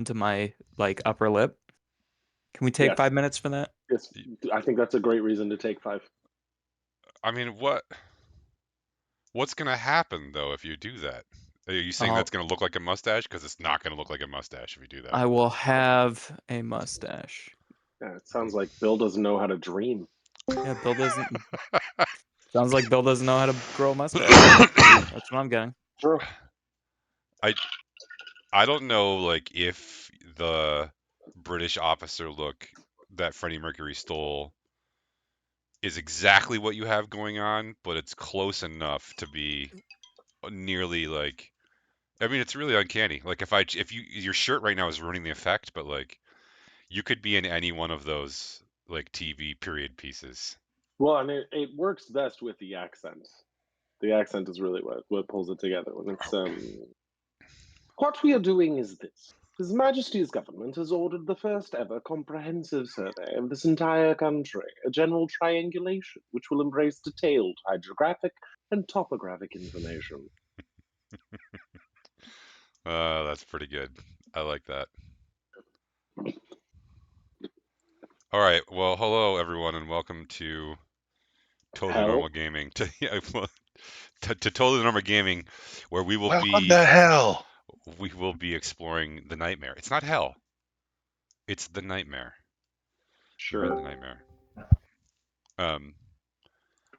into my like upper lip. Can we take Yes. 5 minutes for that? Yes. I think that's a great reason to take 5. I mean, what's gonna happen though if you do that? Are you saying that's I'll gonna look like a mustache? Because it's not gonna look like a mustache if you do that. I will have a mustache. Yeah, it sounds like Bill doesn't know how to dream. Yeah, Bill doesn't. Sounds like Bill doesn't know how to grow a mustache. That's what I'm getting. Sure. I don't know, like, if the British officer look that Freddie Mercury stole is exactly what you have going on, but it's close enough to be nearly like. I mean, it's really uncanny. Like, if your shirt right now is ruining the effect, but like, you could be in any one of those like TV period pieces. Well, and it works best with the accent. The accent is really what pulls it together. When it's what we are doing is this. His Majesty's government has ordered the first ever comprehensive survey of this entire country, a general triangulation which will embrace detailed hydrographic and topographic information. That's pretty good. I like that. All right. Well, hello everyone, and welcome to Totally Hell, Normal Gaming. To Totally Normal Gaming, where Welcome to hell. we will be exploring the nightmare. It's not hell. It's the nightmare. We're in the sure. nightmare. Um,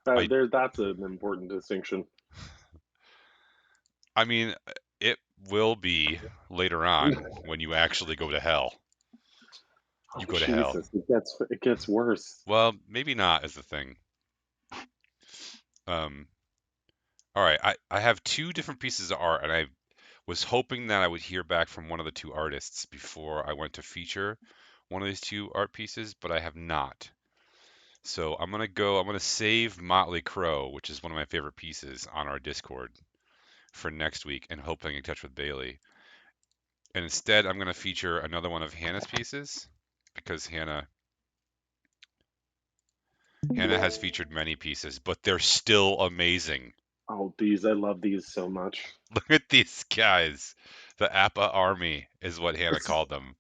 I That's an important distinction. I mean, it will be later on when you actually go to hell. You Oh go to hell. Jesus, it gets worse. Well, maybe not is the thing. Um, all right, I have two different pieces of art, and I was hoping that I would hear back from one of the two artists before I went to feature one of these two art pieces, but I have not. So I'm gonna save Motley Crue, which is one of my favorite pieces, on our Discord for next week, and hope I can get in touch with Bailey. And instead, I'm gonna feature another one of Hannah's pieces because Hannah has featured many pieces, but they're still amazing. Oh, I love these so much. Look at these guys. The Appa Army is what Hannah It's, called them.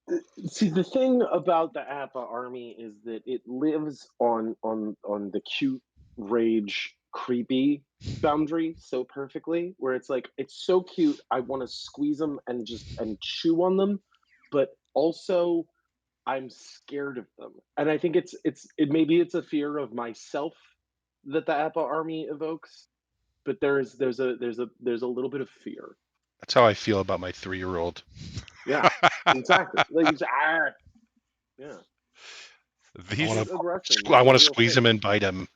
See, the thing about the Appa army is that it lives on the cute, rage, creepy boundary so perfectly, where it's like it's so cute, I want to squeeze them and chew on them, but also I'm scared of them, and I think maybe it's a fear of myself that the Appa army evokes, but there's a little bit of fear. That's how I feel about my 3-year-old. Yeah, exactly. Like it's yeah. I These want There's aggression. to I There's a want to real squeeze thing. him and bite him,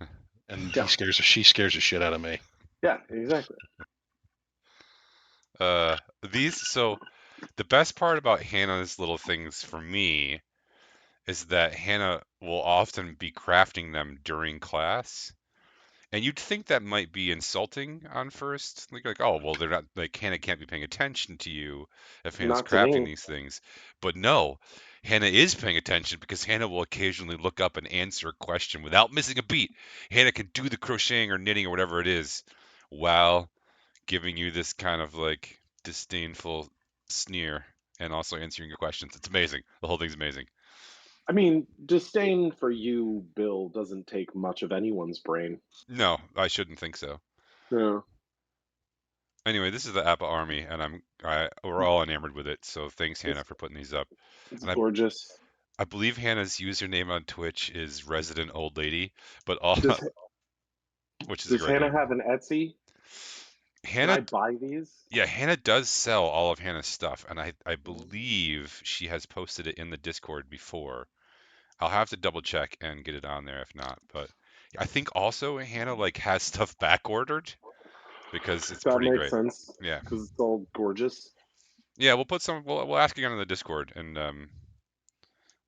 and Yeah, she scares the shit out of me. yeah, exactly. uh these so the best part about Hannah's little things for me is that Hannah will often be crafting them during class. And you'd think that might be insulting on first. Like, oh, well, they're not like Hannah can't be paying attention to you if Hannah's Not to crafting me. these things. But no, Hannah is paying attention because Hannah will occasionally look up and answer a question without missing a beat. Hannah can do the crocheting or knitting or whatever it is while giving you this kind of like disdainful sneer and also answering your questions. It's amazing. The whole thing's amazing. I mean, disdain for you, Bill, doesn't take much of anyone's brain. No, I shouldn't think so. Yeah, Anyway, this is the Appa Army, and we're all enamored with it. So thanks, Hannah, it's for putting these up. it's And gorgeous. I believe Hannah's username on Twitch is Resident Old Lady, but all Does which is a does great Hannah name. have an Etsy? Can I Hannah, buy these? yeah, Hannah does sell all of Hannah's stuff, and I believe she has posted it in the Discord before. I'll have to double check and get it on there if not, but I think also Hannah like has stuff back ordered because it's That pretty makes great. sense Yeah. because it's all gorgeous. Yeah, we'll put some. We'll ask again on the Discord, and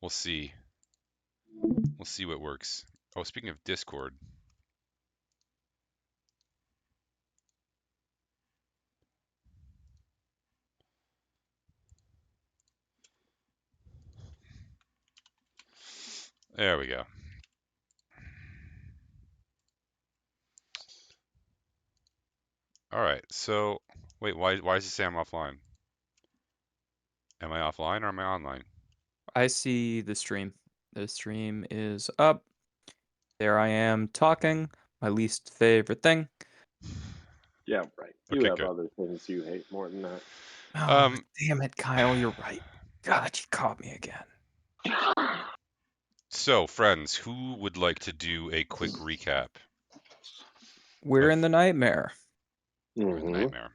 we'll see. We'll see what works. Oh, speaking of Discord, there we go. All right. So, wait, why does it say I'm offline? Am I offline or am I online? I see the stream. The stream is up. There I am talking. My least favorite thing. Yeah, right. You Okay, have good. other things you hate more than that. Oh, damn it, Kyle. You're right. God, you caught me again. So, friends, who would like to do a quick recap We're of in the nightmare. We're in the Mm-hmm. Nightmare?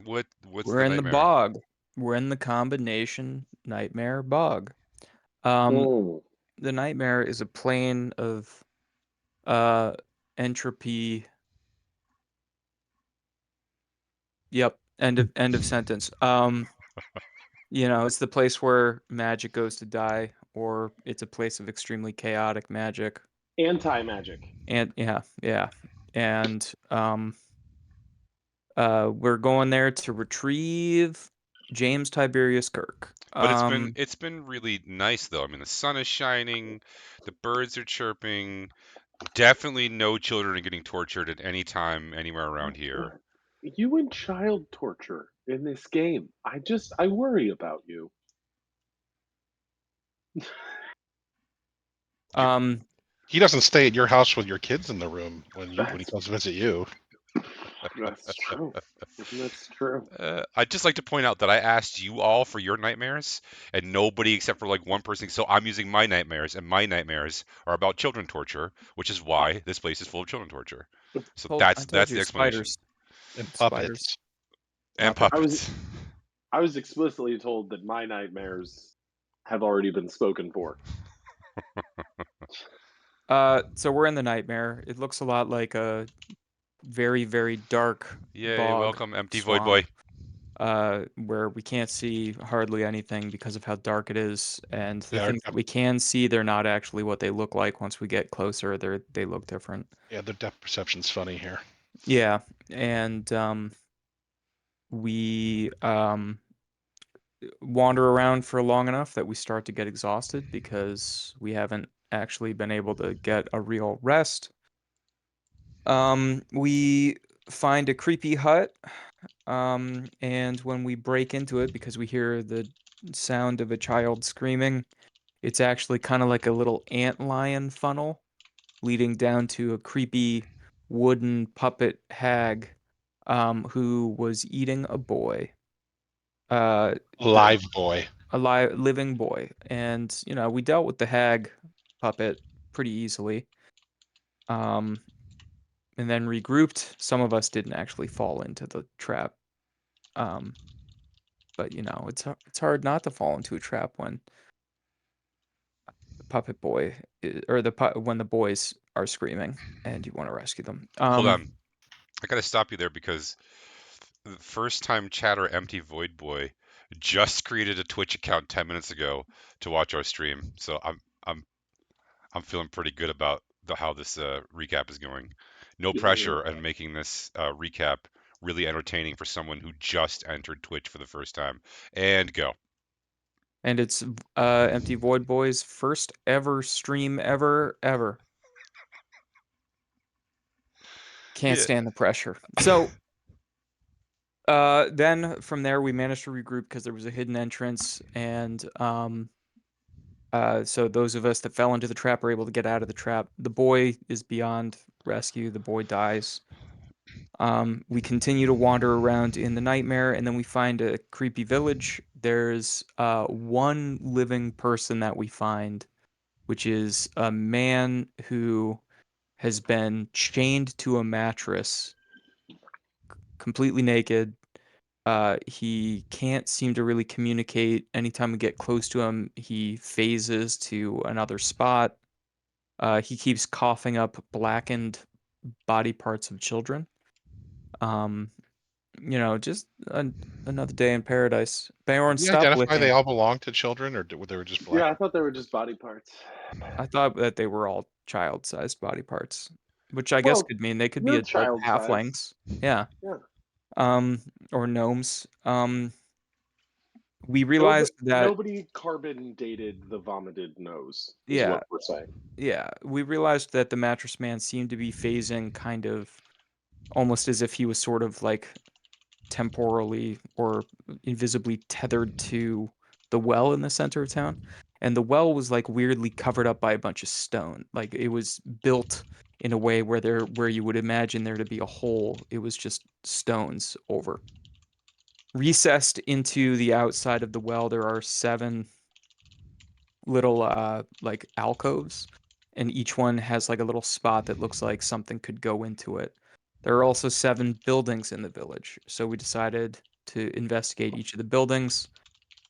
What's We're the in the nightmare? bog. We're in the combination nightmare bog. Mm. The nightmare is a plane of entropy. Yep. End of sentence. It's the place where magic goes to die, or it's a place of extremely chaotic magic. Anti-magic. And yeah. And we're going there to retrieve James Tiberius Kirk. But it's been really nice though. I mean, the sun is shining, the birds are chirping. Definitely no children are getting tortured at any time anywhere around here. You and child torture in this game. I worry about you. He doesn't stay at your house with your kids in the room when he comes to visit you. That's true. That's true. I'd just like to point out that I asked you all for your nightmares, and nobody except for like one person. So I'm using my nightmares, and my nightmares are about children torture, which is why this place is full of children torture. So I told that's you, the explanation. spiders. And Spiders. puppets. And Puppets. puppets. I was explicitly told that my nightmares have already been spoken for. So we're in the nightmare. It looks a lot like a very, very dark Yay! bog Welcome, empty void swamp, boy. where we can't see hardly anything because of how dark it is. And the Yeah, things that we can see, they're not actually what they look like. Once we get closer, they look different. yeah, the depth perception's funny here. Yeah, and we wander around for long enough that we start to get exhausted because we haven't actually been able to get a real rest. We find a creepy hut, and when we break into it because we hear the sound of a child screaming, it's actually kind of like a little antlion funnel leading down to a creepy wooden puppet hag, who was eating a boy. The Live boy. a living boy, and we dealt with the hag puppet pretty easily. Um, and then regrouped. Some of us didn't actually fall into the trap. Um, but it's hard not to fall into a trap when the puppet boy or when the boys are screaming and you want to rescue them. Hold on, I gotta stop you there because the first time chatter empty void boy just created a Twitch account 10 minutes ago to watch our stream. So I'm feeling pretty good about how this recap is going. No pressure and making this recap really entertaining for someone who just entered Twitch for the first time. And go. And it's Empty Void Boy's first ever stream ever. Can't Yeah. stand the pressure. So then from there we managed to regroup because there was a hidden entrance, and so those of us that fell into the trap are able to get out of the trap. The boy is beyond rescue. The boy dies. We continue to wander around in the nightmare, and then we find a creepy village. There's one living person that we find, which is a man who has been chained to a mattress, completely naked. He can't seem to really communicate. Anytime we get close to him, he phases to another spot. He keeps coughing up blackened body parts of children. Um, just another day in paradise. Bayorn, Did you stop identify they licking. all belong to children, or were they were just black? Yeah, I thought they were just body parts. I thought that they were all child-sized body parts, which I guess Well, could mean they could be they're adult child size. halflings. Yeah. Yeah. Or gnomes. We realized that, Nobody carbon dated the vomited nose, is yeah, what we're saying. we realized that the mattress man seemed to be phasing kind of almost as if he was sort of like temporally or invisibly tethered to the well in the center of town. And the well was like weirdly covered up by a bunch of stone. Like it was built in a way where you would imagine there to be a hole. It was just stones over. Recessed into the outside of the well, there are 7 little like alcoves, and each one has like a little spot that looks like something could go into it. There are also 7 buildings in the village, so we decided to investigate each of the buildings.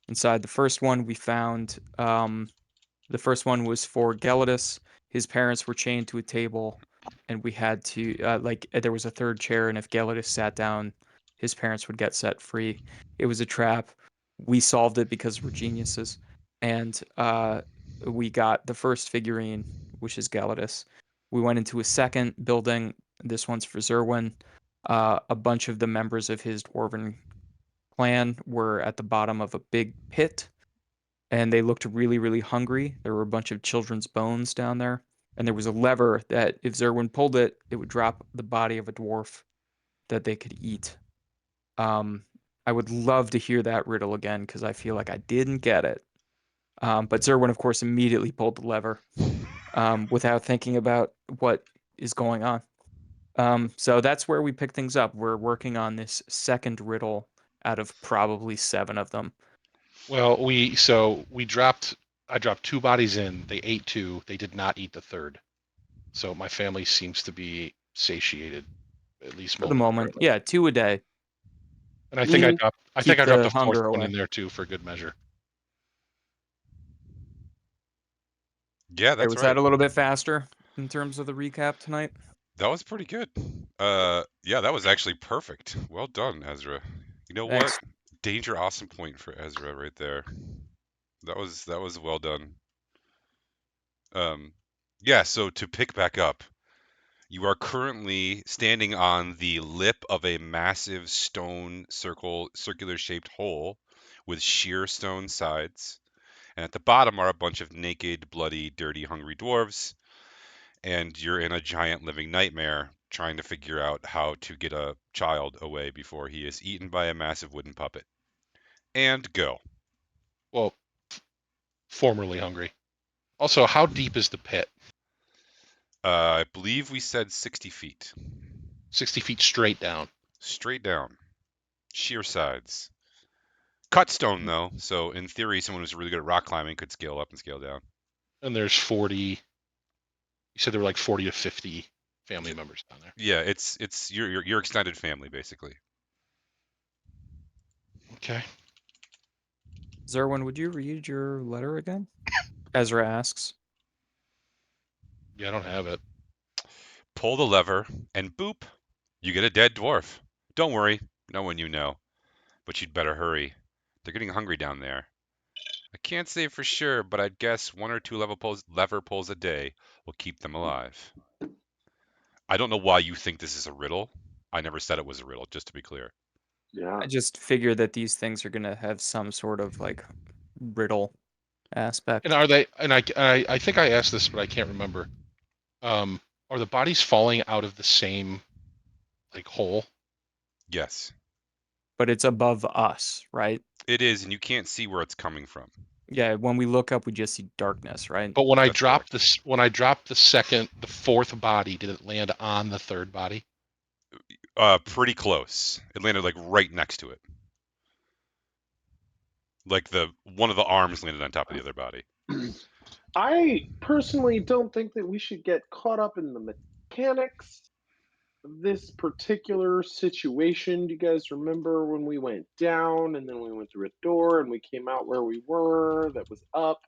Inside the first one, we found the first one was for Gelidus. His parents were chained to a table, and we had to there was a third chair, and if Gelidus sat down, his parents would get set free. It was a trap. We solved it because we're geniuses, and we got the first figurine, which is Gelidus. We went into a second building. This one's for Zerwin. A bunch of the members of his dwarven clan were at the bottom of a big pit and they looked really, really hungry. There were a bunch of children's bones down there, and there was a lever that if Zerwin pulled it, it would drop the body of a dwarf that they could eat. Um, I would love to hear that riddle again because I feel like I didn't get it. But Zerwin, of course, immediately pulled the lever without thinking about what is going on. So that's where we pick things up. We're working on this second riddle out of probably 7 of them. Well, I dropped 2 bodies in. They ate 2. They did not eat the third. So my family seems to be satiated, at least For the moment, momentarily. yeah, 2 a day. And I think I Keep dropped the the 4th hunger one away. in there too for good measure. Yeah, Hey, that's was right. that a little bit faster in terms of the recap tonight? That was pretty good. Yeah, that was actually perfect. Well done, Ezra. You know what? Thanks. Danger awesome point for Ezra right there. That was well done. Um, yeah, so to pick back up, you are currently standing on the lip of a massive stone circular shaped hole with sheer stone sides. And at the bottom are a bunch of naked, bloody, dirty, hungry dwarves. And you're in a giant living nightmare trying to figure out how to get a child away before he is eaten by a massive wooden puppet. And go. Well, formerly hungry. Also, how deep is the pit? I believe we said 60 feet. 60 feet straight down. Straight down. Sheer sides. Cut stone, though, so in theory, someone who's really good at rock climbing could scale up and scale down. And there's 40. You said there were like 40 to 50 family members down there. Yeah, it's your extended family, basically. Okay. Zerwin, would you read your letter again? Ezra asks. Yeah, I don't have it. Pull the lever, and boop, you get a dead dwarf. Don't worry, no one you know. But you'd better hurry. They're getting hungry down there. I can't say for sure, but I'd guess 1 or 2 lever pulls a day will keep them alive. I don't know why you think this is a riddle. I never said it was a riddle, just to be clear. Yeah. I just figure that these things are gonna have some sort of like riddle aspect. And are they? And I think I asked this, but I can't remember. Are the bodies falling out of the same like hole? Yes, But it's above us, right? it is, and you can't see where it's coming from. Yeah, when we look up, we just see darkness, right? But when I That's correct. dropped the 4th body, did it land on the 3rd body? Pretty close. It landed like right next to it. Like one of the arms landed on top of the other body. I personally don't think that we should get caught up in the mechanics of this particular situation. Do you guys remember when we went down and then we went through a door and we came out where we were that was up?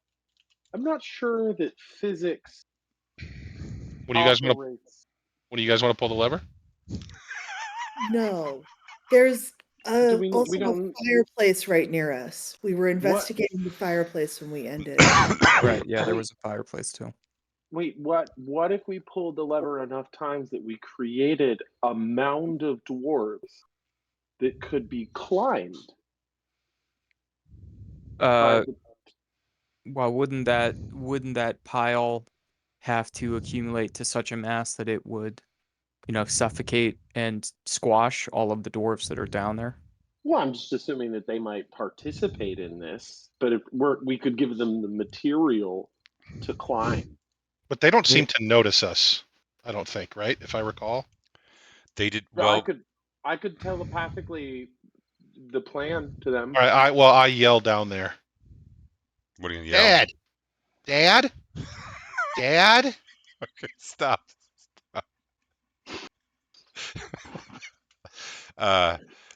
I'm not sure that physics When do you guys want to? operates. When do you guys want to pull the lever? No. There's Do we also a don't fireplace right near us. We were what investigating the fireplace when we ended. Right, yeah, there wait was a fireplace too. wait what if we pulled the lever enough times that we created a mound of dwarves that could be climbed by Uh, the well, wouldn't that pile have to accumulate to such a mass that it would, suffocate and squash all of the dwarves that are down there? Well, I'm just assuming that they might participate in this, but if we could give them the material to climb. But they don't seem Yeah. to notice us. I don't think, right? If I recall. They did So well. I could telepathically the plan to them. All right. I yell down there. What are you gonna yell? Dad, Dad. Okay, stop.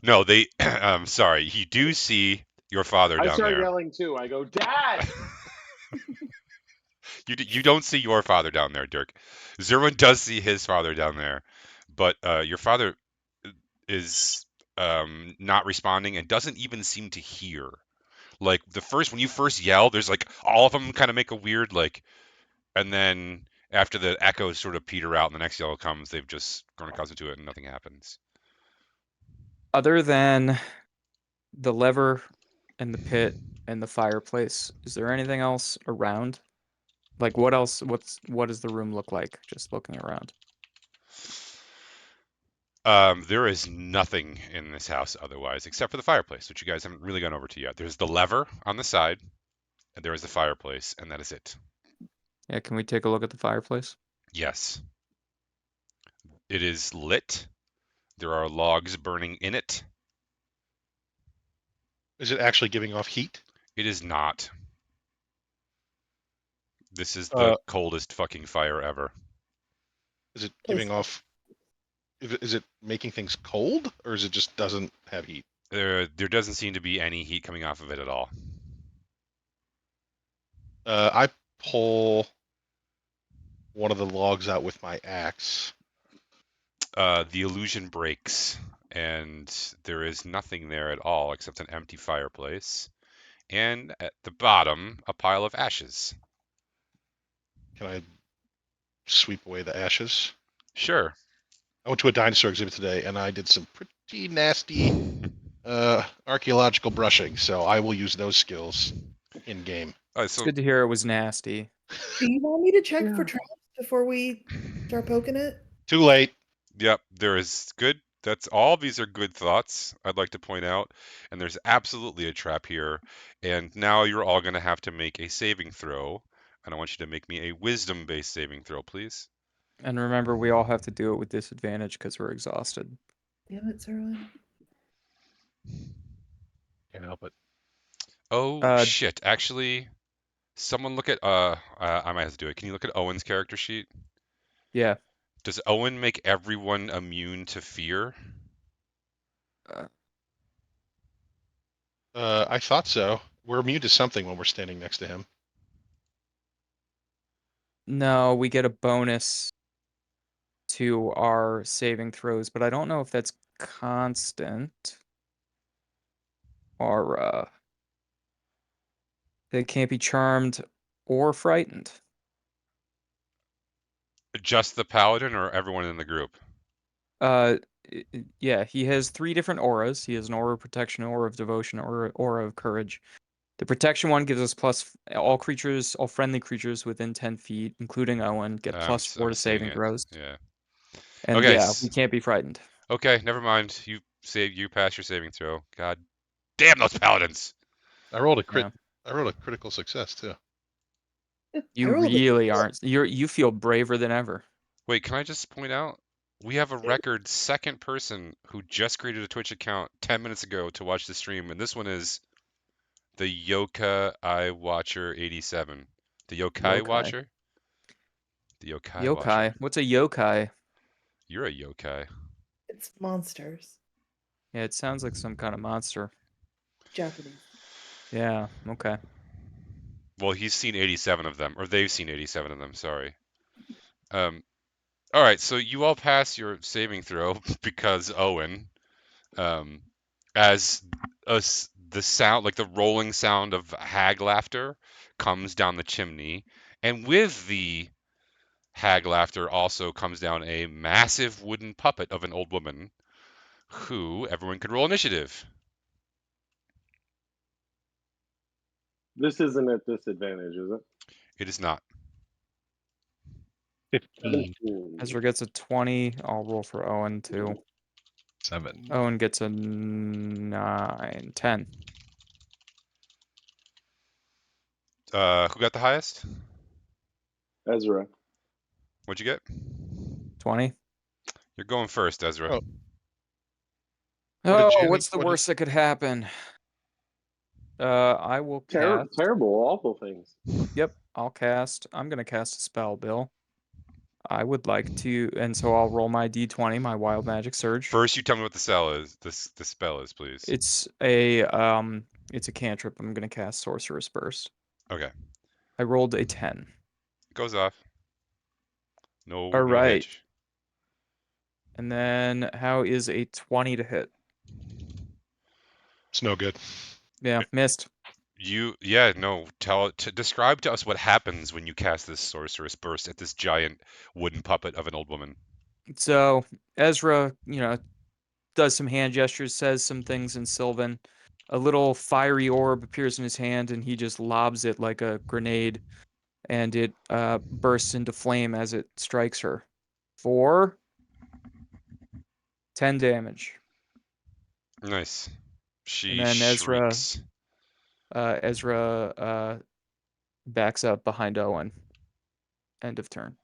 No, they. I'm sorry. You do see your father I down start there. yelling too. I go, Dad! You don't see your father down there, Dirk. Zerwin does see his father down there, but your father is not responding and doesn't even seem to hear. Like when you first yell, there's like all of them kind of make a weird like, and then after the echoes sort of peter out and the next yell comes, they've just grown accustomed to it and nothing happens. Other than the lever and the pit and the fireplace, is there anything else around? Like what else? What does the room look like? Just looking around. There is nothing in this house otherwise except for the fireplace, which you guys haven't really gone over to yet. There's the lever on the side, and there is the fireplace, and that is it. Yeah, can we take a look at the fireplace? Yes. It is lit. There are logs burning in it. Is it actually giving off heat? It is not. This is the coldest fucking fire ever. Is it Place giving off? Is it making things cold, or is it just doesn't have heat? There doesn't seem to be any heat coming off of it at all. I pull one of the logs out with my axe. The illusion breaks, and there is nothing there at all except an empty fireplace, and at the bottom, a pile of ashes. Can I sweep away the ashes? Sure. I went to a dinosaur exhibit today, and I did some pretty nasty archaeological brushing, so I will use those skills in game. It's good to hear it was nasty. Do you want me to check for Yeah. traps before we start poking it? Too late. Yep, there is good. That's all. These are good thoughts, I'd like to point out. And there's absolutely a trap here. And now you're all going to have to make a saving throw. And I want you to make me a wisdom-based saving throw, please. And remember, we all have to do it with disadvantage because we're exhausted. Damn it, Zerwin. Can't help it. Oh, shit. Actually, someone look at... I might have to do it. Can you look at Owen's character sheet? Yeah. Does Owen make everyone immune to fear? I thought so. We're immune to something when we're standing next to him. No, we get a bonus to our saving throws, but I don't know if that's constant or they can't be charmed or frightened. Just the paladin or everyone in the group? Yeah, he has 3 different auras. He has an aura of protection, aura of devotion, aura of courage. The protection one gives us plus all friendly creatures within 10 feet, including Owen, get plus 4 I'm to seeing saving it. throws. Yeah. And Okay. yeah, we can't be frightened. Okay, never mind. You pass your saving throw. God damn those paladins! I rolled a crit. Yeah. I rolled a critical success too. You really aren't. You feel braver than ever. Wait, can I just point out we have a record second person who just created a Twitch account 10 minutes ago to watch the stream, and this one is the Yoka Eye Watcher 87. The Yokai Watcher? The Yokai Watcher. What's a yokai? You're a yokai. It's monsters. Yeah, it sounds like some kind of monster. Japanese. Yeah, okay. Well, he's seen 87 of them, or they've seen 87 of them, sorry. All right, so you all pass your saving throw because Owen, as the sound, like the rolling sound of hag laughter, comes down the chimney, and with the hag laughter also comes down a massive wooden puppet of an old woman, who everyone can roll initiative. This isn't at disadvantage, is it? It is not. 15. 17. Ezra gets a 20. I'll roll for Owen too. 7. Owen gets a 9, 10. Who got the highest? Ezra. What'd you get? 20. You're going first, Ezra. Oh. What did Oh, Janet- what's the what did- worst that could happen? I will cast. Terrible, awful things. Yep, I'll cast. I'm gonna cast a spell, Bill. I would like to, and so I'll roll my d20, my wild magic surge. First, you tell me what the spell is. The spell is, please. It's a cantrip. I'm gonna cast Sorcerer's Burst. Okay. I rolled a 10. Goes off. No, All no right. hitch. And then how is a 20 to hit? It's no good. Yeah, missed. Describe to us what happens when you cast this sorceress burst at this giant wooden puppet of an old woman. So Ezra, does some hand gestures, says some things in Sylvan. A little fiery orb appears in his hand, and he just lobs it like a grenade, and it bursts into flame as it strikes her. For 10 damage. Nice. She And then shrieks. Ezra backs up behind Owen. End of turn.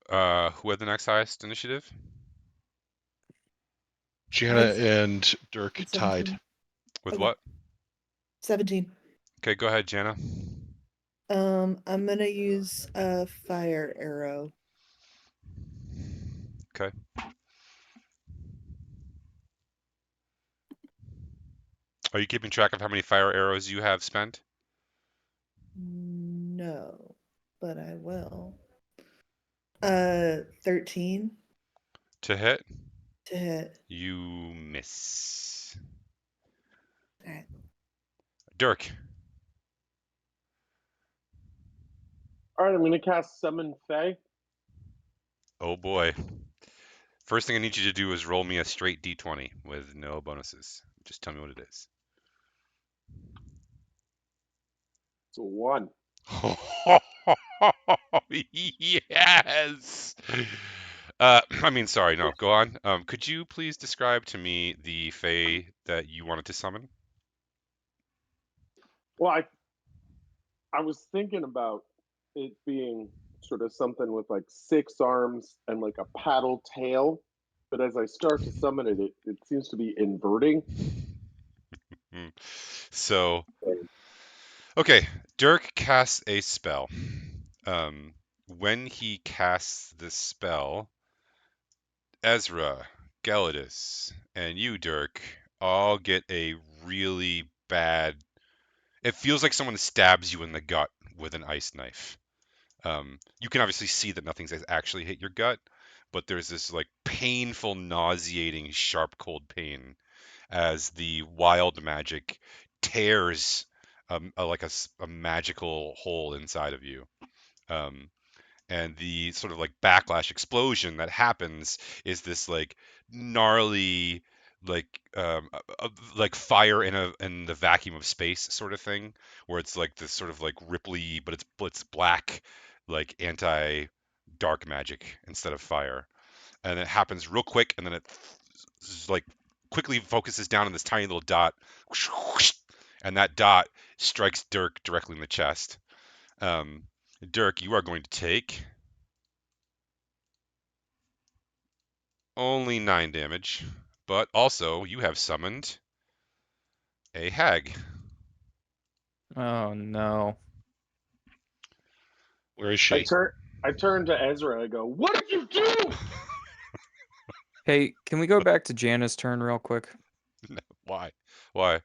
Who had the next highest initiative? Jana Nice. and Dirk It's tied. 17. With Okay. what? 17. Okay, go ahead, Jana. I'm gonna use a fire arrow. Okay. Are you keeping track of how many fire arrows you have spent? No, but I will. 13 To hit? to hit. You miss. Okay. Dirk. All right, I'm going to cast Summon Fae. Oh boy. First thing I need you to do is roll me a straight d20 with no bonuses. Just tell me what it is. It's a 1. Yes. Sorry, no, go on. Could you please describe to me the Fae that you wanted to summon? Well, I was thinking about it being sort of something with like 6 arms and like a paddle tail. But as I start to summon it, it seems to be inverting. So, okay, Dirk casts a spell. When he casts this spell, Ezra, Gelidus, and you, Dirk, all get a really bad. It feels like someone stabs you in the gut with an ice knife. You can obviously see that nothing's actually hit your gut, but there's this like painful, nauseating, sharp, cold pain as the wild magic tears a magical hole inside of you. And the sort of like backlash explosion that happens is this like gnarly like fire in the vacuum of space sort of thing, where it's like this sort of like ripply, but it's black, like anti dark magic instead of fire, and it happens real quick, and then it like quickly focuses down on this tiny little dot, and that dot strikes Dirk directly in the chest. Dirk, you are going to take only 9 damage, but also you have summoned a hag. Oh no. Where is she? I turn to Ezra. I go, "What did you do?" Hey, can we go back to Jana's turn real quick? Why? Why?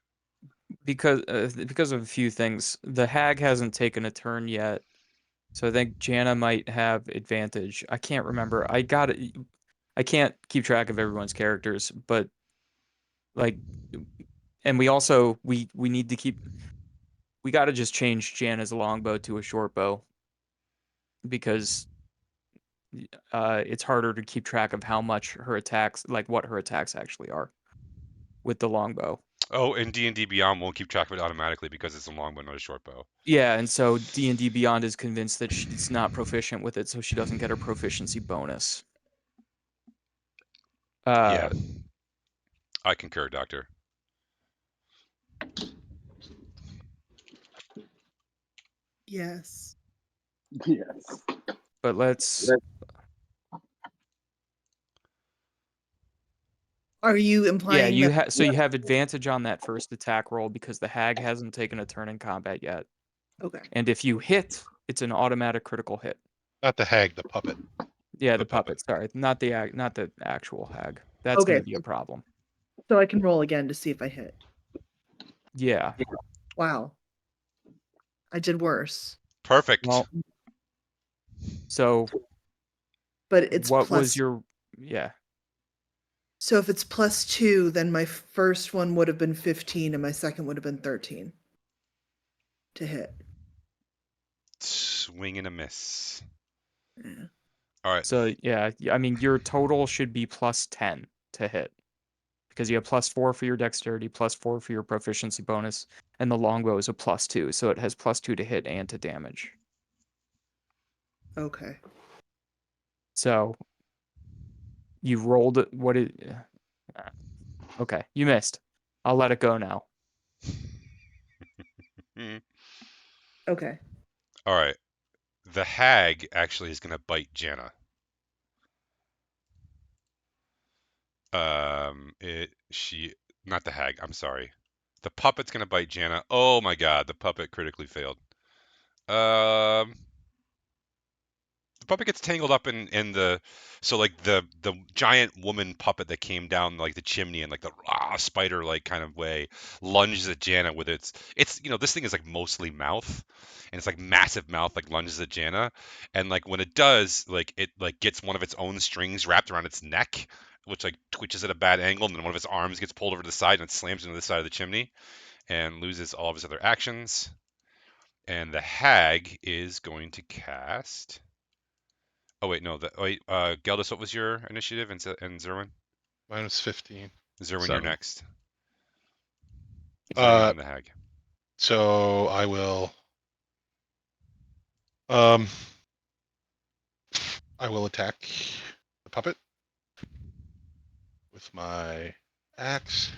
Because of a few things. The hag hasn't taken a turn yet, so I think Jana might have advantage. I can't remember. I can't keep track of everyone's characters, but like, and we also we need to keep. We got to just change Jana's longbow to a short bow because it's harder to keep track of how much her attacks, like what her attacks actually are with the longbow. Oh, and D&D Beyond won't keep track of it automatically because it's a longbow, not a short bow. Yeah, and so D&D Beyond is convinced that she's not proficient with it, so she doesn't get her proficiency bonus. Yeah. I concur, Doctor. Yes. Yes. But let's. Are you Yeah, implying you that? so you have advantage on that first attack roll because the hag hasn't taken a turn in combat yet. Okay. And if you hit, it's an automatic critical hit. Not the hag, the puppet. Yeah, the The puppet. puppet. Sorry, not the actual hag. That's Okay. going to be a problem. So I can roll again to see if I hit. Yeah. Wow. I did worse. Perfect. Well, so But it's what plus. was your? Yeah. So if it's +2, then my first one would have been 15 and my second would have been 13 to hit. Swing and a miss. Yeah. All right. So yeah, I mean your total should be +10 to hit because you have +4 for your dexterity, +4 for your proficiency bonus, and the longbow is a +2, so it has +2 to hit and to damage. Okay. So you rolled what it. Okay, you missed. I'll let it go now. Okay. All right. The hag actually is going to bite Jana. Not the hag. I'm sorry. The puppet's going to bite Jana. Oh my god, the puppet critically failed. The puppet gets tangled up in the like the giant woman puppet that came down like the chimney in like the spider like kind of way lunges at Jana with its this thing is like mostly mouth, and it's like massive mouth like lunges at Jana, and like when it does like it like gets one of its own strings wrapped around its neck, which like twitches at a bad angle, and then one of its arms gets pulled over to the side and it slams into the side of the chimney and loses all of his other actions. And the hag is going to cast. Oh wait, no. Geldis, what was your initiative? And Zerwin? Mine was 15. Zerwin, you're 7. next. Zerwin, then the hag. So I will attack the puppet with my axe.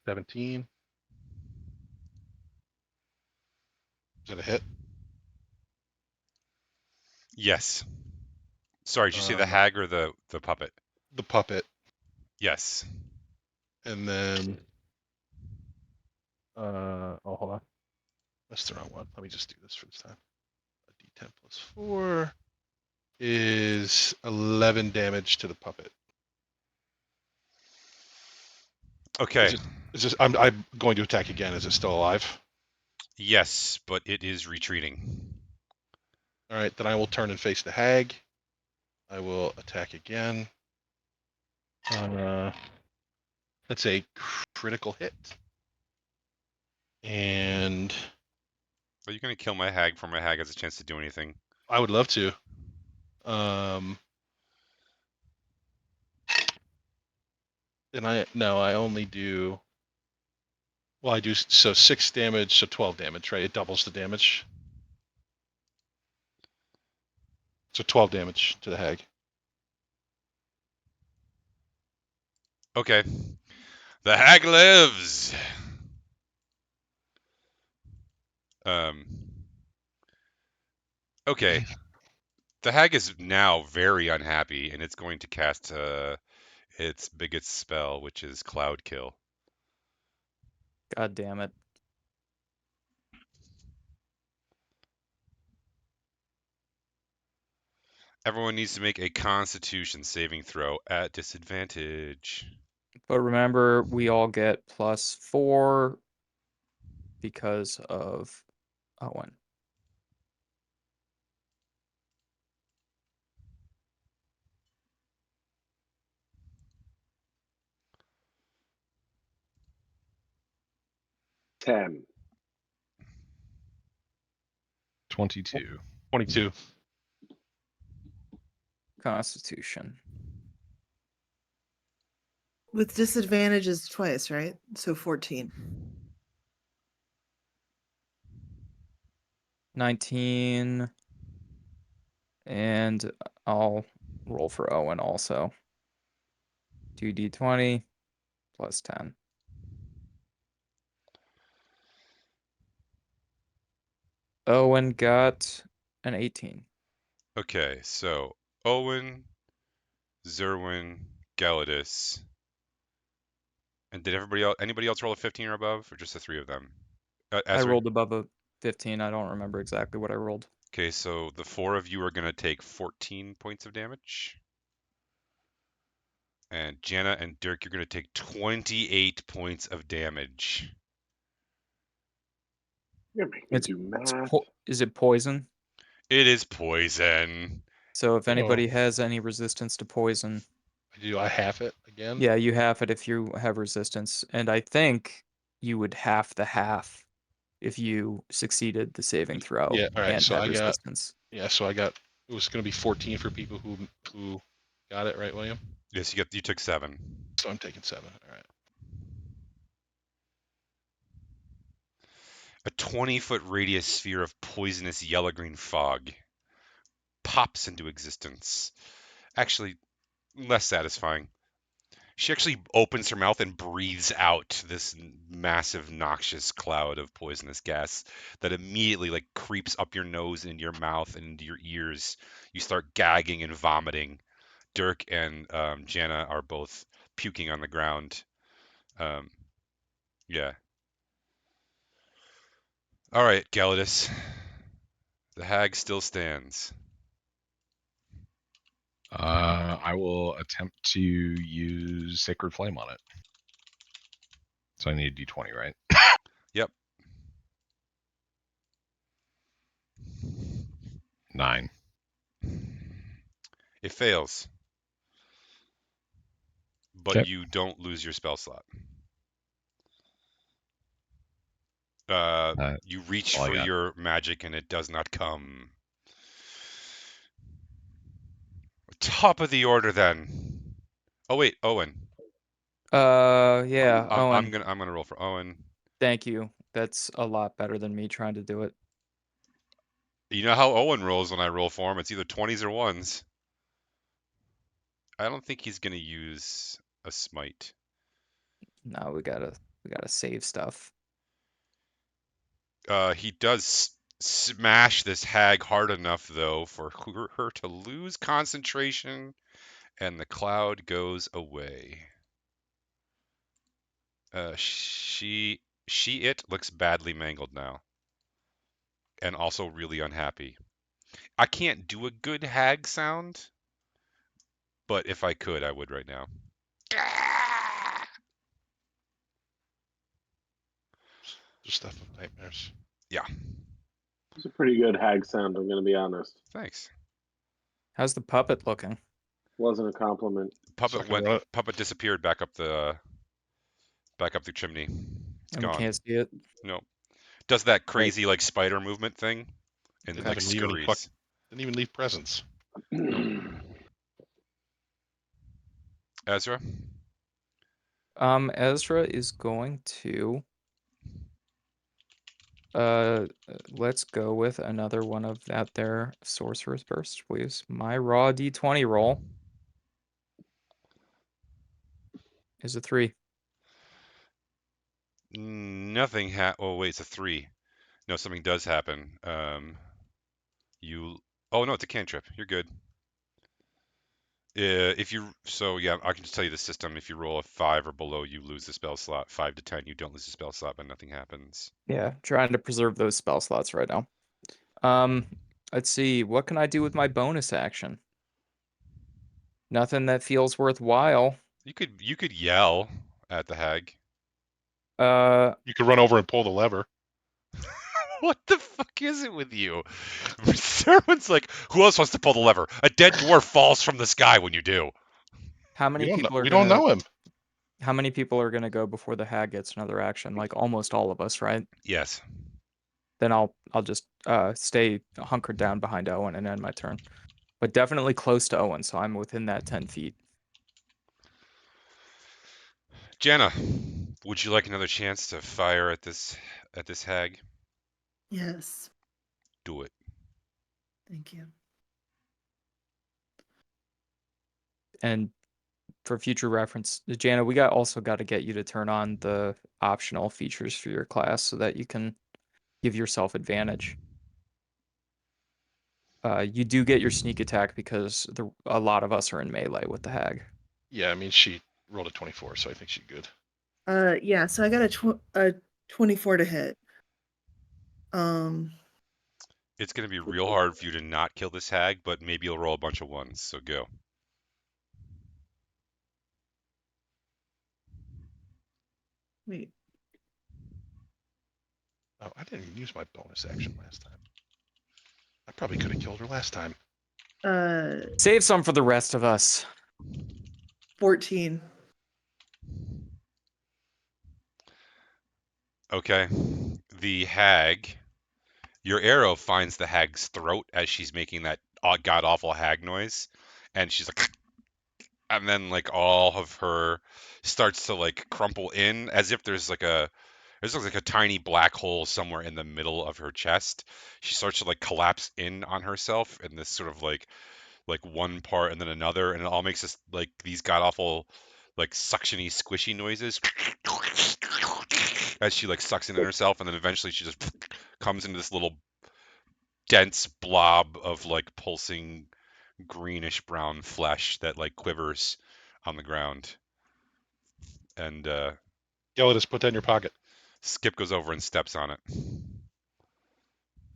17. Is that a hit? Yes. Sorry, did you say the hag or the puppet? The puppet. Yes. And then hold on. That's the wrong one. Let me just do this for this time. A D10 plus 4 is 11 damage to the puppet. Okay. I'm going to attack again. Is it still alive? Yes, but it is retreating. All right, then I will turn and face the hag. I will attack again. That's a critical hit. And Are you going to kill my hag before my hag has a chance to do anything? I would love to. And I only do. Well, I do so 6 damage, so 12 damage, right? It doubles the damage. So 12 damage to the hag. Okay. The hag lives. Okay. The hag is now very unhappy, and it's going to cast its biggest spell, which is Cloud Kill. God damn it. Everyone needs to make a Constitution saving throw at disadvantage. But remember, we all get +4 because of Owen. Ten. 22. 22. Constitution. With disadvantages twice, right? So 14. 19. And I'll roll for Owen also. 2d20. plus 10. Owen got an 18. Okay, so Owen, Zerwin, Galadis, and did anybody else roll a 15 or above, or just the three of them? I Ezra? rolled above a 15. I don't remember exactly what I rolled. Okay, so the four of you are going to take 14 points of damage. And Jana and Dirk, you're going to take 28 points of damage. You're gonna make me It's, do it's math. is it poison? It is poison. So if Oh. anybody has any resistance to poison, Do I half it again? yeah, you half it if you have resistance. And I think you would half the half if you succeeded the saving throw Yeah. All right. and So had I got. resistance. Yeah. So I got. It was going to be 14 for people who got it right, William. Yes, you took 7. So I'm taking 7. All right. A 20-foot radius sphere of poisonous yellow-green fog pops into existence. Actually, less satisfying. She actually opens her mouth and breathes out this massive, noxious cloud of poisonous gas that immediately like creeps up your nose and into your mouth and into your ears. You start gagging and vomiting. Dirk and Jana are both puking on the ground. Yeah. All right, Galadis. The hag still stands. I will attempt to use Sacred Flame on it. So I need a d20, right? Yep. 9. It fails. But Okay. you don't lose your spell slot. You reach all I for got. your magic and it does not come. Top of the order then. Oh wait, Owen. Yeah, Owen, I'm gonna roll for Owen. thank you. That's a lot better than me trying to do it. You know how Owen rolls when I roll for him? It's either 20s or 1s. I don't think he's gonna use a smite. No, we gotta save stuff. He does smash this hag hard enough though for her to lose concentration, and the cloud goes away. It looks badly mangled now, and also really unhappy. I can't do a good hag sound, but if I could, I would right now. Just stuff of nightmares. Yeah, It's a pretty good hag sound, I'm gonna be honest. thanks. How's the puppet looking? Wasn't a compliment. So I can run it. Puppet disappeared back up the chimney. It's And we gone. can't see it. No, does that crazy like spider movement thing, and Didn't like even leave any scurries. Didn't even leave presents. Ezra. Ezra is going to let's go with another one of that there sorcerer's burst, please. My raw d20 roll is a 3. Nothing oh wait, it's a 3. No, something does happen. Oh no, it's a cantrip. You're good. Yeah, I can just tell you the system. If you roll a 5 or below, you lose the spell slot. 5 to 10, you don't lose the spell slot, but nothing happens. Yeah, trying to preserve those spell slots right now. Let's see, what can I do with my bonus action? Nothing that feels worthwhile. You could yell at the hag. You could run over and pull the lever. What the fuck is it with you? Everyone's like, who else wants to pull the lever? A dead dwarf falls from the sky when you do. How many people are We gonna don't know him. How many people are gonna go before the hag gets another action? Like almost all of us, right? Yes. Then I'll just stay hunkered down behind Owen and end my turn. But definitely close to Owen, so I'm within that 10 feet. Jana, would you like another chance to fire at this hag? Yes. Do it. Thank you. And for future reference, Jana, we also got to get you to turn on the optional features for your class so that you can give yourself advantage. You do get your sneak attack because a lot of us are in melee with the hag. Yeah, I mean, she rolled a 24, so I think she's good. Yeah, so I got a 24 to hit. It's going to be real hard for you to not kill this hag, but maybe you'll roll a bunch of ones, so go. Wait. Oh, I didn't even use my bonus action last time. I probably could have killed her last time. Save some for the rest of us. 14. Okay. The hag, your arrow finds the hag's throat as she's making that god awful hag noise, and she's like, and then like all of her starts to like crumple in as if there's like a tiny black hole somewhere in the middle of her chest. She starts to like collapse in on herself in this sort of like one part and then another, and it all makes this like these god awful like suctiony squishy noises as she like sucks in herself, and then eventually she just comes into this little dense blob of like pulsing greenish brown flesh that like quivers on the ground. And Gelatus, put that in your pocket. Skip goes over and steps on it.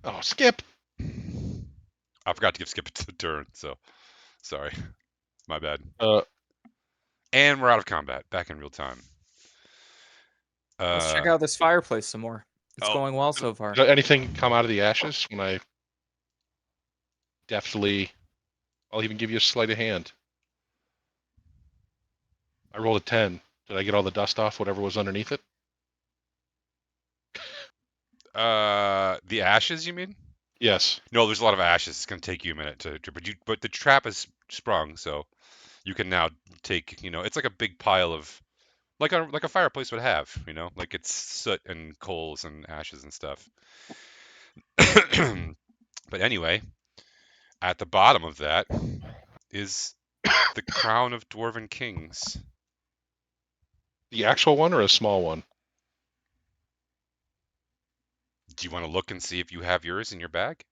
Oh, Skip! I forgot to give Skip a turn, so sorry. My bad. And we're out of combat. Back in real time. Let's check out this fireplace some more. It's going well so far. Did anything come out of the ashes when I deftly... I'll even give you a sleight of hand. I rolled a 10. Did I get all the dust off, whatever was underneath it? The ashes, you mean? Yes. No, there's a lot of ashes. It's gonna take you a minute but the trap is sprung, so you can now take, it's like a big pile of like a fireplace would have, like it's soot and coals and ashes and stuff. But anyway, at the bottom of that is the crown of Dwarven Kings. The actual one or a small one? Do you want to look and see if you have yours in your bag?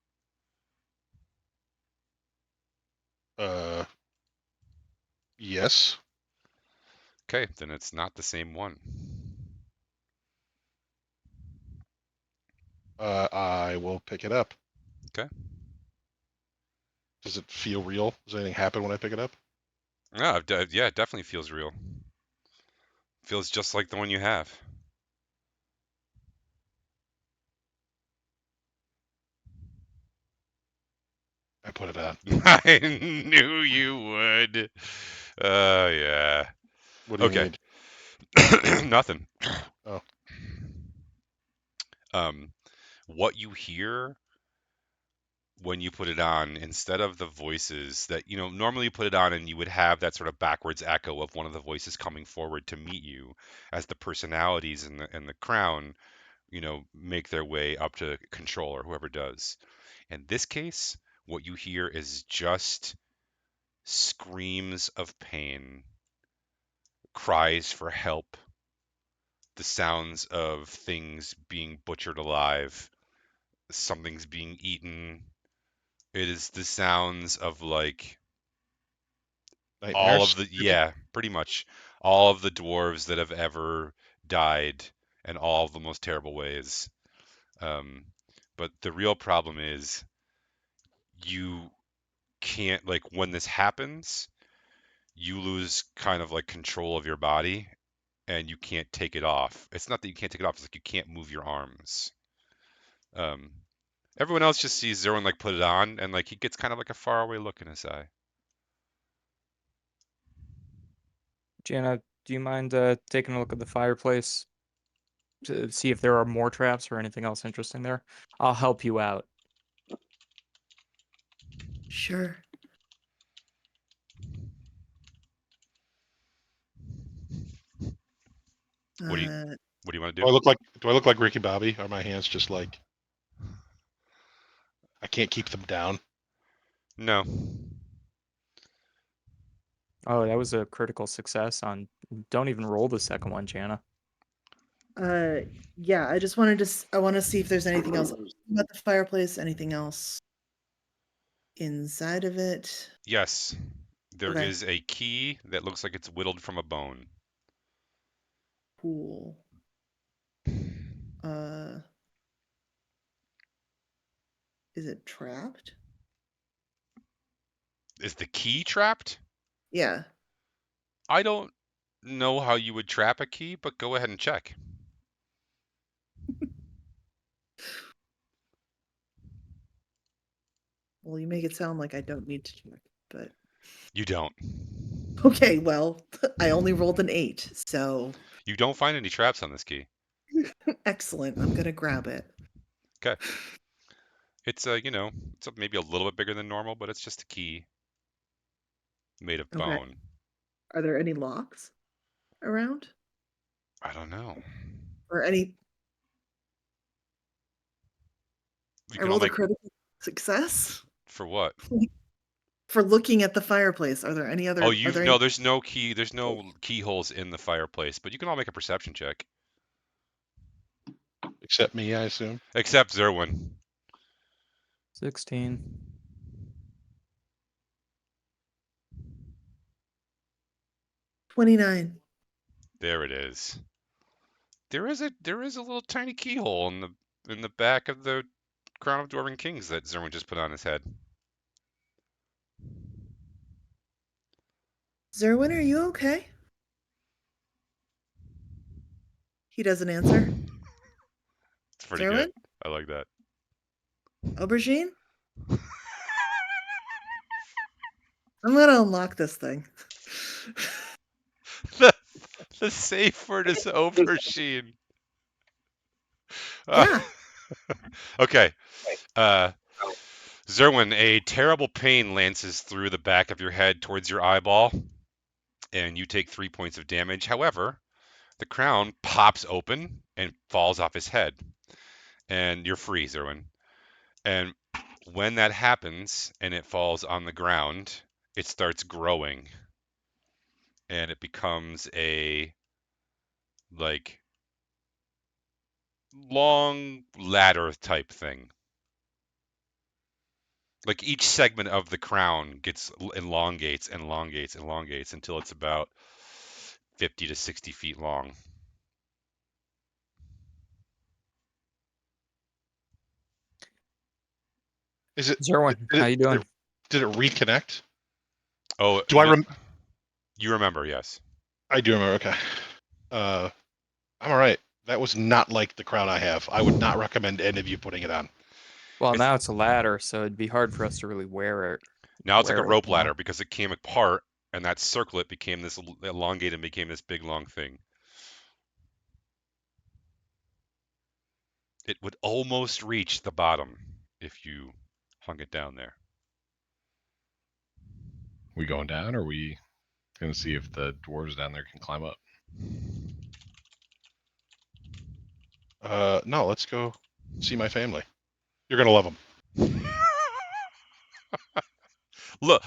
Yes. Okay, then it's not the same one. I will pick it up. Okay. Does it feel real? Does anything happen when I pick it up? Yeah, it definitely feels real. Feels just like the one you have. I put it on. I knew you would. Yeah. What do you Okay. need? Nothing. Oh. What you hear when you put it on, instead of the voices that, normally you put it on and you would have that sort of backwards echo of one of the voices coming forward to meet you as the personalities in the crown, make their way up to control or whoever does. In this case, what you hear is just screams of pain, cries for help, the sounds of things being butchered alive, something's being eaten. It is the sounds of like all of Nightmares? pretty much all of the dwarves that have ever died in all of the most terrible ways. But the real problem is you can't, like, when this happens, you lose kind of like control of your body and you can't take it off. It's not that you can't take it off, it's like you can't move your arms. Everyone else just sees Zerwin like put it on and like he gets kind of like a faraway look in his eye. Jana, do you mind taking a look at the fireplace to see if there are more traps or anything else interesting there? I'll help you out. Sure. What do you want to Do I do? look like Ricky Bobby? Are my hands just like I can't keep them down? No. Oh, that was a critical success on. Don't even roll the second one, Jana. Yeah, I just wanted to. I want to see if there's anything else about the fireplace. Anything else inside of it? Yes, there Okay. is a key that looks like it's whittled from a bone. Cool. Is it trapped? Is the key trapped? Yeah. I don't know how you would trap a key, but go ahead and check. Well, you make it sound like I don't need to check, but You don't. okay. Well, I only rolled an 8, so You don't find any traps on this key. excellent. I'm gonna grab it. Okay. It's it's maybe a little bit bigger than normal, but it's just a key made of Okay. bone. Are there any locks around I don't know. or any? You I can all rolled a make critical success for what? for looking at the fireplace. Are there any other? Oh, Are there no, any? there's no key. There's no keyholes in the fireplace, but you can all make a perception check, Except me, I assume. except Zerwin. 16. 29. There it is. There is a little tiny keyhole in the back of the crown of Dwarven Kings that Zerwin just put on his head. Zerwin, are you okay? He doesn't answer. It's pretty Zerwin? good. I like that. Aubergine? I'm gonna unlock this thing. The safe word is aubergine. Yeah. Okay. Zerwin, a terrible pain lances through the back of your head towards your eyeball, and you take 3 points of damage. However, the crown pops open and falls off his head, and you're free, Zerwin. And when that happens and it falls on the ground, it starts growing, and it becomes a like long ladder type thing. Like each segment of the crown gets elongates and elongates and elongates until it's about 50 to 60 feet long. Is it? Zerwin, how you doing? Did it reconnect? Oh, Do I no, rem? you remember? Yes. I do remember. Okay. I'm all right. That was not like the crown I have. I would not recommend any of you putting it on. Well, It's now it's a ladder, so it'd be hard for us to really wear it. Now it's like a rope now. ladder because it came apart, and that circlet became this elongated and became this big long thing. It would almost reach the bottom if you hung it down there. We going down, or are we gonna see if the dwarves down there can climb up? No, let's go see my family. You're gonna love them.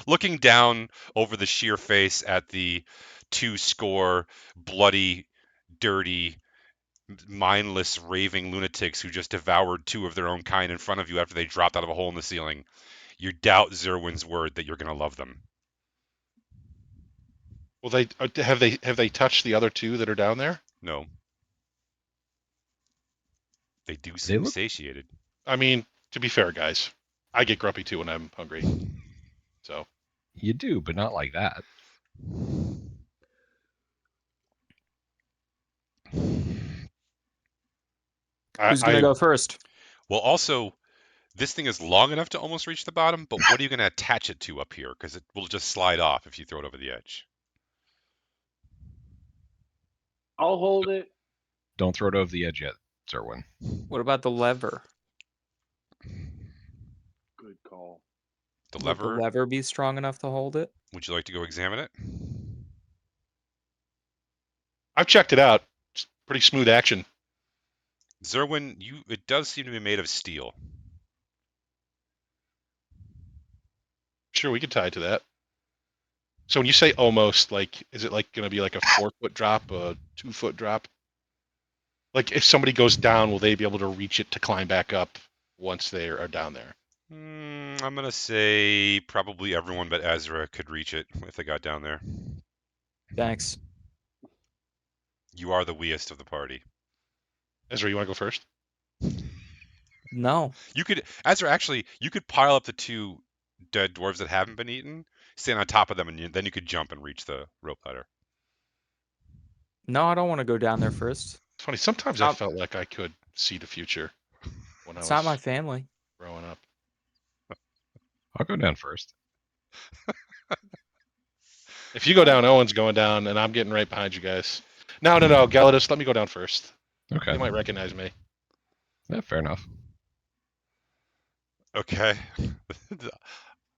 Looking down over the sheer face at the 2 score bloody, dirty, mindless, raving lunatics who just devoured 2 of their own kind in front of you after they dropped out of a hole in the ceiling, you doubt Zerwin's word that you're going to love them. Well, have they touched the other 2 that are down there? No. They do They seem look. satiated. I mean, to be fair, guys, I get grumpy too when I'm hungry. So You do, but not like that. Who's gonna go first? Well, also, this thing is long enough to almost reach the bottom, but what are you going to attach it to up here? Because it will just slide off if you throw it over the edge. I'll hold it. Don't throw it over the edge yet, Zerwin. What about the lever? Good call. The Would the lever, lever be strong enough to hold it? would you like to go examine it? I've checked it out. It's pretty smooth action. Zerwin, it does seem to be made of steel. Sure, we could tie it to that. So when you say almost, like, is it like going to be like a 4-foot drop, a 2-foot drop? Like, if somebody goes down, will they be able to reach it to climb back up once they are down there? I'm gonna say probably everyone but Ezra could reach it if they got down there. Thanks. You are the weest of the party. Ezra, you want to go first? No. You could, Ezra, actually, you could pile up the 2 dead dwarves that haven't been eaten, stand on top of them, and then you could jump and reach the rope ladder. No, I don't want to go down there first. It's funny. Sometimes I Stop. felt like I could see the future when I It's not my was family. growing up. I'll go down first. If you go down, Owen's going down, and I'm getting right behind you guys. No, Galadus, let me go down first. Okay. They might recognize me. Yeah, fair enough. Okay.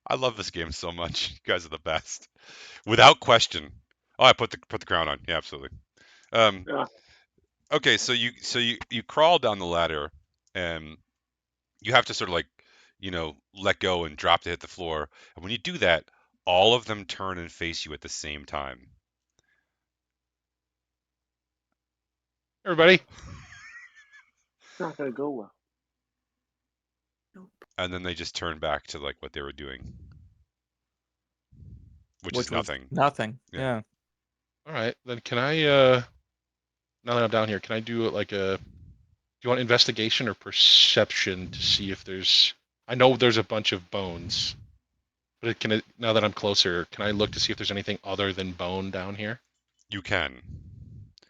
I love this game so much. You guys are the best. Without question. Oh, I put the crown on. Yeah, absolutely. Yeah. Okay, so you crawl down the ladder, and you have to sort of like, let go and drop to hit the floor. And when you do that, all of them turn and face you at the same time. Everybody, It's not gonna go well. And then they just turn back to like what they were doing, which is Which was nothing. nothing. Yeah. Yeah. all right. Then can I, now that I'm down here, can I do like a, do you want investigation or perception to see if there's, I know there's a bunch of bones, but now that I'm closer, can I look to see if there's anything other than bone down here? You can.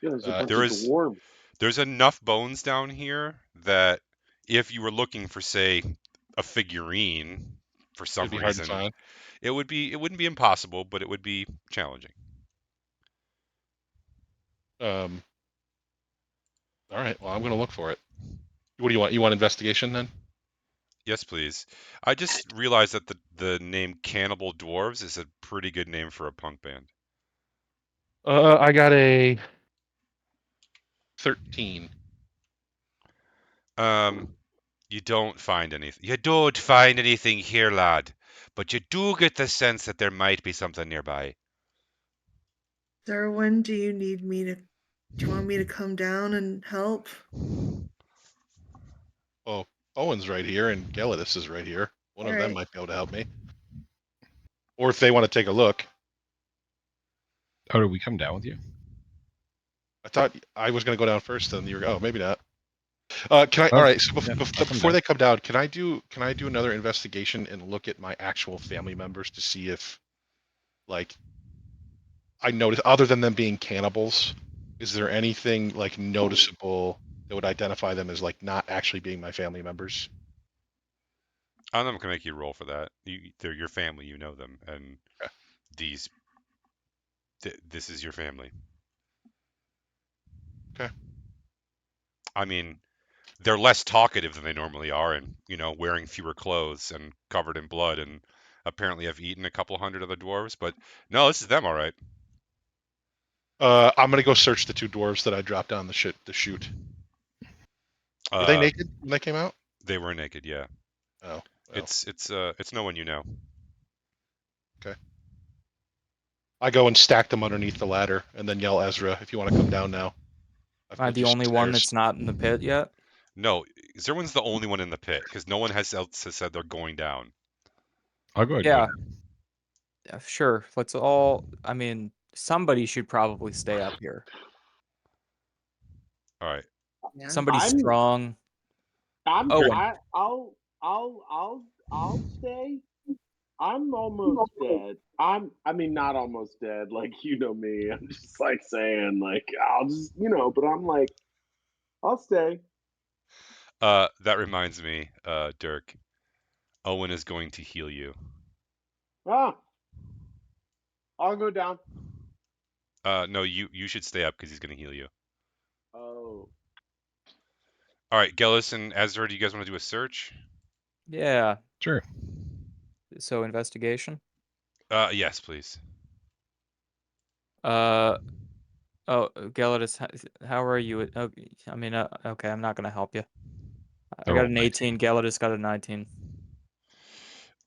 Yeah, there's a bunch There of is dwarves. there's enough bones down here that if you were looking for, say, a figurine for some It'd be hard to reason, find. it wouldn't be impossible, but it would be challenging. Um, all right. Well, I'm going to look for it. What do you want? You want investigation then? Yes, please. I just realized that the name Cannibal Dwarves is a pretty good name for a punk band. I got a 13. You don't find anything. You don't find anything here, lad. But you do get the sense that there might be something nearby. Darwin, do you want me to come down and help? Oh, Owen's right here and Galadis is right here. One of them Alright. might be able to help me. Or if they want to take a look. Oh, did we come down with you? I thought I was going to go down first, and you were. Oh, maybe not. Can I? Oh, All right. So yeah, I'll come before down. they come down, can I do another investigation and look at my actual family members to see if, like, I notice other than them being cannibals, is there anything like noticeable that would identify them as like not actually being my family members? I'm not gonna make you roll for that. They're your family. You know them, and Okay. this is your family. Okay. I mean, they're less talkative than they normally are, and wearing fewer clothes and covered in blood, and apparently have eaten a couple hundred of the dwarves. But no, this is them, all right. I'm gonna go search the 2 dwarves that I dropped down the chute. Were they naked when they came out? They were naked, yeah. Oh. Well, It's no one you know. okay. I go and stack them underneath the ladder, and then yell, Ezra, if you want to come down now. I've Am I put the you some only one stairs. that's not in the pit yet? No, Zerwin's the only one in the pit because no one else has said they're going down. I'll go ahead. Yeah. And go Yeah, sure. Let's all. I mean, somebody should probably stay up here. All right. Yeah. Somebody I'm- strong. I'm. Oh, I'll stay. I'm almost dead. I mean, not almost dead. Like, you know me. I'm just like saying, like, I'll just, but I'm like, I'll stay. That reminds me, Dirk. Owen is going to heal you. Ah, I'll go down. No, you should stay up because he's going to heal you. Oh, All right, Gellis and Ezra, do you guys want to do a search? yeah. Sure. So investigation. Yes, please. Oh, Galadis, how are you? Oh, I mean, okay, I'm not gonna help you. I got an 18. Galadis got a 19.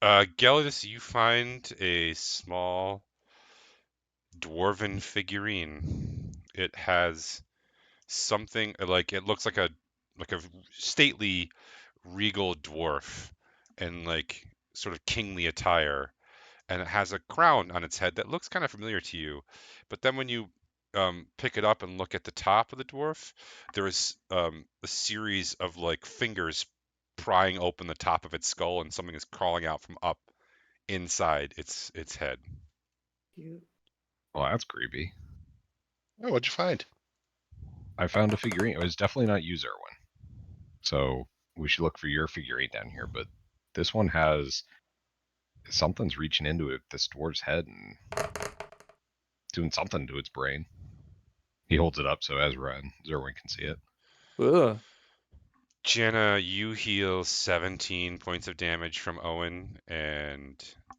Gellis, you find a small dwarven figurine. It has something like it looks like a stately, regal dwarf, and like sort of kingly attire, and it has a crown on its head that looks kind of familiar to you. But then when you pick it up and look at the top of the dwarf, there is a series of like fingers prying open the top of its skull, and something is crawling out from up inside its head. Cute. Well, that's creepy. Oh, what'd you find? I found a figurine. It was definitely not you, Zerwin. So we should look for your figurine down here. But this one has something's reaching into it, this dwarf's head, and doing something to its brain. He holds it up so Ezra and Zerwin can see it. Ugh. Jenna, you heal 17 points of damage from Owen, and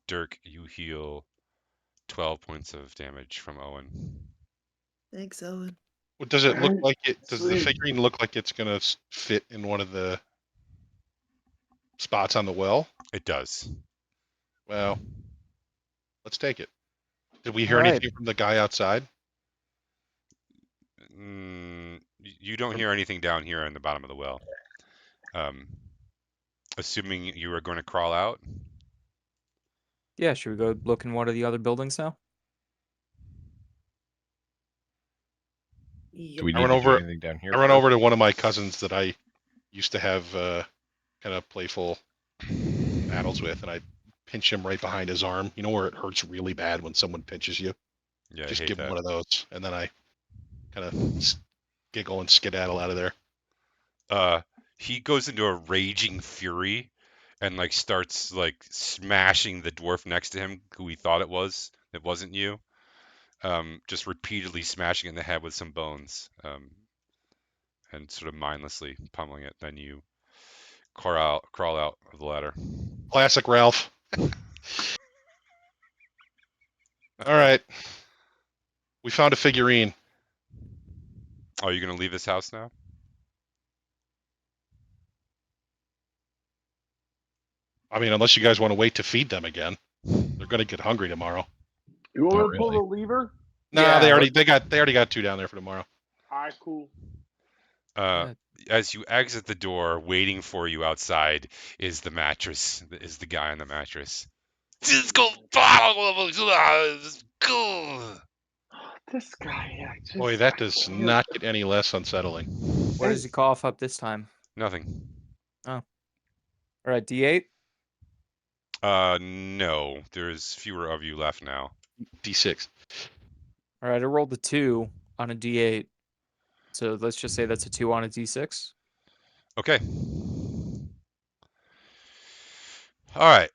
Dirk, you heal 12 points of damage from Owen. Thanks, Owen. What does it look like? Does the Sweet. figurine look like it's gonna fit in one of the spots on the well? It does. Well, let's take it. Did we hear All right. anything from the guy outside? You don't hear anything down here in the bottom of the well. Assuming you are going to crawl out. Yeah, should we go look in one of the other buildings now? Do we I need run to do over- anything down here? I run first? over to one of my cousins that I used to have kind of playful battles with, and I pinch him right behind his arm. You know where it hurts really bad when someone pinches you? Yeah, Just I hate give him that. one of those, and then I kind of giggle and skedaddle out of there. He goes into a raging fury and like starts like smashing the dwarf next to him, who he thought it was. It wasn't you. Just repeatedly smashing it in the head with some bones, and sort of mindlessly pummeling it. Then you crawl out of the ladder. Classic Ralph. All right. We found a figurine. Oh, you're gonna leave this house now? I mean, unless you guys want to wait to feed them again. They're gonna get hungry tomorrow. You want Not me to pull really. the lever? Nah, Yeah, they already got two down there for tomorrow. Alright, cool. Uh, as you exit the door, waiting for you outside is the mattress. Is the guy on the mattress? Just go. This guy, I just. Boy, that does not get any less unsettling. What does he cough up this time? Nothing. All right, D8. No. There's fewer of you left now. D6. All right, I rolled a 2 on a D8. So let's just say that's a 2 on a D6. Okay. All right.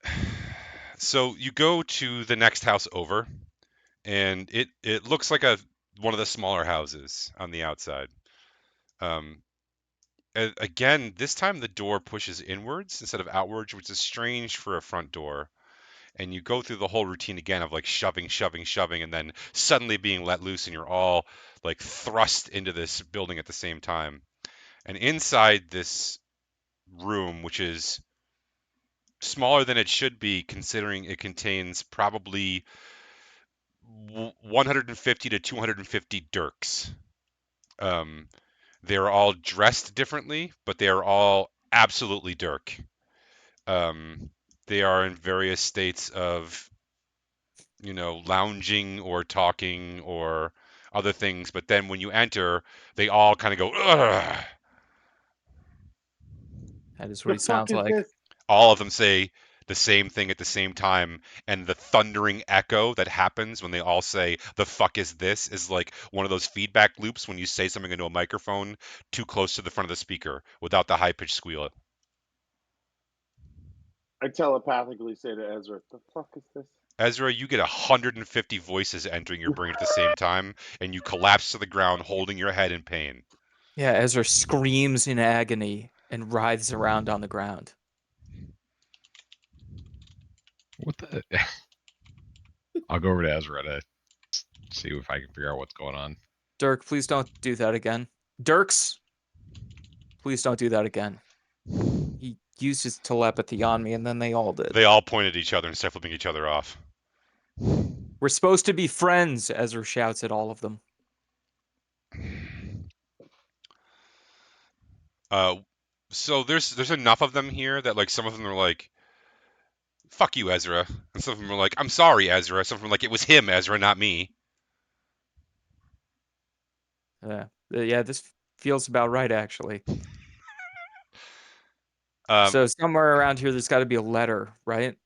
So you go to the next house over, and it looks like one of the smaller houses on the outside. Again, this time the door pushes inwards instead of outwards, which is strange for a front door. And you go through the whole routine again of like shoving, and then suddenly being let loose, and you're all like thrust into this building at the same time. And inside this room, which is smaller than it should be, considering it contains probably 150 to 250 Dirks. They're all dressed differently, but they are all absolutely Dirk. They are in various states of, lounging or talking or other things. But then when you enter, they all kind of go, ugh. That is what The he sounds fuck is like. this? All of them say the same thing at the same time, and the thundering echo that happens when they all say the fuck is this is like one of those feedback loops when you say something into a microphone too close to the front of the speaker without the high-pitched squeal. I telepathically say to Ezra, the fuck is this? Ezra, you get 150 voices entering your brain at the same time, and you collapse to the ground holding your head in pain. Yeah, Ezra screams in agony and writhes around on the ground. What the? I'll go over to Ezra to see if I can figure out what's going on. Dirk, please don't do that again. Dirks, please don't do that again. He used his telepathy on me, and then they all did. They all point at each other and start flipping each other off. We're supposed to be friends, Ezra shouts at all of them. So there's enough of them here that like some of them are like, "Fuck you, Ezra," and some of them are like, "I'm sorry, Ezra." Some of them are like, "It was him, Ezra, not me." Yeah, this feels about right, actually. Um, So somewhere around here, there's got to be a letter, right?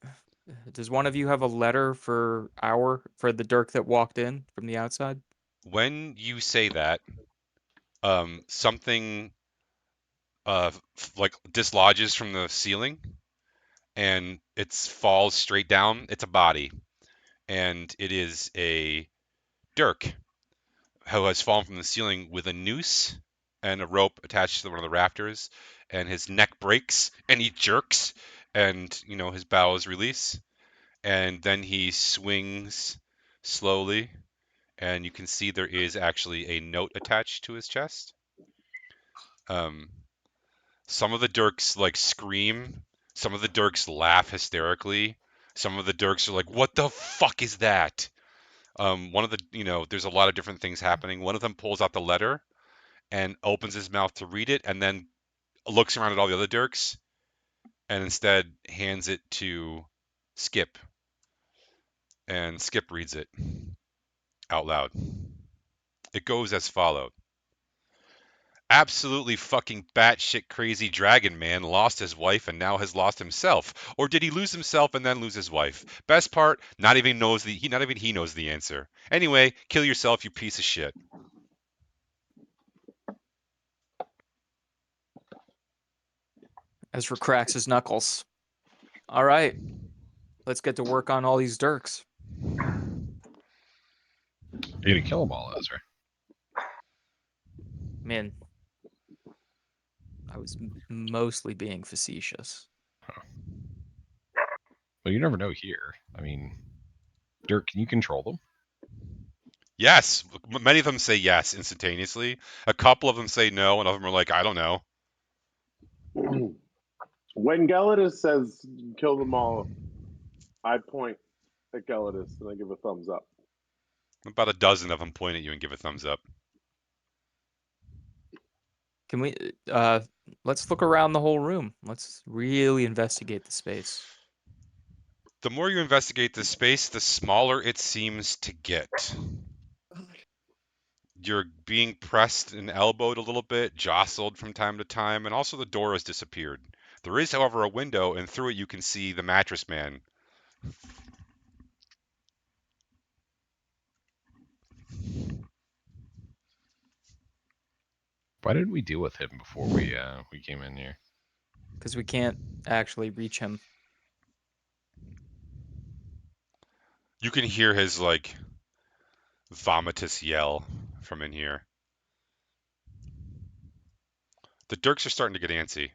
Does one of you have a letter for the Dirk that walked in from the outside? when you say that, something like dislodges from the ceiling, and it falls straight down. It's a body, and it is a Dirk who has fallen from the ceiling with a noose and a rope attached to one of the rafters, and his neck breaks, and he jerks, and his bowels release, and then he swings slowly, and you can see there is actually a note attached to his chest. Um, some of the Dirks like scream, some of the Dirks laugh hysterically, some of the Dirks are like, "What the fuck is that?" One of the, there's a lot of different things happening. One of them pulls out the letter and opens his mouth to read it, and then looks around at all the other Dirks, and instead hands it to Skip, and Skip reads it out loud. It goes as follows. Absolutely fucking batshit crazy dragon man lost his wife and now has lost himself. Or did he lose himself and then lose his wife? Best part, not even he knows the answer. Anyway, kill yourself, you piece of shit. Ezra cracks his knuckles. All right, let's get to work on all these Dirks. You're gonna kill them all, Ezra. Man, I was mostly being facetious. Well, you never know here. I mean, Dirk, can you control them? Yes, many of them say yes instantaneously. A couple of them say no, and of them are like, I don't know. When Gelidus says kill them all, I point at Gelidus and I give a thumbs up. About a dozen of them point at you and give a thumbs up. Can we let's look around the whole room. Let's really investigate the space. The more you investigate this space, the smaller it seems to get. You're being pressed and elbowed a little bit, jostled from time to time, and also the door has disappeared. There is, however, a window, and through it you can see the mattress man. Why didn't we deal with him before we came in here? Because we can't actually reach him. You can hear his like vomitous yell from in here. The Dirks are starting to get antsy.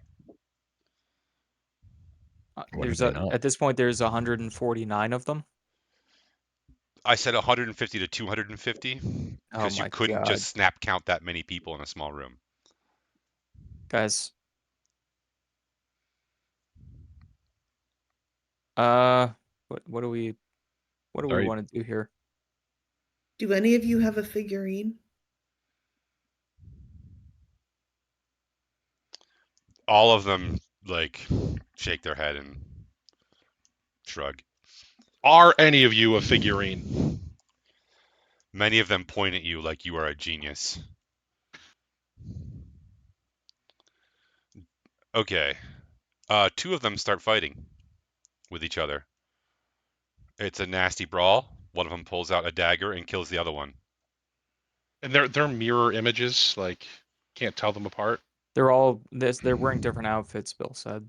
When did they not? At this point there's 149 of them. I said 150 to 250 Oh because you my couldn't god. just snap count that many people in a small room. Guys. What do we Sorry. want to do here? Do any of you have a figurine? All of them like shake their head and shrug. Are any of you a figurine? Many of them point at you like you are a genius. Okay. Two of them start fighting with each other. It's a nasty brawl. One of them pulls out a dagger and kills the other one. And they're mirror images, like can't tell them apart. They're wearing different outfits, Bill said.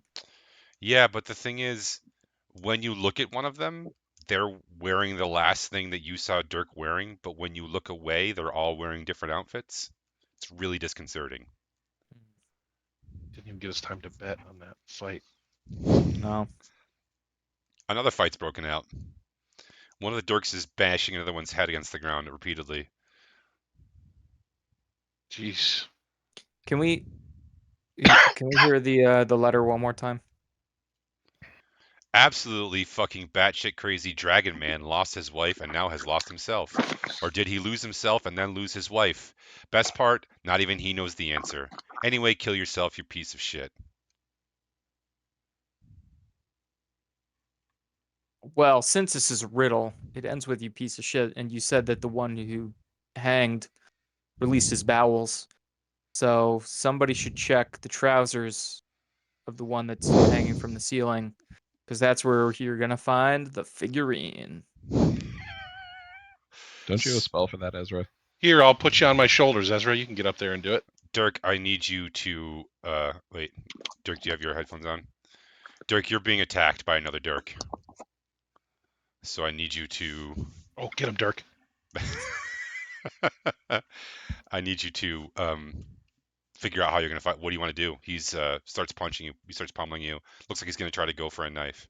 Yeah, but the thing is, when you look at one of them, they're wearing the last thing that you saw Dirk wearing, but when you look away, they're all wearing different outfits. It's really disconcerting. Didn't even give us time to bet on that fight. No. Another fight's broken out. One of the Dirks is bashing another one's head against the ground repeatedly. Jeez. Can we hear the letter one more time? absolutely fucking batshit crazy dragon man lost his wife and now has lost himself. Or did he lose himself and then lose his wife? Best part, not even he knows the answer. Anyway, kill yourself, you piece of shit. Well, since this is a riddle, it ends with you piece of shit, and you said that the one who hanged released his bowels. So somebody should check the trousers of the one that's hanging from the ceiling, because that's where you're gonna find the figurine. Don't you have a spell for that, Ezra? Here, I'll put you on my shoulders, Ezra. You can get up there and do it. Dirk, I need you to wait. Dirk, do you have your headphones on? Dirk, you're being attacked by another Dirk. So I need you to Oh, get him, Dirk. I need you to figure out how you're gonna fight. What do you want to do? He's starts punching you. He starts pummeling you. Looks like he's gonna try to go for a knife.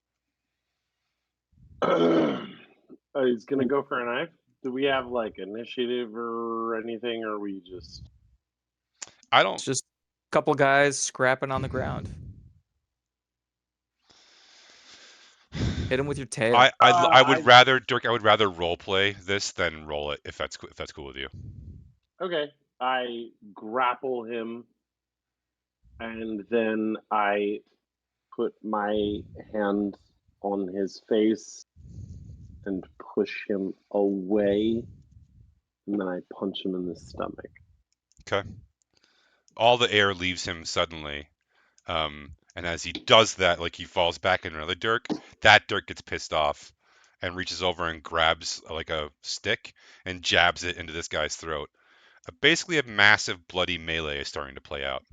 He's gonna go for a knife. Do we have like initiative or anything, or are we just? I It's don't. just a couple guys scrapping on the ground. Hit him with your tail. I would I- rather Dirk. I would rather role play this than roll it if that's cool with you. Okay. I grapple him, and then I put my hand on his face and push him away, and then I punch him in the stomach. Okay. All the air leaves him suddenly. And as he does that, like he falls back into another Dirk, that Dirk gets pissed off and reaches over and grabs like a stick and jabs it into this guy's throat. Basically, a massive bloody melee is starting to play out.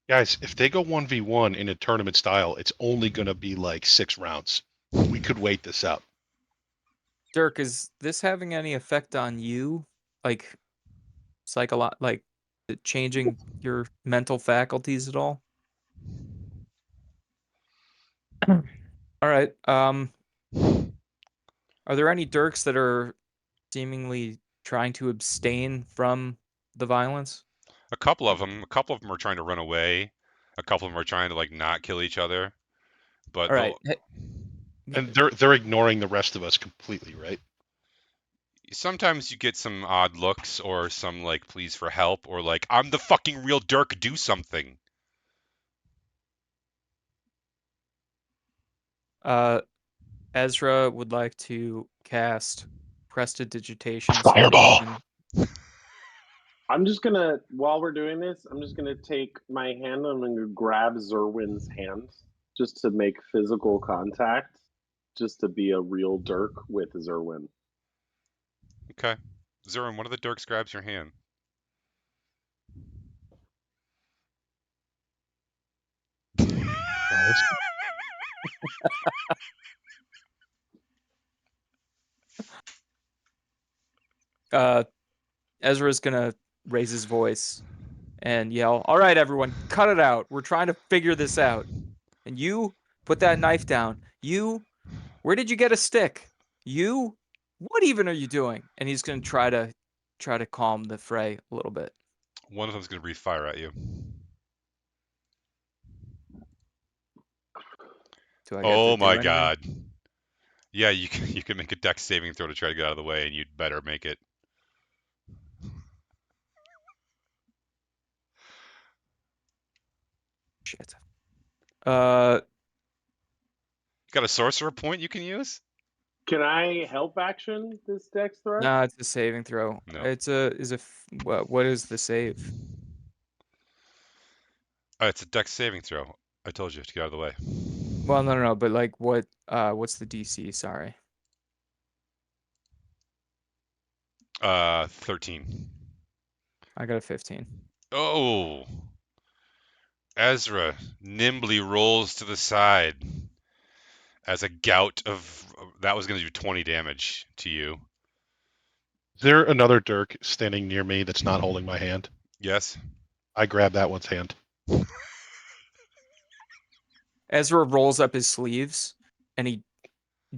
Guys, if they go 1v1 in a tournament style, it's only going to be like 6 rounds. We could wait this out. Dirk, is this having any effect on you? Like like changing your mental faculties at all? All right. Are there any Dirks that are seemingly trying to abstain from the violence? A couple of them are trying to run away. A couple of them are trying to like not kill each other. But All right. And they're ignoring the rest of us completely, right? sometimes you get some odd looks or some like pleas for help or like I'm the fucking real Dirk, do something. Ezra would like to cast Prestidigitation. Fireball! I'm just gonna, while we're doing this, I'm just gonna take my hand and I'm gonna grab Zerwin's hand just to make physical contact, just to be a real Dirk with Zerwin. Okay. Zurin, one of the Dirks grabs your hand. Ezra's gonna raise his voice and yell, "All right, everyone, cut it out. We're trying to figure this out. And you, put that knife down. You, where did you get a stick? You, what even are you doing?" And he's gonna try to calm the fray a little bit. One of them's gonna breathe fire at you. Do I get to Oh do my anything? god. Yeah, you can make a dex saving throw to try to get out of the way, and you'd better make it. Shit. Got a sorcerer point you can use? Can I help action this dex throw? No, it's a saving throw. No. What is the save? It's a dex saving throw. I told you to get out of the way. Well, no, but like what's the DC? Sorry. 13. I got a 15. Oh. Ezra nimbly rolls to the side as a gout of that was going to do 20 damage to you. Is there another Dirk standing near me that's not holding my hand? Yes. I grab that one's hand. Ezra rolls up his sleeves and he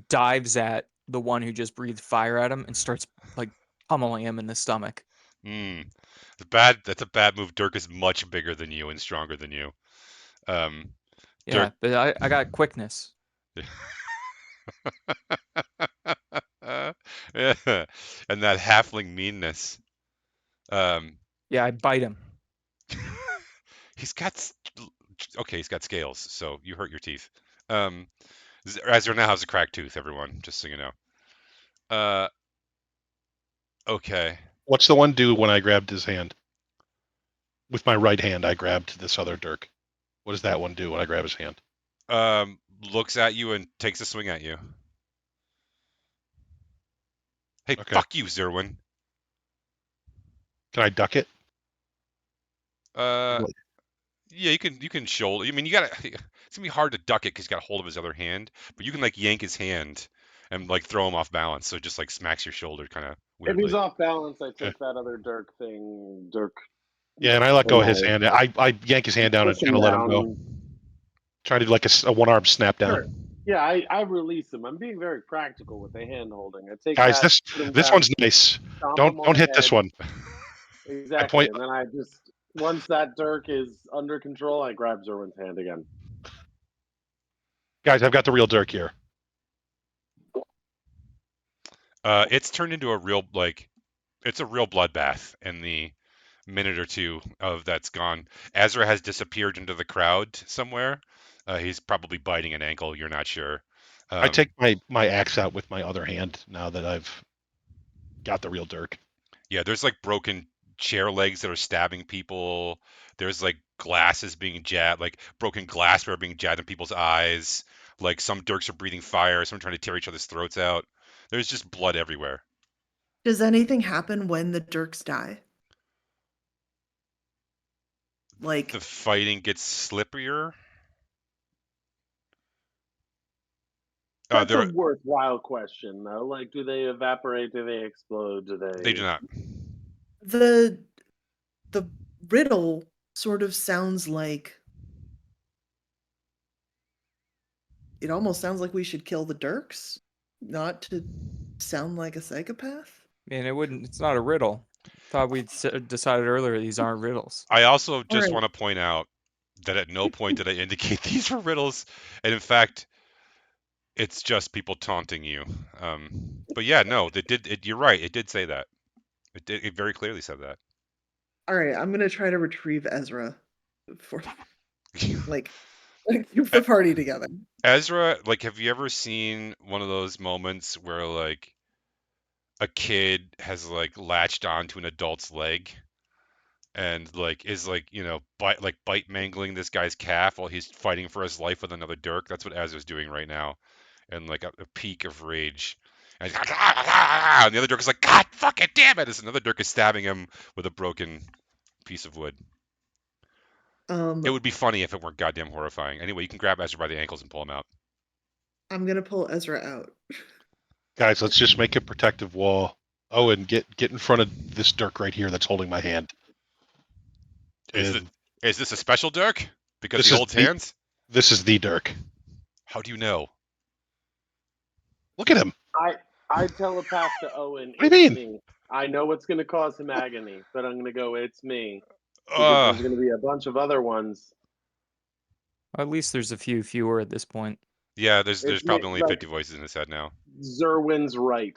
dives at the one who just breathed fire at him and starts like pummeling him in the stomach. That's a bad move. Dirk is much bigger than you and stronger than you. Yeah, Dirk, but I got quickness. Yeah. And that halfling meanness. Um, Yeah, I bite him. he's got okay, he's got scales, so you hurt your teeth. Um, Ezra now has a cracked tooth, everyone, just so you know. Okay. What's the one do when I grabbed his hand? With my right hand, I grabbed this other Dirk. What does that one do when I grab his hand? Looks at you and takes a swing at you. Hey, Okay. fuck you, Zerwin. Can I duck it? Uh, yeah, you can shoulder. I mean, you gotta. It's gonna be hard to duck it because you got a hold of his other hand, but you can like yank his hand and like throw him off balance, so it just like smacks your shoulder kind of If he's weirdly. off balance, I Okay. take that other Dirk thing, Dirk, Yeah, and I let go of his and hand. I yank his hand down and push kind him of let him go. down. Try to do like a one-arm snap down. Sure. Yeah, I release him. I'm being very practical with the hand holding. I take Guys, that, put him this down, one's nice. stomp him on Don't the hit this head. one. Exactly. And then I just, once that Dirk is under control, I grab Zerwin's hand again. Guys, I've got the real Dirk here. It's turned into a real like, it's a real bloodbath in the minute or two of that's gone. Ezra has disappeared into the crowd somewhere. He's probably biting an ankle. You're not sure. I take my axe out with my other hand now that I've got the real Dirk. Yeah, there's like broken chair legs that are stabbing people. There's like glasses being jabbed, like broken glassware being jabbed in people's eyes. Like some Dirks are breathing fire, some trying to tear each other's throats out. There's just blood everywhere. Does anything happen when the Dirks die? Like, The fighting gets slipperier. That's a There worthwhile question, though. Like, do they evaporate? Do they explode? Do they do they? not. the riddle sort of sounds like it almost sounds like we should kill the Dirks, not to sound like a psychopath. Man, it's not a riddle. Thought we'd decided earlier these aren't riddles. I also just Alright. want to point out that at no point did I indicate these were riddles, and in fact, it's just people taunting you. But yeah, no, they did. You're right. It did say that. It very clearly said that. All right, I'm gonna try to retrieve Ezra for like keep the party together. Ezra, like, have you ever seen one of those moments where like a kid has like latched onto an adult's leg and like is like bite mangling this guy's calf while he's fighting for his life with another Dirk? That's what Ezra's doing right now, and like a peak of rage. And, and the other Dirk is like, God fucking damn it! As another Dirk is stabbing him with a broken piece of wood. It would be funny if it weren't goddamn horrifying. Anyway, you can grab Ezra by the ankles and pull him out. I'm gonna pull Ezra out. Guys, let's just make a protective wall. Oh, and get in front of this Dirk right here that's holding my hand. Is And this a special Dirk? Because This he is holds the- hands? this is the Dirk. How do you know? Look at him. I telepath to Owen. What do you It's me. I know what's going to cause him agony, but I'm going to go. It's me because Uh, there's going to be a bunch of other ones. At least there's a few fewer at this point. yeah, there's It's probably only like 50 voices in his head now. Zerwin's right.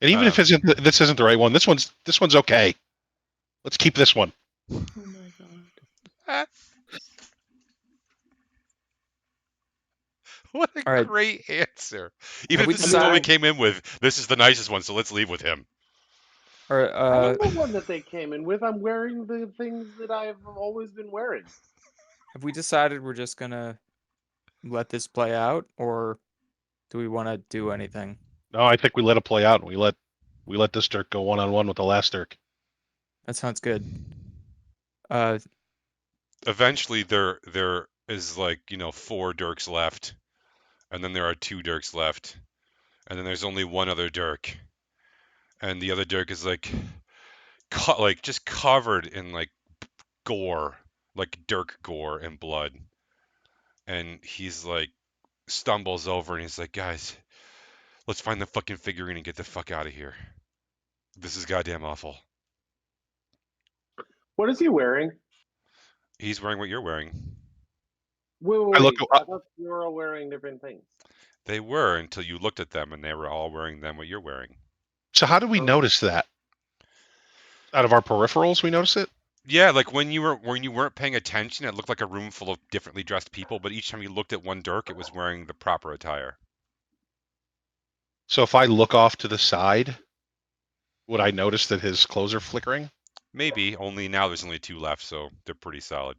And even if this isn't the right one, this one's okay. Let's keep this one. Oh my god. What a All right. great answer. Even Have we if this is what we decided- came in with, this is the nicest one, so let's leave with him. Or I don't know one that they came in with. I'm wearing the things that I've always been wearing. have we decided we're just gonna let this play out, or do we want to do anything? No, I think we let it play out, and we let this Dirk go one-on-one with the last Dirk. That sounds good. Eventually, there is like 4 Dirks left, and then there are 2 Dirks left, and then there's only one other Dirk, and the other Dirk is like just covered in like gore, like Dirk gore and blood, and he's like stumbles over and he's like, guys, let's find the fucking figurine and get the fuck out of here. This is goddamn awful. What is he wearing? He's wearing what you're wearing. Wait, I look. I thought you were all wearing different things. They were until you looked at them and they were all wearing them what you're wearing. So how did we Oh. notice that? Out of our peripherals, we notice it. Yeah, like when you weren't paying attention, it looked like a room full of differently dressed people, but each time you looked at one Dirk, it was wearing the proper attire. So if I look off to the side, would I notice that his clothes are flickering? Maybe, only now there's only 2 left, so they're pretty solid.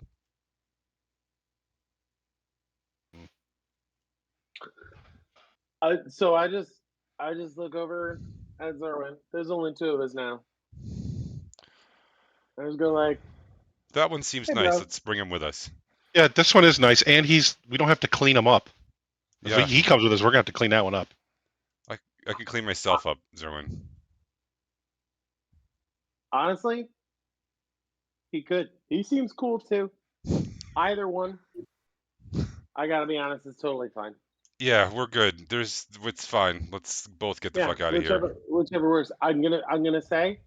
So I just look over at Zerwin. There's only 2 of us now. I just go like, That one seems hey, nice. bro. Let's bring him with us. Yeah, this one is nice, and we don't have to clean him up. If Yeah, he comes with us, we're gonna have to clean that one up. I can clean myself up, Zerwin. Honestly, he could. He seems cool too. Either one, I gotta be honest, is totally fine. Yeah, we're good. It's fine. Let's both get the fuck out of here. Whichever works. I'm gonna say,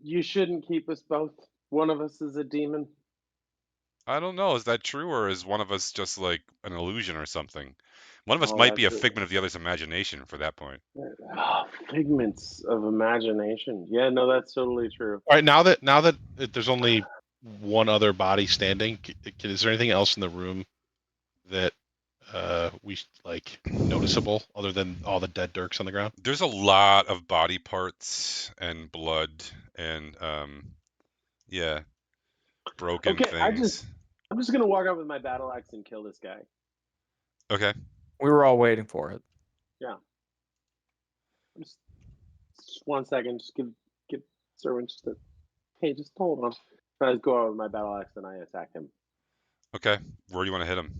you shouldn't keep us both. One of us is a demon. I don't know. Is that true, or is one of us just like an illusion or something? One of us Oh, might be a that's it. figment of the other's imagination for that point. Figments of imagination. Yeah, no, that's totally true. All right, now that there's only one other body standing, is there anything else in the room that we like noticeable other than all the dead Dirks on the ground? There's a lot of body parts and blood and yeah, broken Okay, things. I'm just gonna walk out with my battle axe and kill this guy. Okay. We were all waiting for it. Just 1 second. Just give Servant just a hey, just hold on. I just go out with my battle axe and I attack him. Okay. Where do you want to hit him?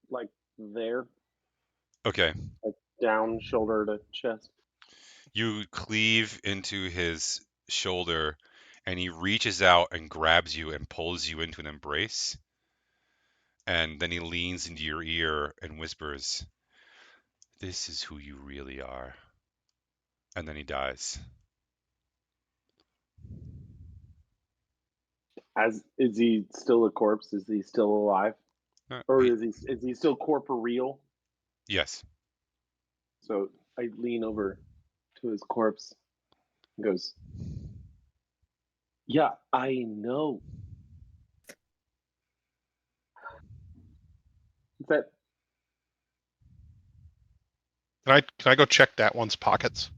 Like there, Okay. down, shoulder to chest. You cleave into his shoulder and he reaches out and grabs you and pulls you into an embrace. And then he leans into your ear and whispers, "This is who you really are." And then he dies. Is he still a corpse? Is he still alive? Or He- is he still corporeal? yes. So I lean over to his corpse and goes, yeah, I know. Is that Can I go check that one's pockets?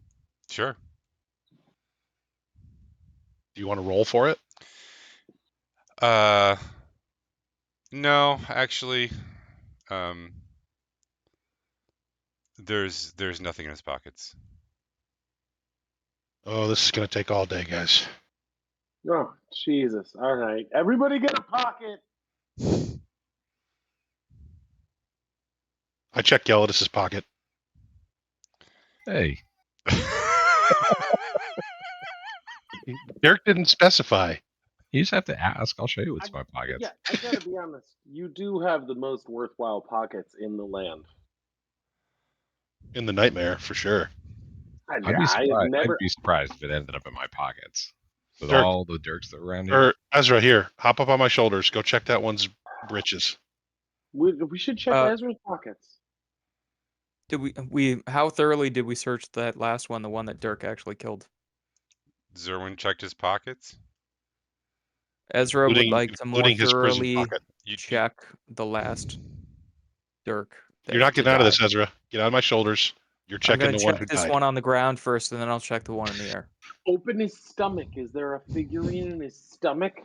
Sure. Do you want to roll for it? No, actually, there's nothing in his pockets. Oh, this is gonna take all day, guys. oh Jesus. All right. Everybody get a pocket. I checked Gelidus's pocket. Hey, Dirk didn't specify. you just have to ask. I'll show you what's in my pockets. Yeah, I gotta be honest. You do have the most worthwhile pockets in the land. In the nightmare, for sure. I'd be surprised if it ended up in my pockets. With Dirk, all the Dirks that are around here. or Ezra, here, hop up on my shoulders. Go check that one's breeches. We should check Ezra's pockets. Did we how thoroughly did we search that last one, the one that Dirk actually killed? Zerwin checked his pockets. Ezra would like to more his prison thoroughly pocket. check the last Dirk. You're not getting out of this, Ezra. Get out of my shoulders. You're checking the one who check this died. one on the ground first, and then I'll check the one in the air. Open his stomach. Is there a figurine in his stomach?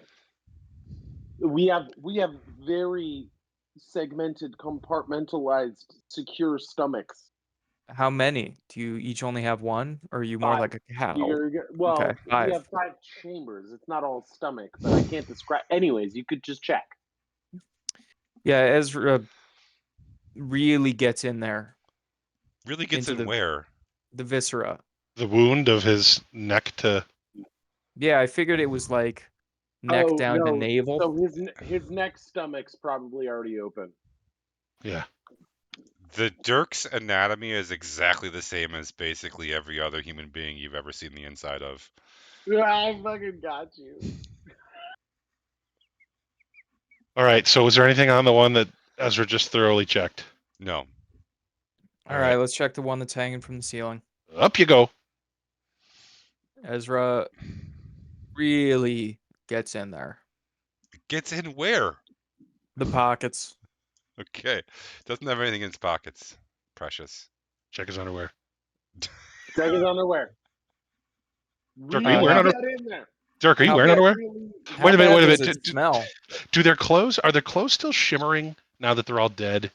We have very segmented, compartmentalized, secure stomachs. How many? Do you each only have one, or are you more 5. like a cow? Well, Okay, 5. we have 5 chambers. It's not all stomach, but I can't describe. Anyways, you could just check. Yeah, Ezra really gets in there. Really gets into in where? The viscera. The wound of his neck to. Yeah, I figured it was like neck down to navel. So his neck stomach's probably already open. Yeah. The Dirk's anatomy is exactly the same as basically every other human being you've ever seen the inside of. I fucking got you. All right. So, was there anything on the one that Ezra just thoroughly checked? No. All All right. right, let's check the one that's hanging from the ceiling. Up you go. Ezra really gets in there. Gets in where? The pockets. Okay. Doesn't have anything in its pockets. Precious. Check his underwear. Check his underwear. Dirk, are you Really wearing get in there. Dirk, are you How wearing bad- underwear? How Wait a minute. bad Wait a does minute. it smell? Do their clothes? Are their clothes still shimmering now that they're all dead?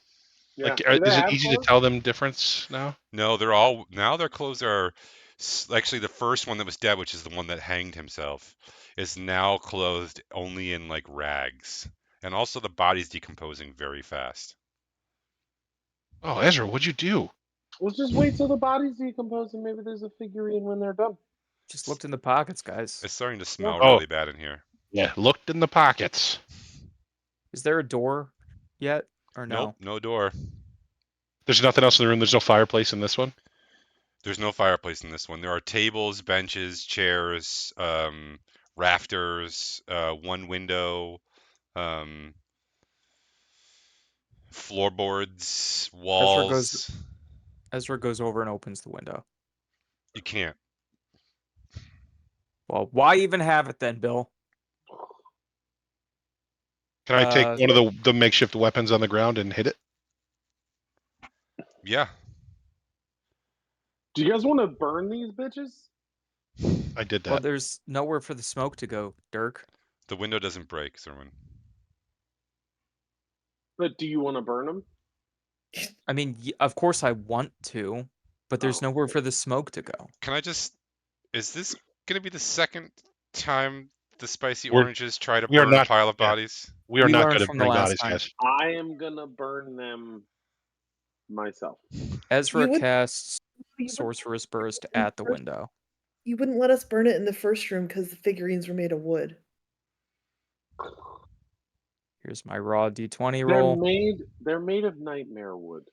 Yeah. Like, Do they is it have easy to clothes? tell them difference now? No, they're all now. Their clothes are actually the first one that was dead, which is the one that hanged himself, is now clothed only in like rags, and also the body's decomposing very fast. Oh, Ezra, what'd you do? Let's just wait till the bodies decompose and maybe there's a figurine when they're done. Just looked in the pockets, guys. It's starting to smell Oh. really bad in here. Yeah, looked in the pockets. Is there a door yet or no? Nope, no door. There's nothing else in the room. There's no fireplace in this one. There's no fireplace in this one. There are tables, benches, chairs, rafters, one window, floorboards, walls. Ezra goes over and opens the window. You can't. Well, why even have it then, Bill? Can I take one of the makeshift weapons on the ground and hit it? Yeah. Do you guys want to burn these bitches? I did that. Well, there's nowhere for the smoke to go, Dirk. The window doesn't break, Zerwin. But do you want to burn them? I mean, of course I want to, but there's Oh, nowhere okay. for the smoke to go. Can I just? Is this gonna be the second time the spicy We're- oranges try to we are burn a not- pile of yeah. bodies? We are We not learned good at from the burning last bodies, time. guys. I am gonna burn them myself. Ezra You would- casts You wouldn't- Sorcerer's Burst at the window. You wouldn't let us burn it in the first room because the figurines were made of wood. Here's my raw D20 They're roll. made of nightmare wood.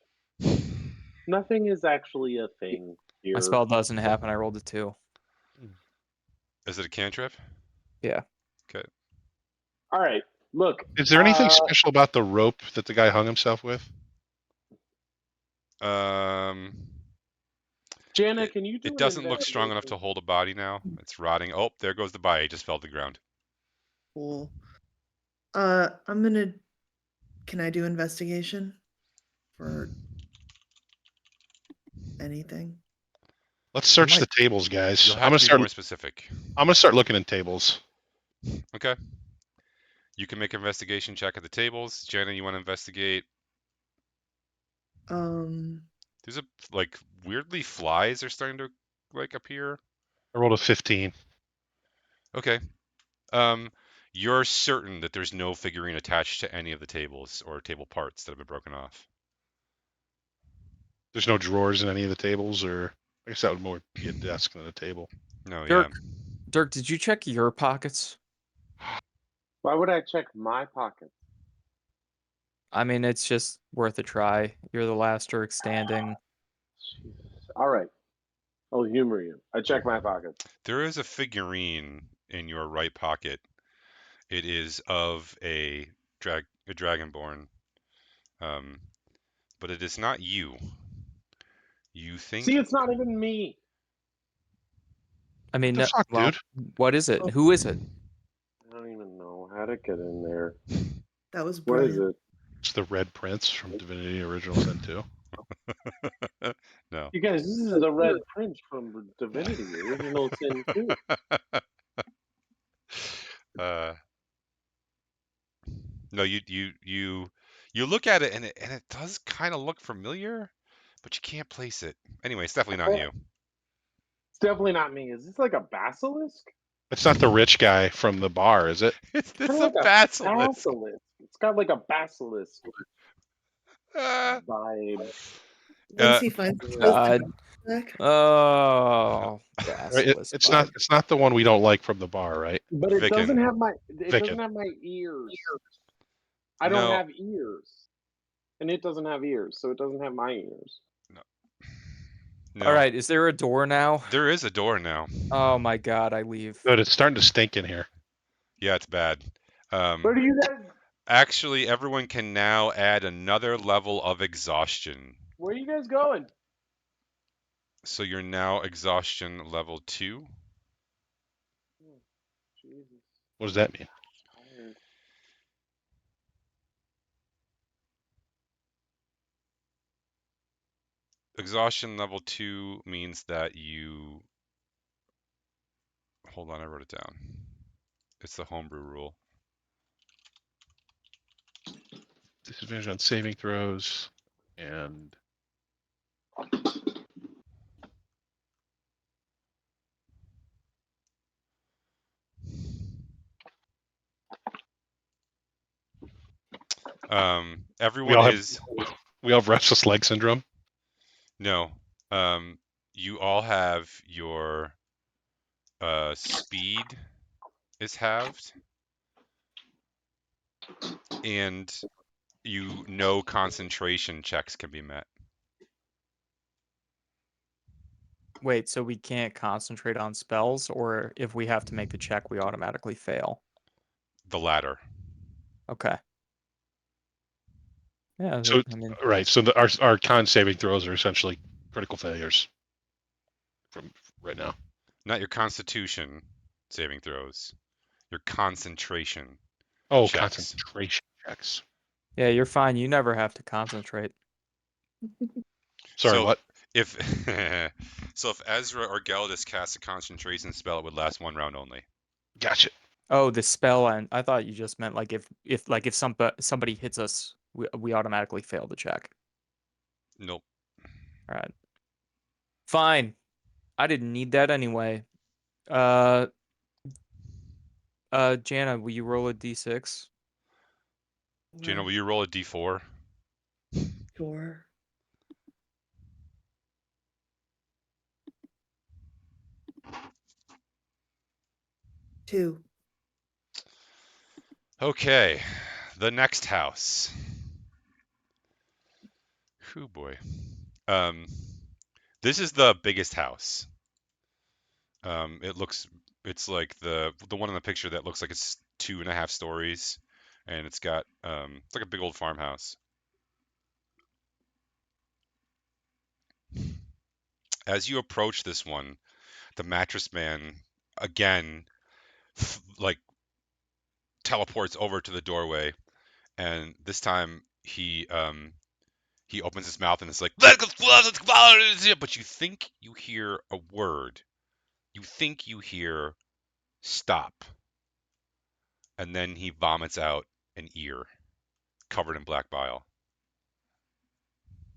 Nothing is actually a thing here. My spell doesn't happen. I rolled a 2. Is it a cantrip? Yeah. Okay. All right, look. Is there anything special about the rope that the guy hung himself with? Jana, can you do It doesn't an look strong enough to hold a body now. It's rotting. Oh, there goes the body. It just fell to the ground. Cool. I'm gonna. Can I do investigation for anything? Let's search might- the tables, guys. You'll I'm have gonna to be start. more specific. I'm gonna start looking in tables. Okay. You can make an investigation check at the tables. Jana, you want to investigate? There's like weirdly flies are starting to like appear. I rolled a 15. Okay. You're certain that there's no figurine attached to any of the tables or table parts that have been broken off. There's no drawers in any of the tables, or I guess that would more be a desk than a table. No, Dirk, yeah. Dirk, did you check your pockets? Why would I check my pocket? I mean, it's just worth a try. You're the last Dirk standing. Jesus. All right, I'll humor you. I check my pocket. There is a figurine in your right pocket. It is of a dragonborn, but it is not you. You think? See, it's not even me. I mean, The fuck, well, dude? what is it? Who is it? I don't even know how to get in there. That was What is brilliant. it? It's the Red Prince from Divinity Original Sin 2. No. You guys, this is the Red Prince from Divinity Original Sin 2. No, you look at it and it does kind of look familiar, but you can't place it. Anyway, it's definitely not you. It's definitely not me. Is this like a basilisk? It's not the rich guy from the bar, is it? It's Kinda a like basilisk. basilisk. It's got like a basilisk Uh, vibe. Once he finds God. back, Oh, Right, basilisk. it's not the one we don't like from the bar, right? But it Vicken. doesn't have my Vicken. ears. I don't No. have ears. And it doesn't have ears, so it doesn't have my ears. No. All right, is there a door now? There is a door now. Oh my god, I leave. Good. It's starting to stink in here. Yeah, it's bad. Where do you guys? Actually, everyone can now add another level of exhaustion. Where are you guys going? So you're now exhaustion level 2. Jesus, What does that mean? tired. Exhaustion level 2 means that you... Hold on, I wrote it down. It's the homebrew rule. Disadvantage on saving throws, and we Everyone all have is... restless leg syndrome. No. You all have your speed is halved, and no concentration checks can be met. Wait, so we can't concentrate on spells, or if we have to make the check, we automatically fail? The latter. Okay. Yeah, So I mean, right. So our con saving throws are essentially critical failures from right now. Not your constitution saving throws. Your concentration Oh, checks. concentration checks. yeah, you're fine. You never have to concentrate. Sorry, So what? if so if Ezra or Geldis cast a concentration spell, it would last 1 round only. Gotcha. Oh, the spell, and I thought you just meant like if somebody hits us, we automatically fail the check. Nope. All right. Fine. I didn't need that anyway. Jana, will you roll a d6? Gina, will you roll a d4? Sure. Two. Okay. The next house. Whew, boy. This is the biggest house. It's like the one in the picture that looks like it's 2.5 stories, and it's got it's like a big old farmhouse. As you approach this one, the mattress man again like teleports over to the doorway, and this time he opens his mouth and it's like, but you think you hear a word. You think you hear stop. And then he vomits out an ear covered in black bile.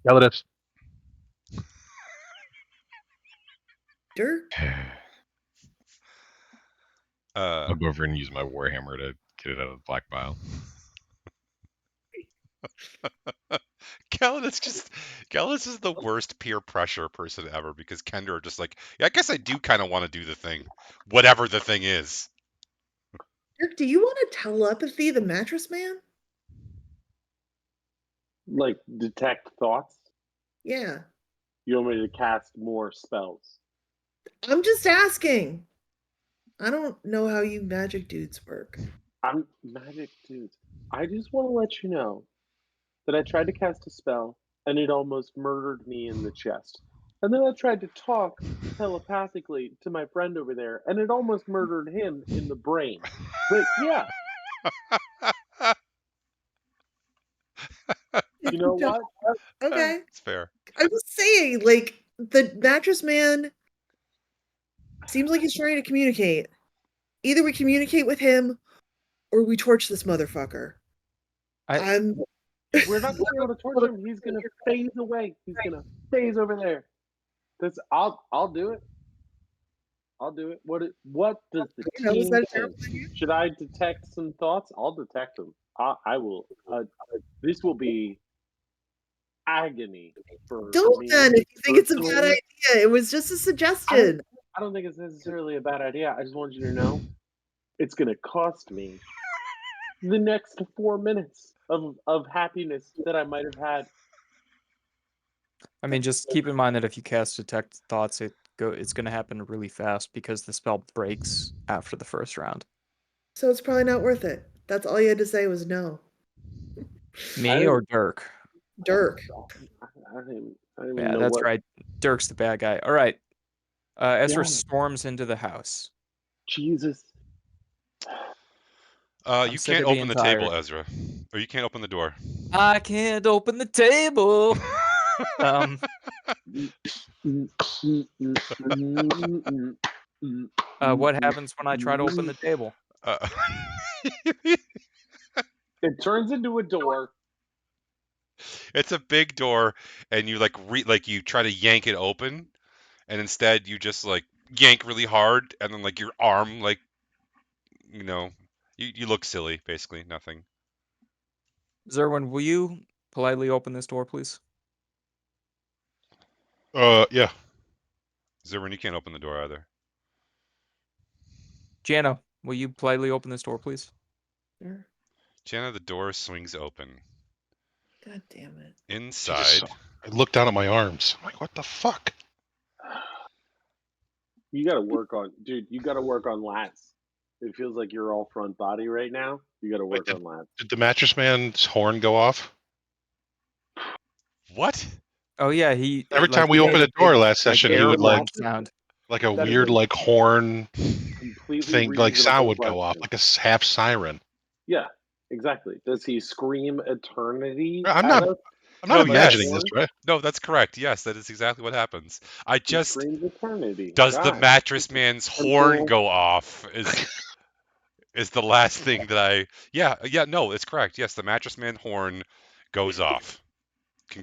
Geldis. Dirt. I'll go over and use my warhammer to get it out of the black bile. Gallus is the worst peer pressure person ever because Kendra are just like, yeah, I guess I do kind of want to do the thing, whatever the thing is. Dirk, do you want to telepathy the mattress man? Like detect thoughts. Yeah. You want me to cast more spells? I'm just asking. I don't know how you magic dudes work. I'm magic dudes. I just want to let you know that I tried to cast a spell and it almost murdered me in the chest. And then I tried to talk telepathically to my friend over there and it almost murdered him in the brain. But yeah, you know what? Okay. It's fair. I'm just saying, like, the mattress man seems like he's trying to communicate. Either we communicate with him or we torch this motherfucker. I'm We're not gonna be able to torture him. He's gonna phase away. He's gonna phase over there. I'll do it. I'll do it. What does the You know, is team that a think? terrible idea? Should I detect some thoughts? I'll detect them. I will. This will be agony for Don't me. then if you think it's a bad personally. idea. It was just a suggestion. I don't think it's necessarily a bad idea. I just want you to know it's gonna cost me the next 4 minutes of happiness that I might have had. I mean, just keep in mind that if you cast Detect Thoughts, it's going to happen really fast because the spell breaks after the first round. So it's probably not worth it. That's all you had to say was no. Me or Dirk? Dirk. I didn't even Yeah, know that's what. right. Dirk's the bad guy. All right. Ezra Yeah. storms into the house. Jesus. I'm You sick can't of open being the table, tired. Ezra. Or you can't open the door. I can't open the table. What happens when I try to open the table? Uh, It turns into a door. it's a big door, and you like you try to yank it open, and instead you just like yank really hard, and then like your arm like you look silly, basically nothing. Zerwin, will you politely open this door, please? Yeah. Zerwin, you can't open the door either. Jana, will you politely open this door, please? Sure. Jana, the door swings open. God damn it. Inside. I look down at my arms. I'm like, what the fuck? You got to work on, dude. You got to work on lats. It feels like you're all front body right now. You got to work on lats. Did the mattress man's horn go off? What? Oh yeah, he Every time like we he made opened a the door big, last like session, he air would like horn sound. like a That is weird a like horn completely thing, like sound reasonable would go off, question. like a half siren. Yeah, exactly. Does he scream eternity I'm at not. us? I'm not No, imagining yes. this, Horn? right? No, that's correct. Yes, that is exactly what happens. I He just screams eternity. does the God. mattress man's horn Simple. go off is the last thing that yeah, no, it's correct. Yes, the mattress man horn goes off.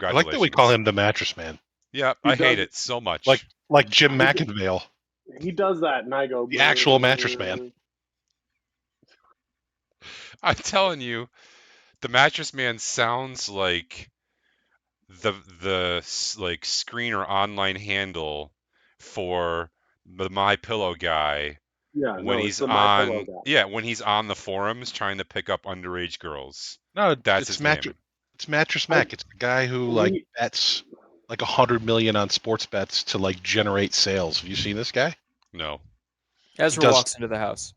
I like that we call Congratulations. him the mattress man, Yeah, He I hate does. it so like much. Jim McIngvale, He does that, and I go. the actual mattress man. I'm telling you, the mattress man sounds like the like screen or online handle for the My Pillow guy Yeah, when no, it's he's the My Pillow on guy. yeah, when he's on the forums trying to pick up underage girls. No, That's it's his name. It's Mattress Mac. It's the guy who like bets like 100 million on sports bets to like generate sales. Have you seen this guy? No. Ezra does- walks into the house.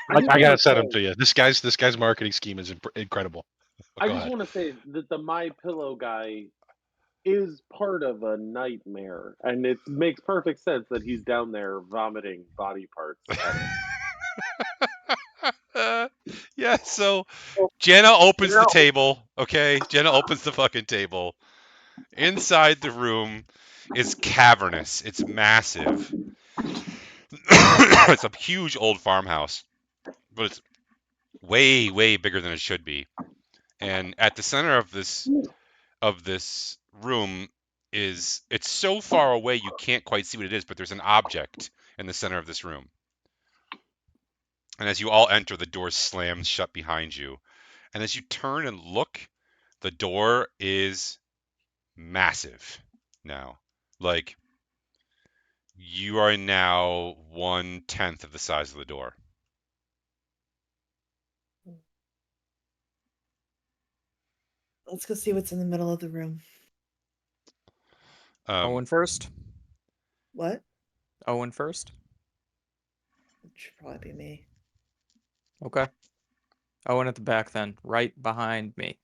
Like just I gotta wanna send him say- to you. This guy's marketing scheme is incredible. But I go just ahead. want to say that the My Pillow guy is part of a nightmare, and it makes perfect sense that he's down there vomiting body parts. Yeah, so Jenna opens the table, okay? Jenna opens the fucking table. Inside the room is cavernous. It's massive. It's a huge old farmhouse, but it's way, way bigger than it should be. And at the center of this room it's so far away you can't quite see what it is, but there's an object in the center of this room. And as you all enter, the door slams shut behind you. And as you turn and look, the door is massive now. Like you are now 1/10 of the size of the door. Let's go see what's in the middle of the room. Owen first. What? Owen first. It should probably be me. Okay. Owen at the back then, right behind me.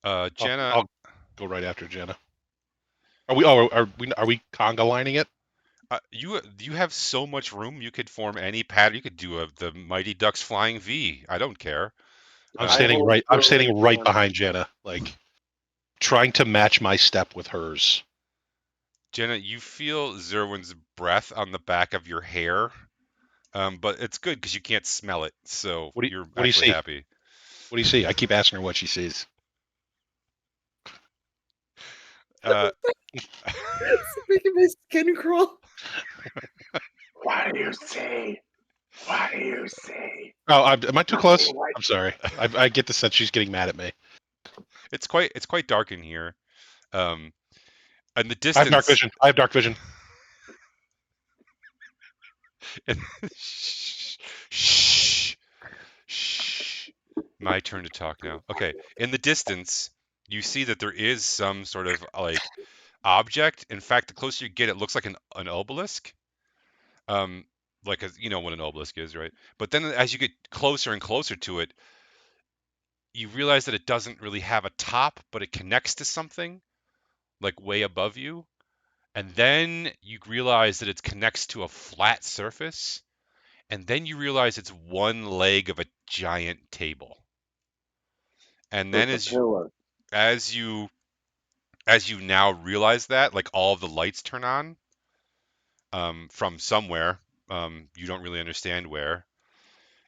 Jenna, I'll go right after Jenna. Are we? Oh, are we conga lining it? you have so much room. You could form any pattern. You could do the Mighty Ducks flying V. I don't care. I'm I standing hold right. I'm for standing right Jana. behind Jenna, like trying to match my step with hers. Jenna, you feel Zerwin's breath on the back of your hair, but it's good because you can't smell it, so What do you're you actually see? happy. What do you see? I keep asking her what she sees. It's making my skin crawl. What do you see? What do you see? Oh, am I too close? I'm sorry. I get the sense she's getting mad at me. It's quite dark in here. And the I have dark distance. vision. I have dark vision. Shh, shh, shh. My turn to talk now. Okay. In the distance, you see that there is some sort of like object. In fact, the closer you get, it looks like an obelisk. Like you know what an obelisk is, right? But then as you get closer and closer to it, you realize that it doesn't really have a top, but it connects to something like way above you. And then you realize that it connects to a flat surface. And then you realize it's one leg of a giant table. And So then it's a pillar. as you as you now realize that, like all of the lights turn on from somewhere. You don't really understand where.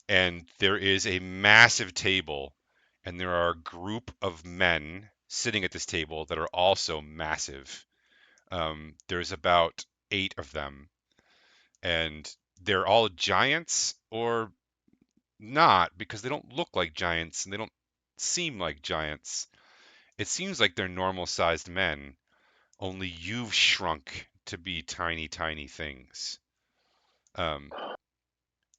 And there is a massive table, and there are a group of men sitting at this table that are also massive. There's about 8 of them, and they're all giants or not because they don't look like giants and they don't seem like giants. It seems like they're normal sized men, only you've shrunk to be tiny, tiny things. Um,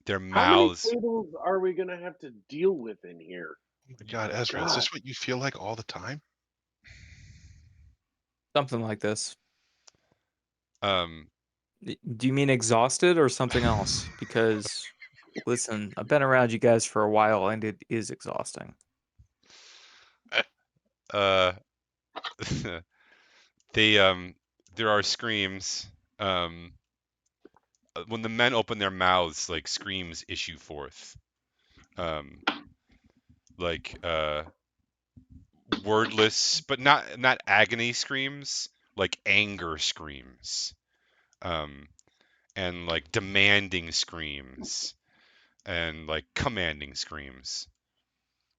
their How many mouths. tables are we gonna have to deal with in here? Oh my God, Ezra, is God. this what you feel like all the time? Something like this. Um, Do you mean exhausted or something else? Because listen, I've been around you guys for a while and it is exhausting. uh, they there are screams. Um, when the men open their mouths, like screams issue forth. Um, like wordless, but not agony screams, like anger screams, um, and like demanding screams, and like commanding screams.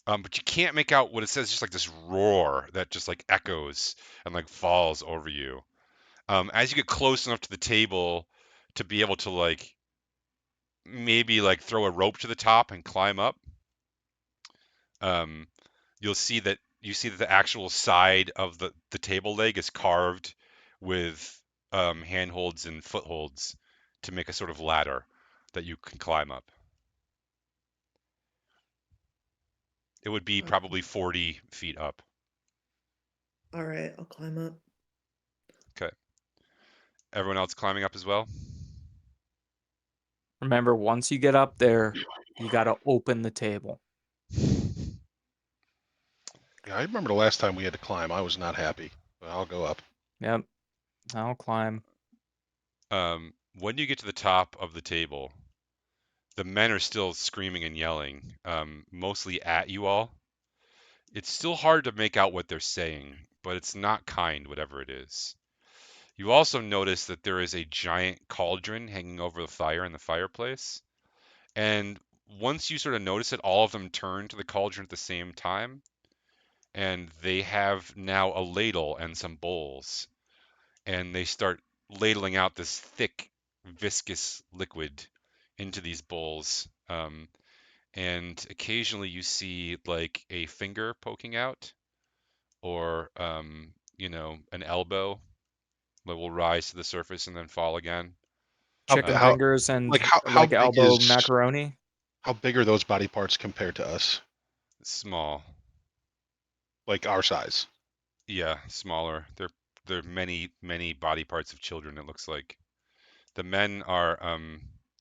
But you can't make out what it says. Just like this roar that just like echoes and like falls over you. As you get close enough to the table to be able to like maybe like throw a rope to the top and climb up, um, you see that the actual side of the table leg is carved with handholds and footholds to make a sort of ladder that you can climb up. It would be Okay. probably 40 feet up. All right, I'll climb up. Okay. Everyone else climbing up as well? Remember, once you get up there, you got to open the table. Yeah, I remember the last time we had to climb. I was not happy, but I'll go up. Yep, I'll climb. When you get to the top of the table, the men are still screaming and yelling, mostly at you all. It's still hard to make out what they're saying, but it's not kind, whatever it is. You also notice that there is a giant cauldron hanging over the fire in the fireplace. And once you sort of notice it, all of them turn to the cauldron at the same time. And they have now a ladle and some bowls. And they start ladling out this thick, viscous liquid into these bowls. And occasionally you see like a finger poking out or, an elbow that will rise to the surface and then fall again. How Chicken Um, how fingers like and how like big elbow is macaroni. how big are those body parts compared to us? Small. Like our size? Yeah, smaller. They're many, many body parts of children, it looks like. The men are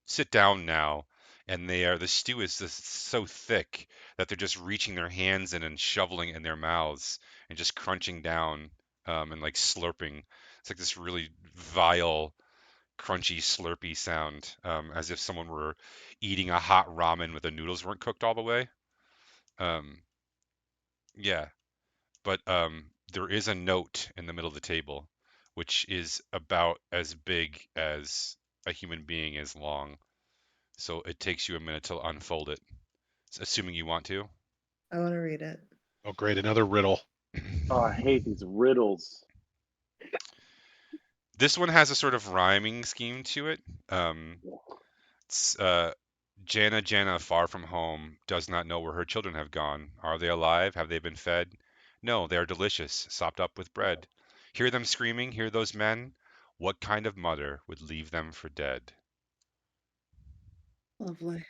sit down now, and the stew is just so thick that they're just reaching their hands in and shoveling it in their mouths and just crunching down and like slurping. It's like this really vile, crunchy, slurpy sound, as if someone were eating a hot ramen but the noodles weren't cooked all the way. Um, yeah, but there is a note in the middle of the table, which is about as big as a human being is long. So it takes you a minute to unfold it, assuming you want to. I want to read it. Oh, great, another riddle. Oh, I hate these riddles. This one has a sort of rhyming scheme to it. It's Jana Jana, far from home, does not know where her children have gone. Are they alive? Have they been fed? No, they are delicious, sopped up with bread. Hear them screaming, hear those men? What kind of mother would leave them for dead? Lovely.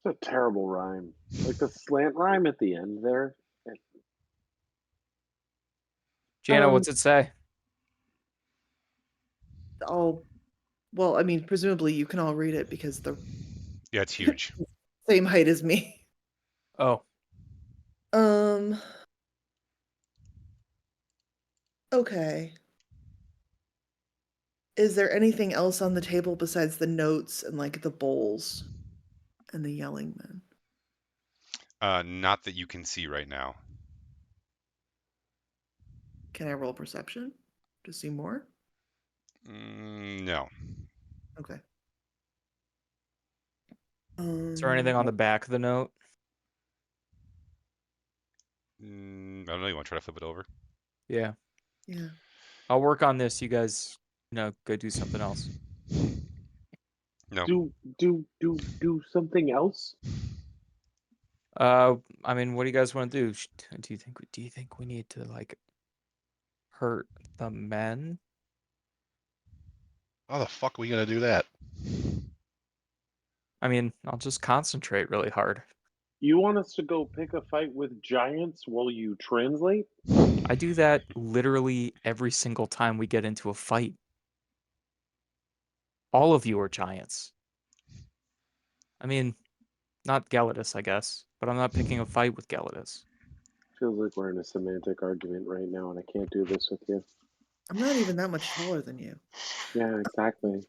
It's a terrible rhyme. Like the slant rhyme at the end there. Jana, what's it say? Well, I mean, presumably you can all read it because the Yeah, it's huge. same height as me. Oh, Okay. Is there anything else on the table besides the notes and like the bowls and the yelling men? Not that you can see right now. Can I roll perception to see more? No. Okay. is there anything on the back of the note? I don't know. You want to try to flip it over? Yeah. Yeah. I'll work on this. You guys, go do something else. No. Do something else. I mean, what do you guys want to do? Do you think we need to like hurt the men? How the fuck are we gonna do that? I mean, I'll just concentrate really hard. You want us to go pick a fight with giants while you translate? I do that literally every single time we get into a fight. All of you are giants. I mean, not Gelatus, I guess, but I'm not picking a fight with Gelatus. Feels like we're in a semantic argument right now, and I can't do this with you. I'm not even that much taller than you. Yeah, exactly.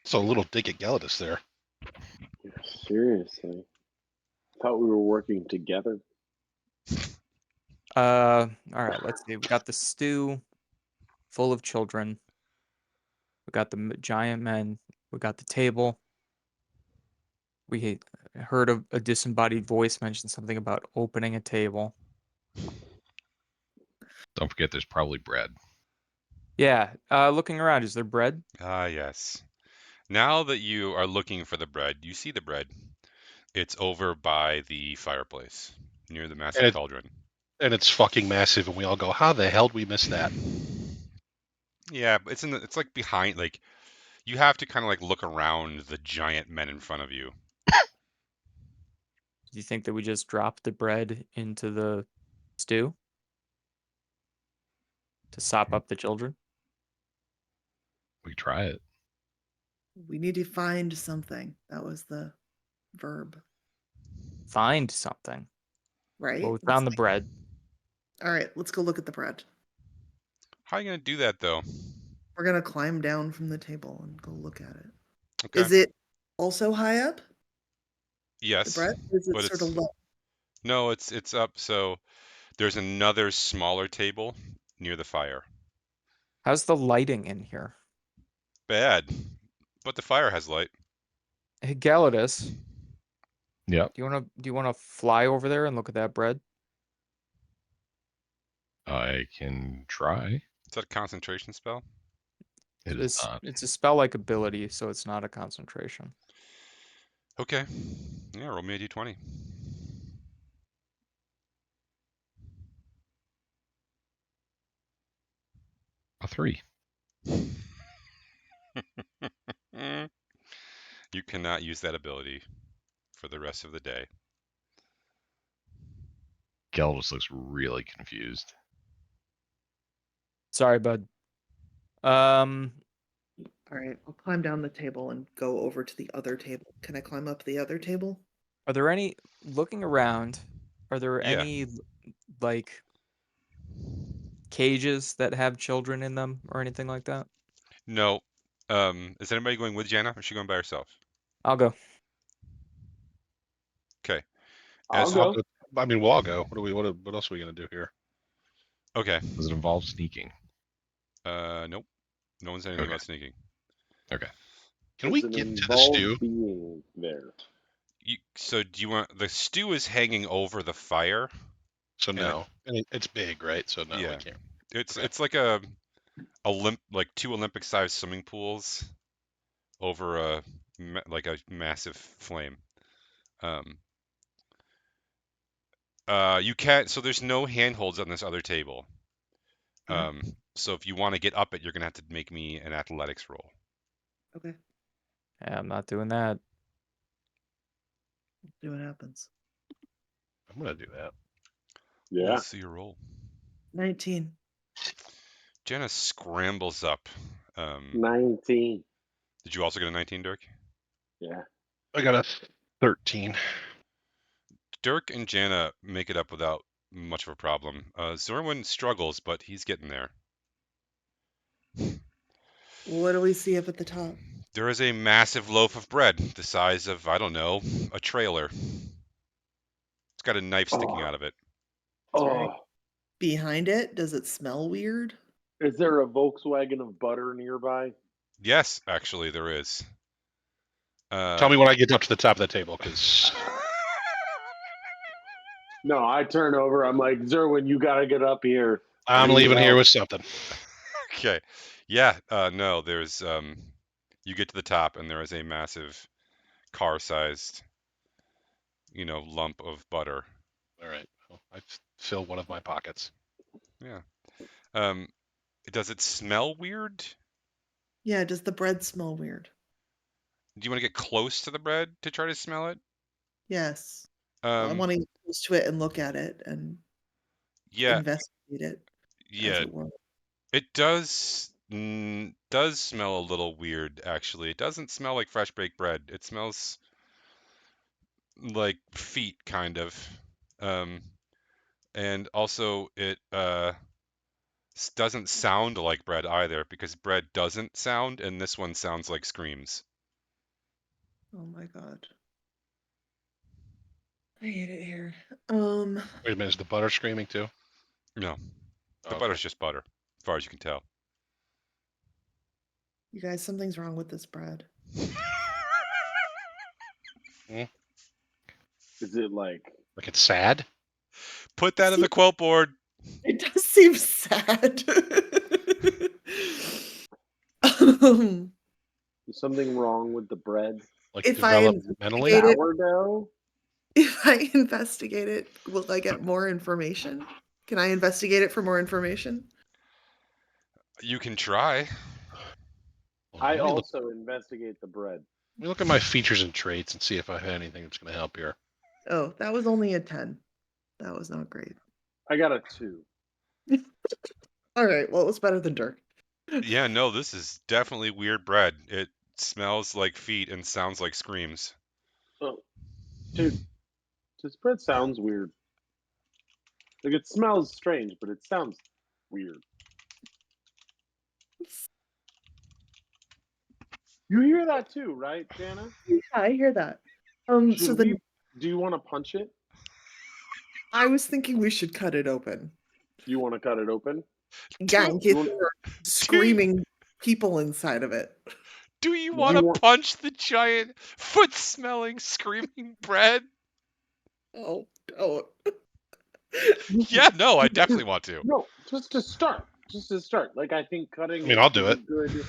So a little dig at Gelatus there. Seriously. Thought we were working together. All right, let's see. We got the stew full of children. We got the giant men. We got the table. We heard a disembodied voice mention something about opening a table. Don't forget, there's probably bread. Yeah, looking around, is there bread? Ah, yes. Now that you are looking for the bread, you see the bread. It's over by the fireplace, near the massive And cauldron. it's fucking massive, and we all go, "How the hell did we miss that?" Yeah, but it's like behind, like you have to kind of like look around the giant men in front of you. Do you think that we just drop the bread into the stew to sop up the children? We try it. We need to find something. That was the verb, Find something. right? Well, we found the bread. All right, let's go look at the bread. How are you gonna do that though? We're gonna climb down from the table and go look at it. Okay. Is it also high up, the Yes, bread? Or is it but sort of low? no, it's up. So there's another smaller table near the fire. How's the lighting in here? Bad, but the fire has light. Hey, Galatus, Yep. do you wanna fly over there and look at that bread? I can try. Is that a concentration spell? It is not. It's a spell-like ability, so it's not a concentration. Okay. Yeah, roll me a d20. A 3. Mm. You cannot use that ability for the rest of the day. Geldus looks really confused. Sorry, bud. All right, I'll climb down the table and go over to the other table. Can I climb up the other table? Are there any, looking around, are there Yeah. any like cages that have children in them or anything like that? No. Is anybody going with Jana, or is she going by herself? I'll go. Okay. I'll As go. I mean, we'll all go. What else are we gonna do here? okay. Does it involve sneaking? Nope. No one's anything Okay. about sneaking. Okay. Can we Does it get into the involve stew? being there? So do you want the stew is hanging over the fire? So And no, and it's big, right? So no, we yeah. can't. It's Okay. it's like like 2 Olympic-sized swimming pools over like a massive flame. You can't. So there's no handholds on this other table. So if you want to get up it, you're gonna have to make me an athletics roll. Okay, Yeah, I'm not doing that. see what happens. I'm gonna do that. Yeah. Let's see your roll. 19. Jenna scrambles up. 19. Did you also get a 19, Dirk? Yeah. I got a 13. Dirk and Jana make it up without much of a problem. Zerwin struggles, but he's getting there. What do we see up at the top? There is a massive loaf of bread, the size of, I don't know, a trailer. It's got a knife sticking out of it. That's right. Oh, Behind it, does it smell weird? is there a Volkswagen of butter nearby? Yes, actually, there is. Tell me when I get up to the top of the table, because No, I turn over. I'm like, Zerwin, you got to get up here. I'm We need leaving here help. with something. Okay. Yeah, no, there's you get to the top and there is a massive car-sized, lump of butter. All right. Well, I fill one of my pockets. Yeah. Does it smell weird? Yeah, does the bread smell weird? Do you want to get close to the bread to try to smell it? Yes. I Um, want to get close to it and look at it and yeah, investigate it, as yeah. it were. It does smell a little weird, actually. It doesn't smell like fresh baked bread. It smells like feet, kind of. And also it doesn't sound like bread either, because bread doesn't sound, and this one sounds like screams. Oh my god. I hate it here. Wait a minute, is the butter screaming too? No, the Okay. butter's just butter, as far as you can tell. You guys, something's wrong with this bread. Is it like Like it's sad? Put that in the quote board. It does seem sad. um, is something wrong with the bread? Like If I developmentally? investigate it, Sourdough? if I investigate it, will I get more information? Can I investigate it for more information? You can try. I Let me look, also investigate the bread. let me look at my features and traits and see if I have anything that's going to help here. Oh, that was only a 10. That was not great. I got a 2. All right, well, it was better than Dirk. Yeah, no, this is definitely weird bread. It smells like feet and sounds like screams. Oh, dude, this bread sounds weird. Like, it smells strange, but it sounds weird. You hear that too, right, Jana? Yeah, I hear that. So Should then do you want to punch it? I was thinking we should cut it open. You want to cut it open? Yeah, in case You want- there are screaming people inside of it. Do you Do want you to want- punch the giant, foot-smelling, screaming bread? Oh, don't. Yeah, no, I definitely want to. No, just to start. Just to start. Like, I think cutting I mean, I'll do is a it. good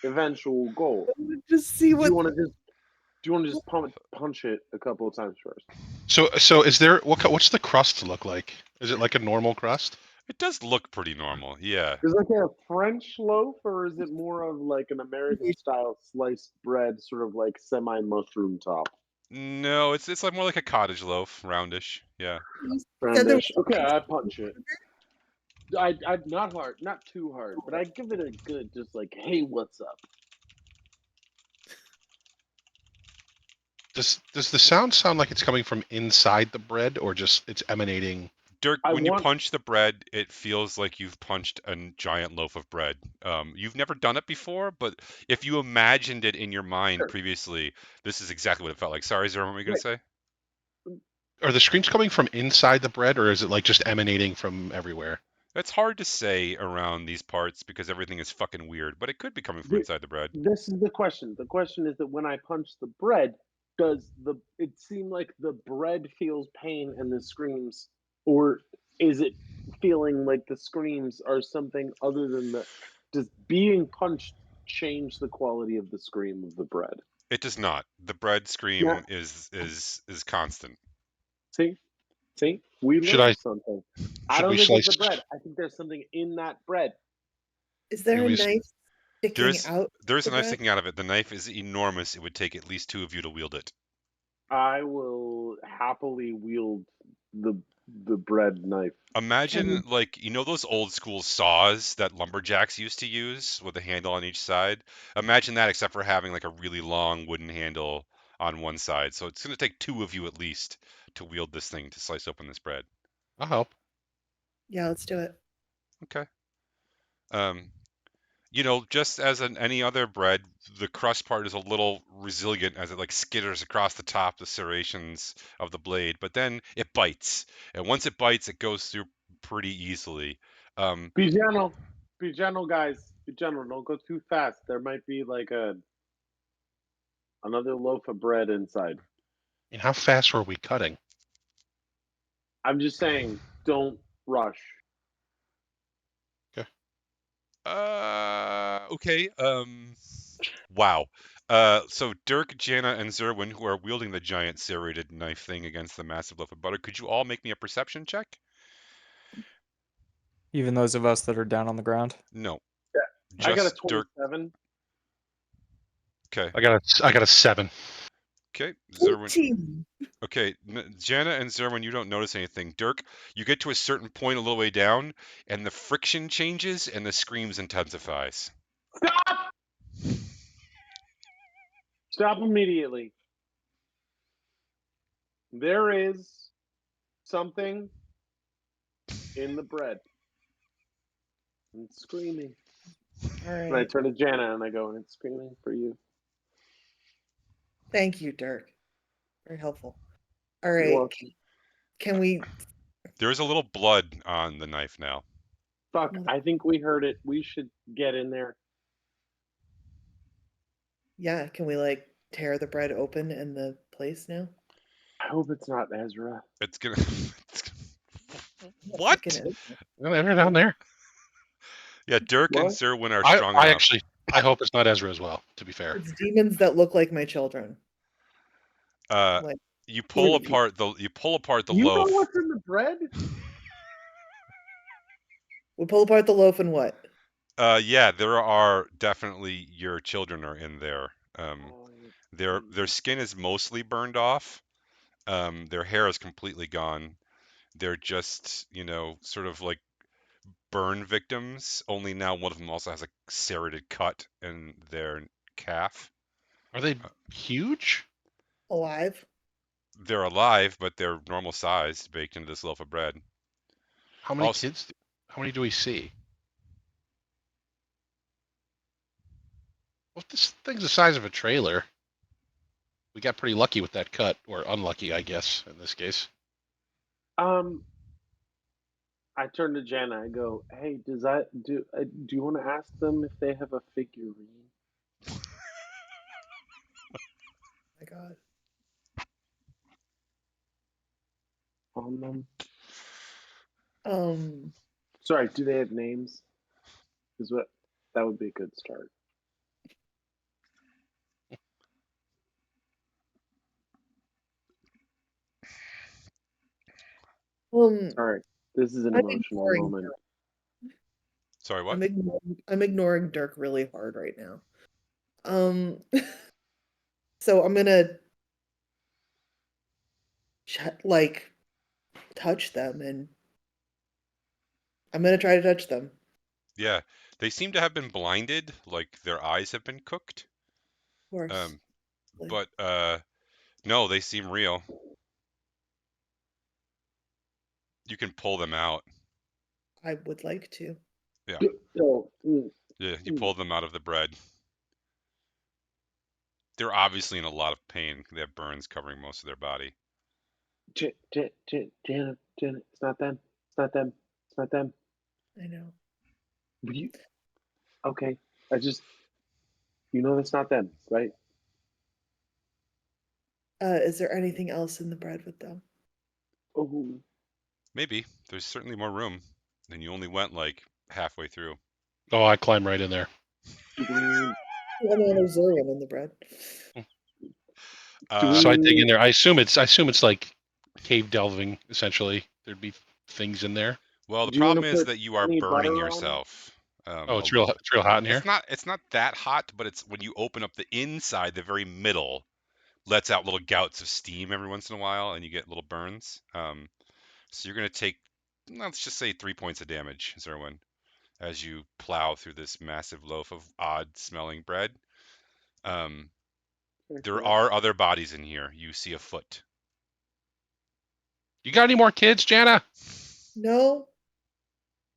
eventual goal. Just see Do what. you want to just punch it a couple of times first? So is there what's the crust look like? Is it like a normal crust? It does look pretty normal, yeah. Is it like a French loaf, or is it more of like an American style sliced bread, sort of like semi mushroom top? No, it's like more like a cottage loaf, roundish. Yeah. Said there Roundish. was Okay, I punch it. I'd not hard, not too hard, but I'd give it a good, just like, hey, what's up? Does the sound like it's coming from inside the bread or just it's emanating? Dirk, I when you want- punch the bread, it feels like you've punched a giant loaf of bread. You've never done it before, but if you imagined it in your mind Sure. previously, this is exactly what it felt like. Sorry, is there what were you going to say? Are the screams coming from inside the bread or is it like just emanating from everywhere? It's hard to say around these parts because everything is fucking weird, but it could be coming from inside the bread. This is the question. The question is that when I punch the bread, does it seem like the bread feels pain and the screams, or is it feeling like the screams are something other than the? Does being punched change the quality of the scream of the bread? It does not. The bread scream Yeah. is constant. See, we Should learned I- something. I should don't we think it's the slice- bread. I think there's something in that bread. Is there Can a we- knife sticking There's out? there's a the knife bread? sticking out of it. The knife is enormous. It would take at least two of you to wield it. I will happily wield the bread knife. Imagine, like, you know those old school saws that lumberjacks used to use with a handle on each side? Imagine that, except for having like a really long wooden handle on one side. So it's going to take two of you at least to wield this thing to slice open this bread. I'll help. Yeah, let's do it. Okay. You know, just as in any other bread, the crust part is a little resilient as it like skitters across the top, the serrations of the blade, but then it bites. And once it bites, it goes through pretty easily. Be gentle, guys. Be gentle. Don't go too fast. There might be like another loaf of bread inside. And how fast were we cutting? I'm just saying, don't rush. Okay. Wow. So Dirk, Jana, and Zerwin, who are wielding the giant serrated knife thing against the massive loaf of butter, could you all make me a perception check? Even those of us that are down on the ground. No. I got a Just Dirk. 27. Okay. I got a 7. Okay. Zerwin. 14. Okay. Jana and Zerwin, you don't notice anything. Dirk, you get to a certain point a little way down, and the friction changes and the screams intensifies. Stop! Stop immediately. There is something in the bread. It's screaming. All And I right. turn to Jana and I go, it's screaming for you. Thank you, Dirk. Very helpful. All You're right. welcome. Can we? There's a little blood on the knife now. Fuck, I think we heard it. We should get in there. Yeah. Can we like tear the bread open in the place now? I hope it's not Ezra. It's gonna. What? Fucking They're down there. Yeah, Dirk and What? Zerwin are I strong enough. actually, I hope it's not Ezra as well. To be fair. It's demons that look like my children. Like You pull Really? apart the You know loaf. what's in the bread? we pull apart the loaf and what? Yeah, there are definitely your children are in there. Their skin is mostly burned off. Their hair is completely gone. They're just, you know, sort of like burn victims. Only now one of them also has a serrated cut in their calf. Are they huge? Alive? They're alive, but they're normal sized, baked into this loaf of bread. How many Also- kids? How many do we see? Well, this thing's the size of a trailer. We got pretty lucky with that cut, or unlucky, I guess, in this case. I turn to Jana. I go, "Hey, do you want to ask them if they have a figurine?" My God. On them? Sorry, do they have names? That would be a good start. Sorry, this is an I'm emotional ignoring moment. Sorry, what? I'm ignoring Dirk really hard right now. So I'm gonna like touch them, and I'm gonna try to touch them. Yeah, they seem to have been blinded, like their eyes have been cooked. Of course. But no, they seem real. You can pull them out. I would like to. Yeah. Oh, Yeah, you pull them out of the bread. They're obviously in a lot of pain. They have burns covering most of their body. Jana, it's not them. It's not them. It's not them. I know. Okay, you know that's not them, right? Is there anything else in the bread with them? Oh, Maybe. There's certainly more room. And you only went like halfway through. Oh, I climb right in there. Well, there's Zurian in the bread. So I dig in there. I assume it's like cave delving. Essentially, there'd be things in there. Well, the Do you wanna problem is put that you are honey burning butter on it? yourself. Oh, it's real hot in here. It's not that hot, but it's when you open up the inside, the very middle lets out little gouts of steam every once in a while, and you get little burns. So you're going to take, let's just say 3 points of damage, Zerwin, as you plow through this massive loaf of odd-smelling bread. There are other bodies in here. You see a foot. You got any more kids, Jana? No,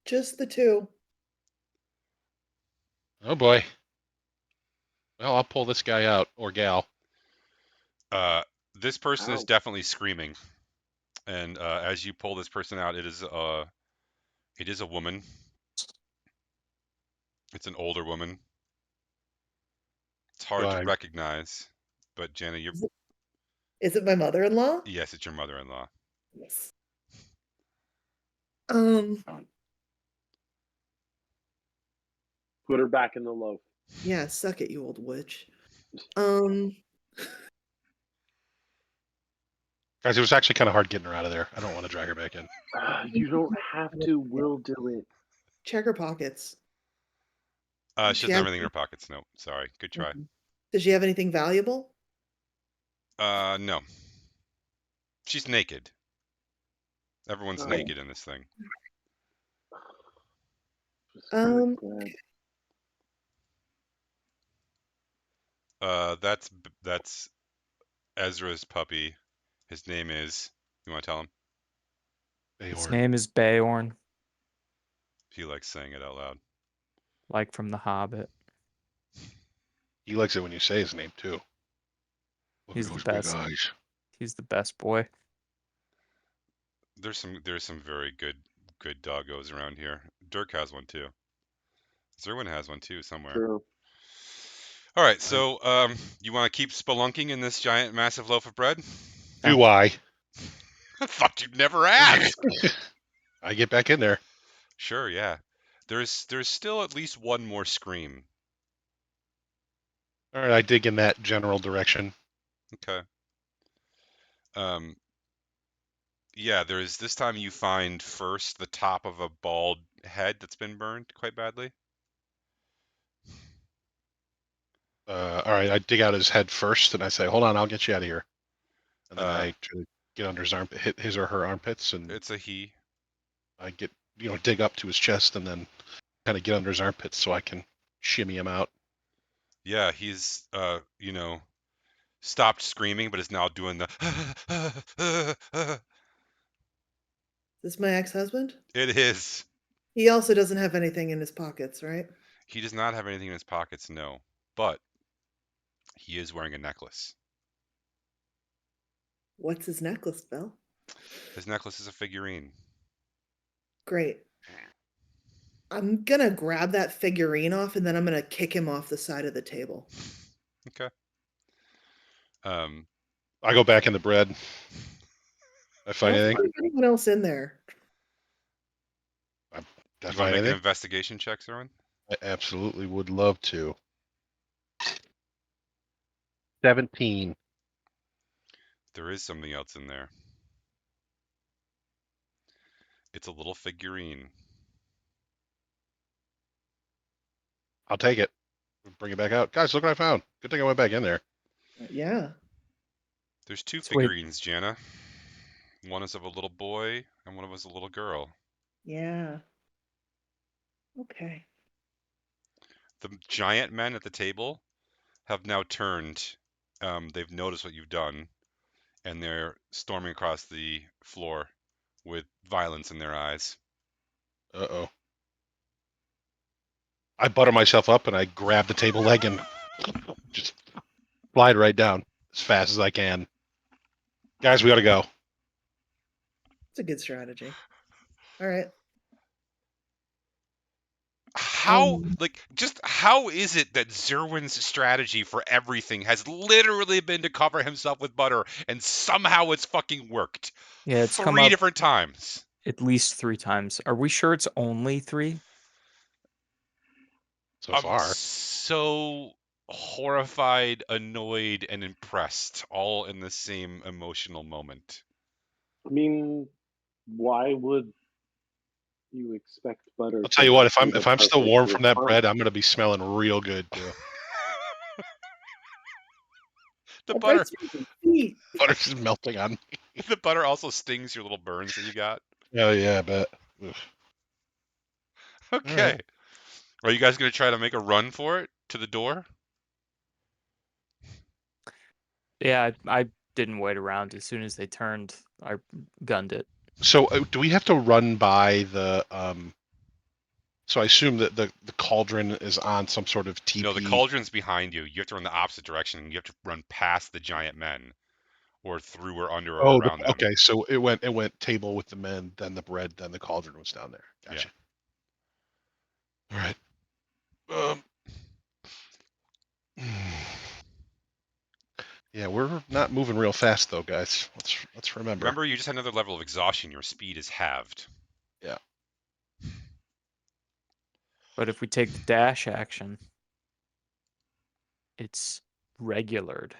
just the two. Oh boy. Well, I'll pull this guy out, or gal. This person is Ow. definitely screaming, and as you pull this person out, it is a woman. It's an older woman. It's hard to Right. recognize, but Jana, Is it my mother-in-law? yes, it's your mother-in-law. Yes. Put her back in the loaf. Yeah, suck it, you old witch. Guys, it was actually kind of hard getting her out of there. I don't want to drag her back in. You don't have to. We'll do it. Check her pockets. She She doesn't have has- anything in her pockets. No, sorry. Good try. Does she have anything valuable? No. She's naked. Everyone's Oh. naked in this thing. Um, That's Ezra's puppy. His name is. You want to tell him? His Bayorn. name is Beorn, He likes saying it out loud. like from The Hobbit. He likes it when you say his name too. Look He's at the those big best. eyes. He's the best boy. There's some very good doggos around here. Dirk has one too. Zerwin has one too somewhere. True. All right, so you want to keep spelunking in this giant, massive loaf of bread? Do I? I thought you'd never ask. I get back in there. Sure, yeah. There's still at least one more scream. All right, I dig in that general direction. Okay. Yeah, there's this time you find first the top of a bald head that's been burned quite badly. All right, I dig out his head first, and I say, "Hold on, I'll get you out of here." And then I try to get under his armpit, hit his or her armpits, and It's a he. I get, dig up to his chest, and then kind of get under his armpits so I can shimmy him out. Yeah, he's stopped screaming, but is now doing the. This is my ex-husband? It is. He also doesn't have anything in his pockets, right? He does not have anything in his pockets, no. But he is wearing a necklace. What's his necklace, Bill? His necklace is a figurine. Great. I'm gonna grab that figurine off and then I'm gonna kick him off the side of the table. Okay. I go back in the bread. I find I don't anything. think there's anyone else in there. You I want to find make an anything. investigation check, Zerwin? I absolutely would love to. 17. There is something else in there. It's a little figurine. I'll take it. Bring it back out. Guys, look what I found. Good thing I went back in there. Yeah. There's two So wait. figurines, Jana. One is of a little boy, and one of us a little girl. Yeah. Okay. The giant men at the table have now turned. They've noticed what you've done, and they're storming across the floor with violence in their eyes. Uh-oh. I butter myself up and I grab the table leg and just slide right down as fast as I can. Guys, we gotta go. It's a good strategy. All right. How is it that Zerwin's strategy for everything has literally been to cover himself with butter, and somehow it's fucking worked? Yeah, it's come 3 up different times. at least 3 times. Are we sure it's only 3? So I'm far. so horrified, annoyed, and impressed, all in the same emotional moment. I mean, why would you expect butter? I'll tell you what, if be the I'm still perfect warm from that response? bread, I'm gonna be smelling real good too. The That butter. bread's making feet. Butter's melting on me. The butter also stings your little burns that you got. Oh yeah, I bet. Ugh. Okay. Are you guys gonna try to make a run for it to the door? Yeah, I didn't wait around. As soon as they turned, I gunned it. So do we have to run by the? So I assume that the cauldron is on some sort of TP. No, the cauldron's behind you. You have to run the opposite direction. You have to run past the giant men, or through or under or Oh, around them. okay. So it went table with the men, then the bread, then the cauldron was down there. Gotcha. All right. Yeah, we're not moving real fast though, guys. Let's remember. Remember, you just had another level of exhaustion. Your speed is halved. Yeah. But if we take the dash action, it's regulared.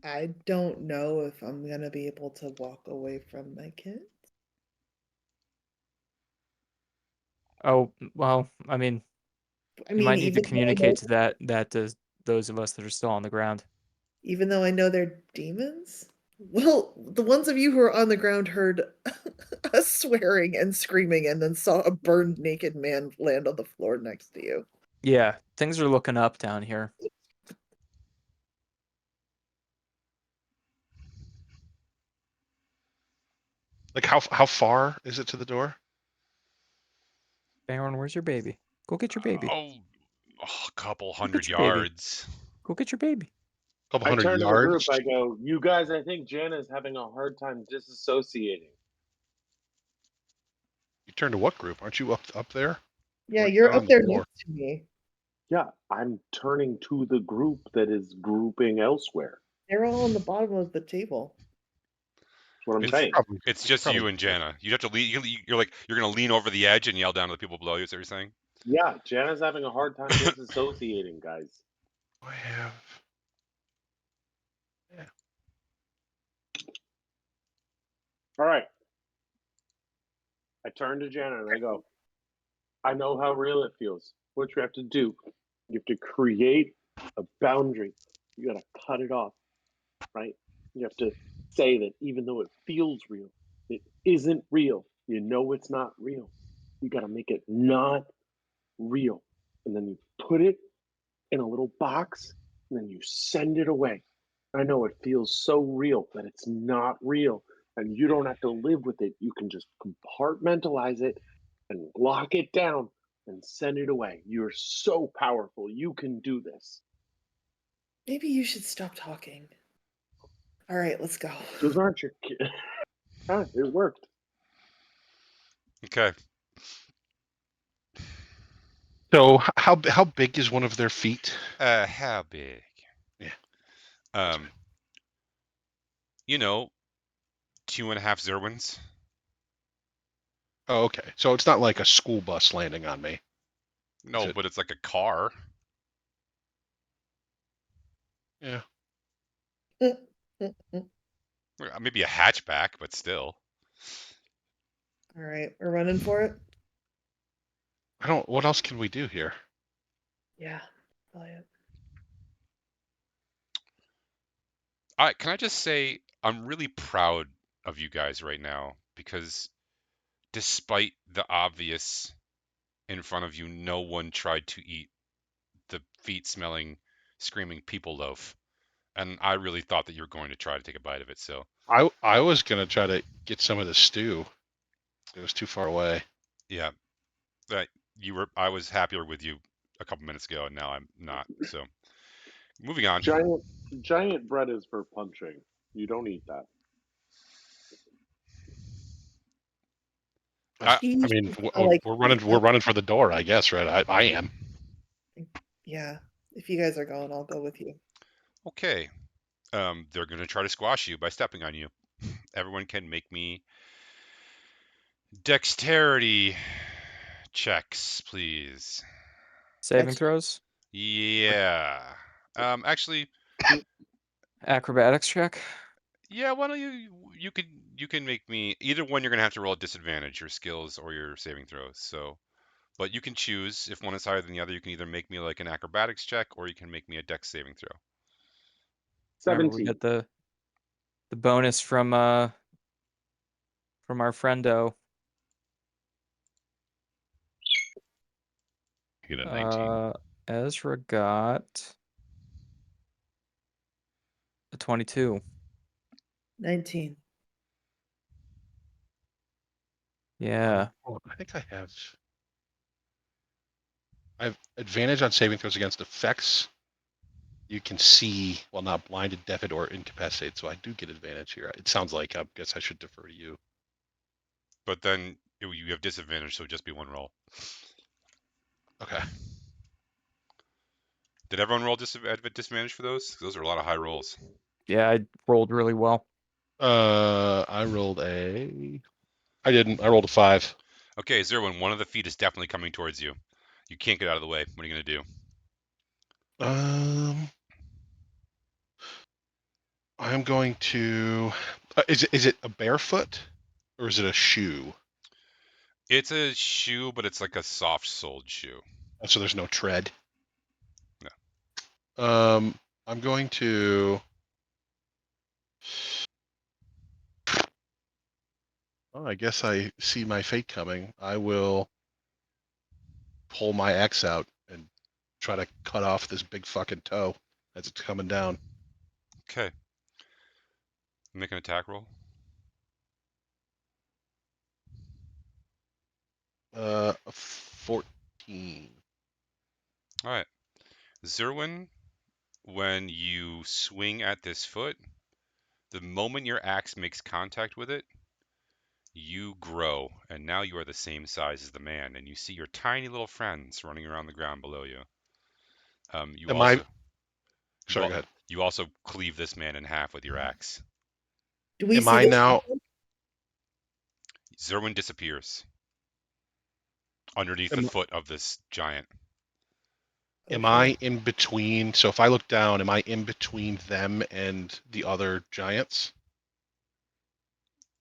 I don't know if I'm gonna be able to walk away from my kids. Oh, well, I mean, I you mean, might need to even though I know, communicate to that to those of us that are still on the ground. even though I know they're demons. Well, the ones of you who are on the ground heard us swearing and screaming, and then saw a burned naked man land on the floor next to you. Yeah, things are looking up down here. Like how far is it to the door? Baron, where's your baby? Go get your baby. Oh, a couple Go get hundred your baby. yards. Go get your baby. A couple I hundred turn to the yards. group. I go, "You guys, I think Jana's having a hard time disassociating." You turn to what group? Aren't you up there? Yeah, We're you're down on up the there floor. next to me. Yeah, I'm turning to the group that is grouping elsewhere. They're all on the bottom of the table. That's what I'm It's saying. It's just you and Jana. You have to lean. You're like you're gonna lean over the edge and yell down to the people below you. Is that what you're saying? Yeah, Jana's having a hard time disassociating, guys. I have. All right. I turn to Jana and I go, "I know how real it feels. What you have to do, you have to create a boundary. You got to cut it off, right? You have to say that even though it feels real, it isn't real. You know it's not real. You got to make it not real. And then you put it in a little box and then you send it away. I know it feels so real, but it's not real. And you don't have to live with it. You can just compartmentalize it and lock it down and send it away. You're so powerful. You can do this." Maybe you should stop talking. All right, let's go. Those aren't your kids. Ah, it worked. Okay. So how big is one of their feet? How big? Yeah. You know, 2.5 Zerwins. Oh, okay. So it's not like a school bus landing on me. No, it- but it's like a car. Yeah. Maybe a hatchback, but still. All right, we're running for it. I don't. What else can we do here? Yeah, probably it. Can I just say I'm really proud of you guys right now because despite the obvious in front of you, no one tried to eat the feet-smelling, screaming people loaf. And I really thought that you were going to try to take a bite of it. So I was gonna try to get some of the stew. It was too far away. yeah, that I was happier with you a couple minutes ago, and now I'm not. So moving on. Giant bread is for punching. You don't eat that. I He mean, should smell like we're running for the door, I guess, right? I am. Yeah, if you guys are going, I'll go with you. Okay. They're going to try to squash you by stepping on you. Everyone can make me dexterity checks, please. Saving throws. Yeah. Actually, Acrobatics check. yeah. Why don't you can make me either one. You're gonna have to roll a disadvantage, your skills or your saving throws. So, but you can choose if one is higher than the other. You can either make me like an acrobatics check or you can make me a dex saving throw. Remember, we 17. get the bonus from our friendo. You get a 19. Ezra got a 22. 19. Yeah. Oh, I think I have advantage on saving throws against effects. You can see, well, not blinded, deafened, or incapacitated, so I do get advantage here. It sounds like I guess I should defer to you. But then you have disadvantage, so just be one roll. Okay. Did everyone roll disadvantage for those? Those are a lot of high rolls. Yeah, I rolled really well. I rolled a. I didn't. I rolled a 5. Okay, Zerwin, one of the feet is definitely coming towards you. You can't get out of the way. What are you gonna do? I'm going to. Is it a barefoot, or is it a shoe? It's a shoe, but it's like a soft-soled shoe. So there's no tread. No. I'm going to. Oh, I guess I see my fate coming. I will pull my axe out and try to cut off this big fucking toe as it's coming down. Okay. Make an attack roll. 14. All right. Zerwin, when you swing at this foot, the moment your axe makes contact with it, you grow, and now you are the same size as the man, and you see your tiny little friends running around the ground below you. You Am I? also Sorry, go ahead. you also cleave this man in half with your axe. Do we Am see I this? now? Zerwin disappears underneath the Am, foot of this giant. am Okay. I in between? So if I look down, am I in between them and the other giants?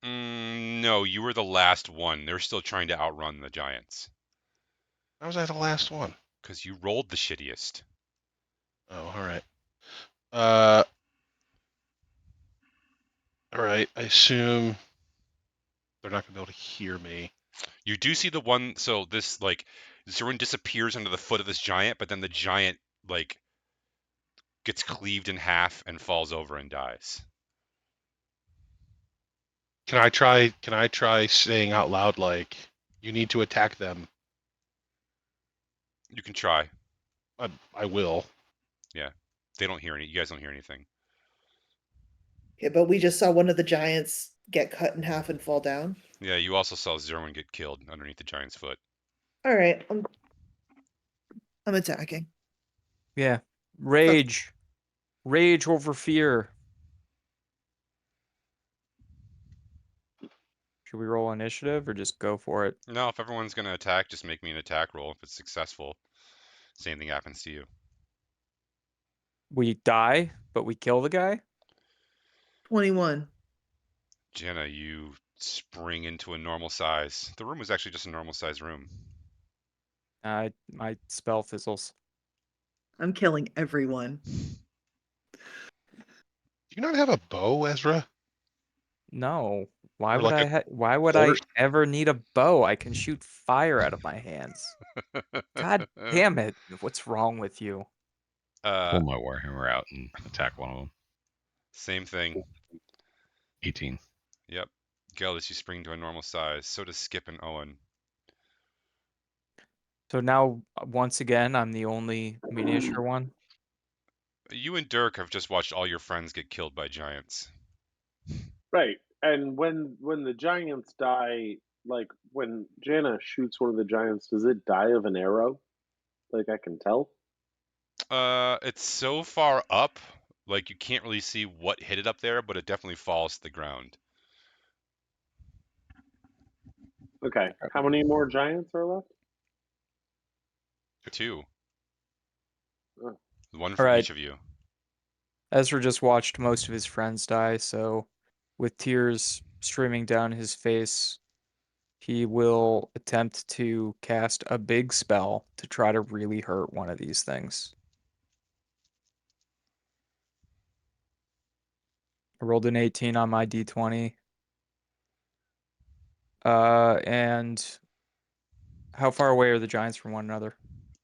No, you were the last one. They're still trying to outrun the giants. How was I the last one? Because you rolled the shittiest. Oh, all right. All right. I assume they're not going to be able to hear me. You do see the one, so this, like, Zerwin disappears under the foot of this giant, but then the giant, like, gets cleaved in half and falls over and dies. Can I try saying out loud, like, you need to attack them? You can try. I will. Yeah. They don't hear any. You guys don't hear anything. Okay, but we just saw one of the giants get cut in half and fall down. Yeah, you also saw Zerwin get killed underneath the giant's foot. All right, I'm attacking. Yeah. Rage. Rage over fear. Should we roll initiative or just go for it? No, if everyone's going to attack, just make me an attack roll. If it's successful, same thing happens to you. We die, but we kill the guy? 21. Jenna, you spring into a normal size. The room was actually just a normal size room. My spell fizzles. I'm killing everyone. Do you not have a bow, Ezra? No. Why Or would like a why would I horse? ever need a bow? I can shoot fire out of my hands. God damn it. What's wrong with you? Pull my Warhammer out and attack one of them. Same thing. 18. Yep. Geldis, you spring to a normal size. So does Skip and Owen. So now, once again, I'm the only miniature one. You and Dirk have just watched all your friends get killed by giants. Right. And when the giants die, like when Jana shoots one of the giants, does it die of an arrow? Like I can tell? It's so far up, like you can't really see what hit it up there, but it definitely falls to the ground. Okay. How many more giants are left? 2. Oh. One All for right. each of you. Ezra just watched most of his friends die, so with tears streaming down his face, he will attempt to cast a big spell to try to really hurt one of these things. I rolled an 18 on my d20. And how far away are the giants from one another?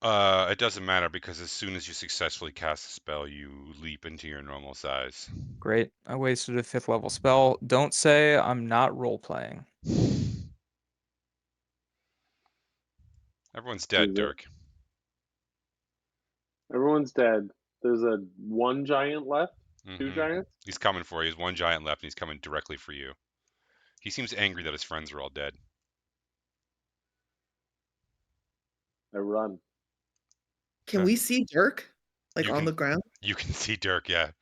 It doesn't matter because as soon as you successfully cast a spell, you leap into your normal size. Great. I wasted a 5th level spell. Don't say I'm not role-playing. Everyone's dead, Is it? Dirk. Everyone's dead. There's a one giant left. Two Mhm. giants. He's coming for you. There's one giant left, and he's coming directly for you. He seems angry that his friends are all dead. I run. Can Okay. we see Dirk? Like You on can the ground? you can see Dirk, yeah.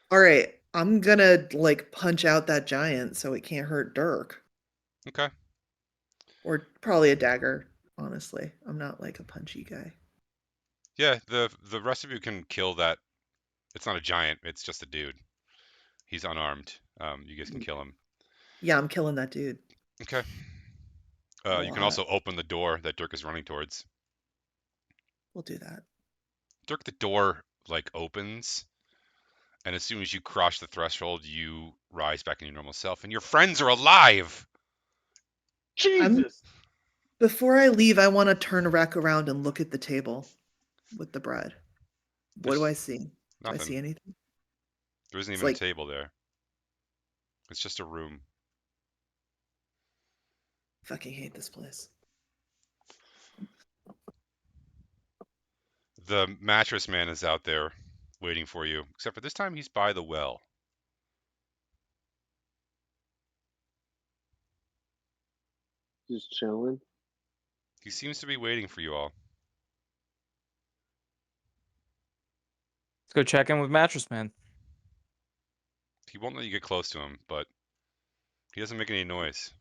All right. I'm gonna like punch out that giant so it can't hurt Dirk. Okay. Or probably a dagger, honestly. I'm not like a punchy guy. Yeah, the rest of you can kill that. It's not a giant, it's just a dude. He's unarmed. You guys can kill him. Yeah, I'm killing that dude. Okay. A You can lot. also open the door that Dirk is running towards. We'll do that. Dirk, the door like opens, and as soon as you cross the threshold, you rise back in your normal self, and your friends are alive. Jesus. Before I leave, I want to turn back around and look at the table with the bread. What do I There's see? Do I nothing. see anything? There isn't It's even a like table there. It's just a room. fucking hate this place. The mattress man is out there waiting for you, except for this time he's by the well. Just chilling. He seems to be waiting for you all. Let's go check in with Mattress Man. He won't let you get close to him, but he doesn't make any noise.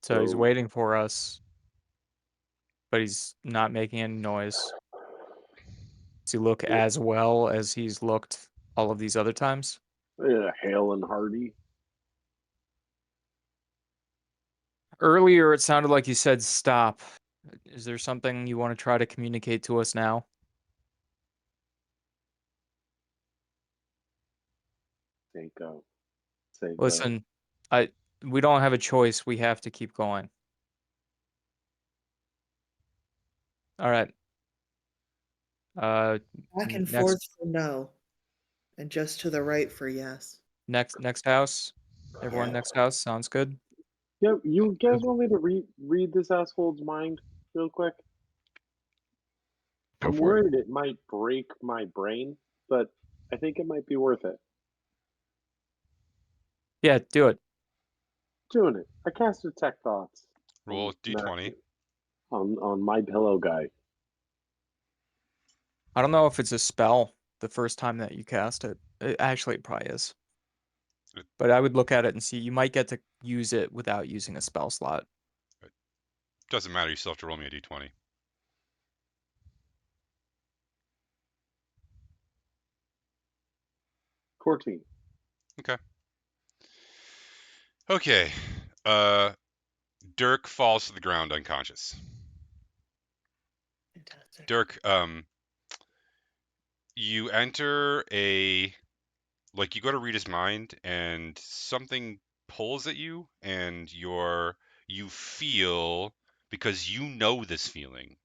So he's So waiting for us, but he's not making any noise. Does he look as well as he's looked all of these other times? yeah, hale and hearty. Earlier, it sounded like you said stop. Is there something you want to try to communicate to us now? Say go. Say go. Listen, we don't have a choice. We have to keep going. All right. Back and Next forth for no, and just to the right for yes. next house. Everyone, Yeah. next house sounds good. Yeah, you guys want me to read this asshole's mind real quick? Go I'm for it. worried it might break my brain, but I think it might be worth it. Yeah, do it. Doing it. I cast Detect Thoughts Roll d20. on my pillow guy. I don't know if it's a spell the first time that you cast it. Actually, it probably is. But I would look at it and see. You might get to use it without using a spell slot. Doesn't matter. You still have to roll me a d20. Cortine. Okay. Okay. Dirk falls to the ground unconscious. Fantastic. Dirk, you enter like you go to read his mind and something pulls at you and you feel, because you know this feeling,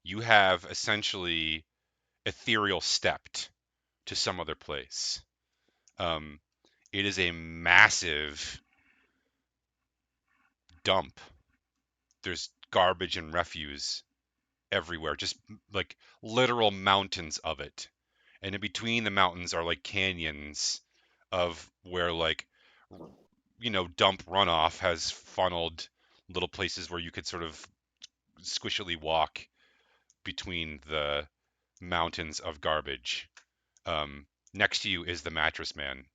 you have essentially ethereal stepped to some other place. It is a massive dump. There's garbage and refuse everywhere, just like literal mountains of it. And in between the mountains are like canyons of where like dump runoff has funneled little places where you could sort of squishily walk between the mountains of garbage. Next to you is the mattress man.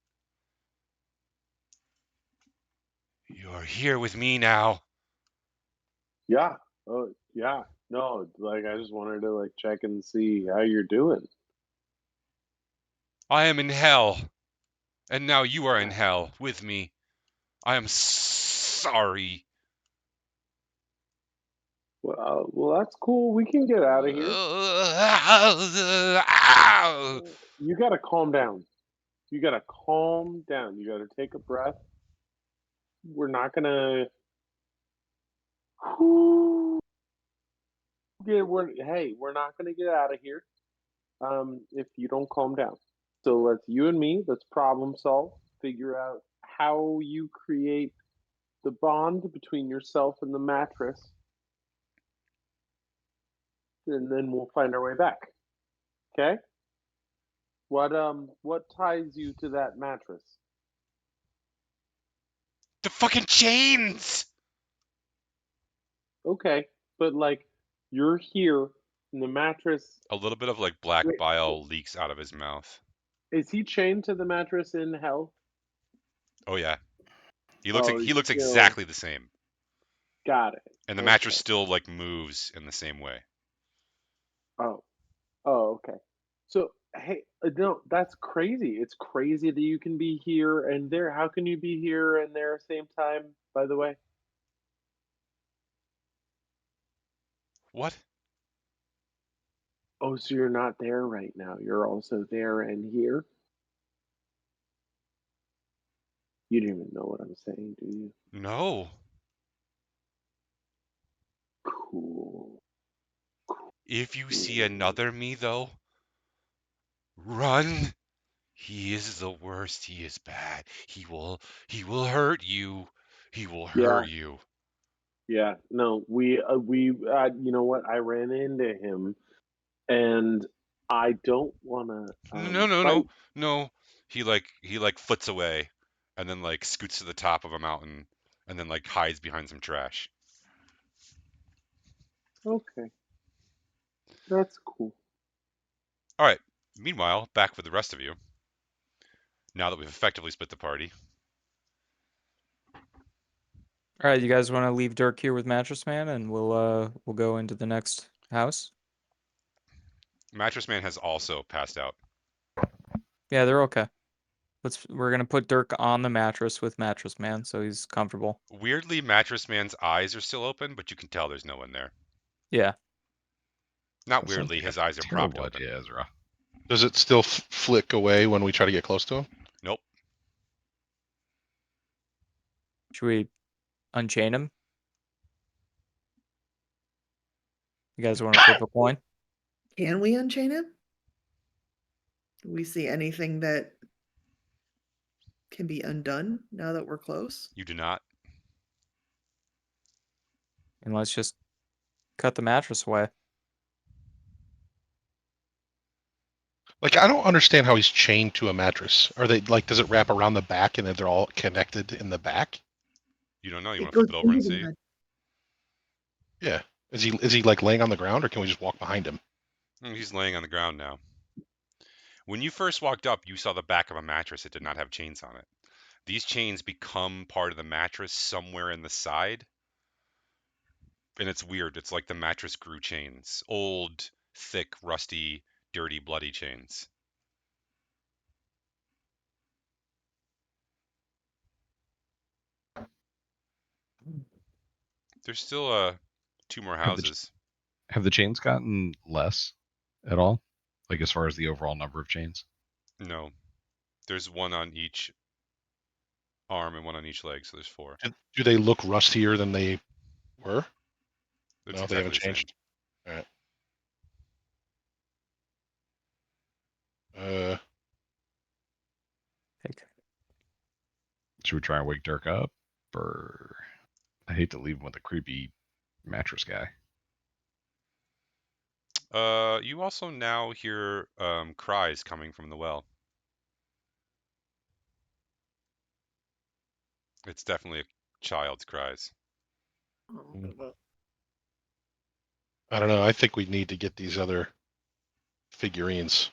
You're here with me now. Yeah. Oh, yeah. No, like I just wanted to like check and see how you're doing. I am in hell, and now you are in hell with me. I am sorry. Well, that's cool. We can get out of here. Ow! You gotta calm down. You gotta calm down. You gotta take a breath. We're not gonna. We're not gonna get out of here. If you don't calm down. So you and me. Let's problem solve. Figure out how you create the bond between yourself and the mattress, and then we'll find our way back. Okay? What ties you to that mattress? The fucking chains! Okay, but you're here and the mattress. A little bit of like black Wait, bile leaks out of his mouth. is he chained to the mattress in hell? Oh yeah. Oh, He he's looks still exactly the same. got it. And the mattress Okay. still like moves in the same way. Oh, okay. So hey, no, that's crazy. It's crazy that you can be here and there. How can you be here and there at the same time? By the way. What? Oh, so you're not there right now. You're also there and here. You don't even know what I'm saying, do you? No. Cool. If you see another me though, run. He is the worst. He is bad. He will hurt you. He will Yeah, hurt you. yeah. No, you know what? I ran into him, and I don't want to No, no, fight. no. No. He like foots away and then like scoots to the top of a mountain and then like hides behind some trash. Okay, that's cool. All right. Meanwhile, back with the rest of you. Now that we've effectively split the party. All right, you guys want to leave Dirk here with Mattress Man, and we'll go into the next house. Mattress Man has also passed out. Yeah, they're okay. We're gonna put Dirk on the mattress with Mattress Man, so he's comfortable. Weirdly, Mattress Man's eyes are still open, but you can tell there's no one there. Yeah. Not That sounds weirdly, like his a eyes are propped terrible open. idea, Ezra. Does it still flick away when we try to get close to him? Nope. Should we unchain him? You guys want to flip a coin? Can we unchain him? Do we see anything that can be undone now that we're close? You do not. And let's just cut the mattress away. Like, I don't understand how he's chained to a mattress. Are they like? Does it wrap around the back and then they're all connected in the back? You don't know. You It want to goes flip it over into and the see? mat- Yeah. Is he like laying on the ground, or can we just walk behind him? He's laying on the ground now. When you first walked up, you saw the back of a mattress that did not have chains on it. These chains become part of the mattress somewhere in the side. And it's weird. It's like the mattress grew chains. Old, thick, rusty, dirty, bloody chains. There's still two more Have the houses. have the chains gotten less at all? Like as far as the overall number of chains? No. There's one on each arm and one on each leg, so there's 4. Do they look rustier than they were? It's No, they exactly haven't the same. changed. All right. Uh, Should we try and wake Dirk up? Or I hate to leave him with a creepy mattress guy. You also now hear cries coming from the well. It's definitely a child's cries. I don't know. I think we need to get these other figurines.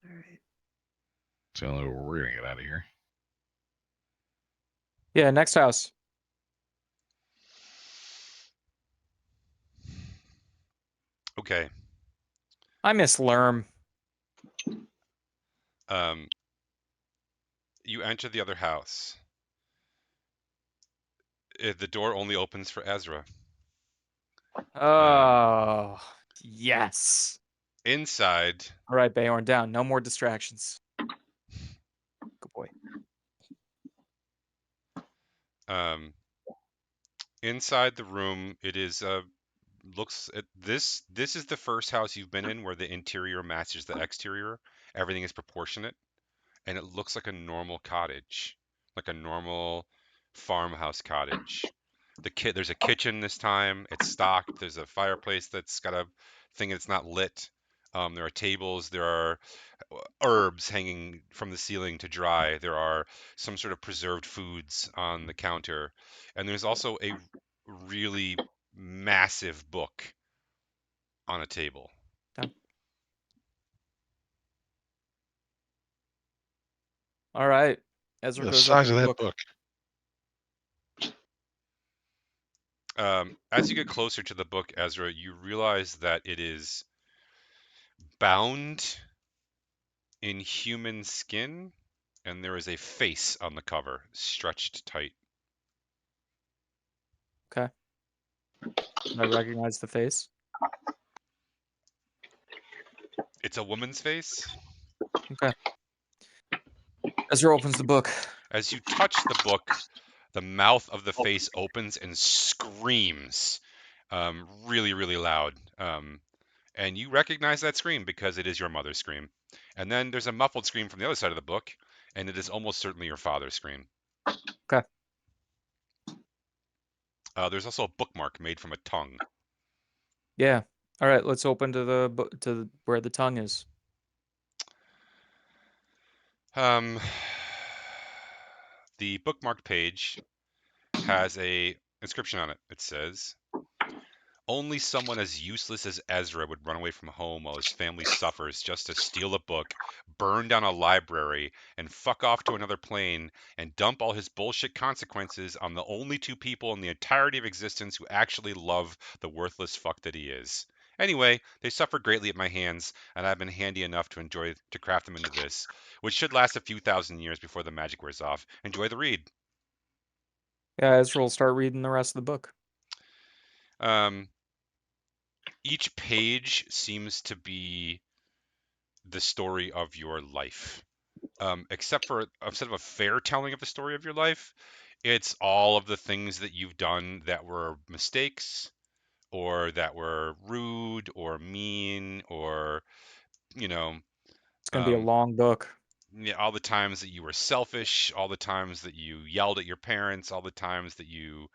All right. It's the only way we're gonna get out of here. Yeah, next house. Okay. I miss Lerm. You enter the other house. The door only opens for Ezra. Oh, yes. Inside, All right, Bayorn, down. No more distractions. Good boy. um, inside the room, it is looks at this. This is the first house you've been in where the interior matches the exterior. Everything is proportionate, and it looks like a normal cottage, like a normal farmhouse cottage. There's a kitchen this time. It's stocked. There's a fireplace that's got a thing that's not lit. There are tables. There are herbs hanging from the ceiling to dry. There are some sort of preserved foods on the counter, and there's also a really massive book on a table. Down. All right. Ezra The goes up size to of the that book. book. As you get closer to the book, Ezra, you realize that it is bound in human skin, and there is a face on the cover, stretched tight. Okay. I recognize the face. It's a woman's face. Okay. Ezra opens the book. As you touch the book, the mouth of the face opens and screams really, really loud. And you recognize that scream because it is your mother's scream. And then there's a muffled scream from the other side of the book, and it is almost certainly your father's scream. Okay. There's also a bookmark made from a tongue. Yeah. All right. Let's open to where the tongue is. The bookmarked page has a inscription on it. It says, "Only someone as useless as Ezra would run away from home while his family suffers just to steal a book, burn down a library, and fuck off to another plane and dump all his bullshit consequences on the only two people in the entirety of existence who actually love the worthless fuck that he is. Anyway, they suffer greatly at my hands, and I've been handy enough to craft them into this, which should last a few thousand years before the magic wears off. Enjoy the read." Yeah, Ezra will start reading the rest of the book. Um, each page seems to be the story of your life. Except for instead of a fair telling of the story of your life, it's all of the things that you've done that were mistakes or that were rude or mean or, you know, It's gonna be a um, long book. yeah, all the times that you were selfish, all the times that you yelled at your parents, all the times that you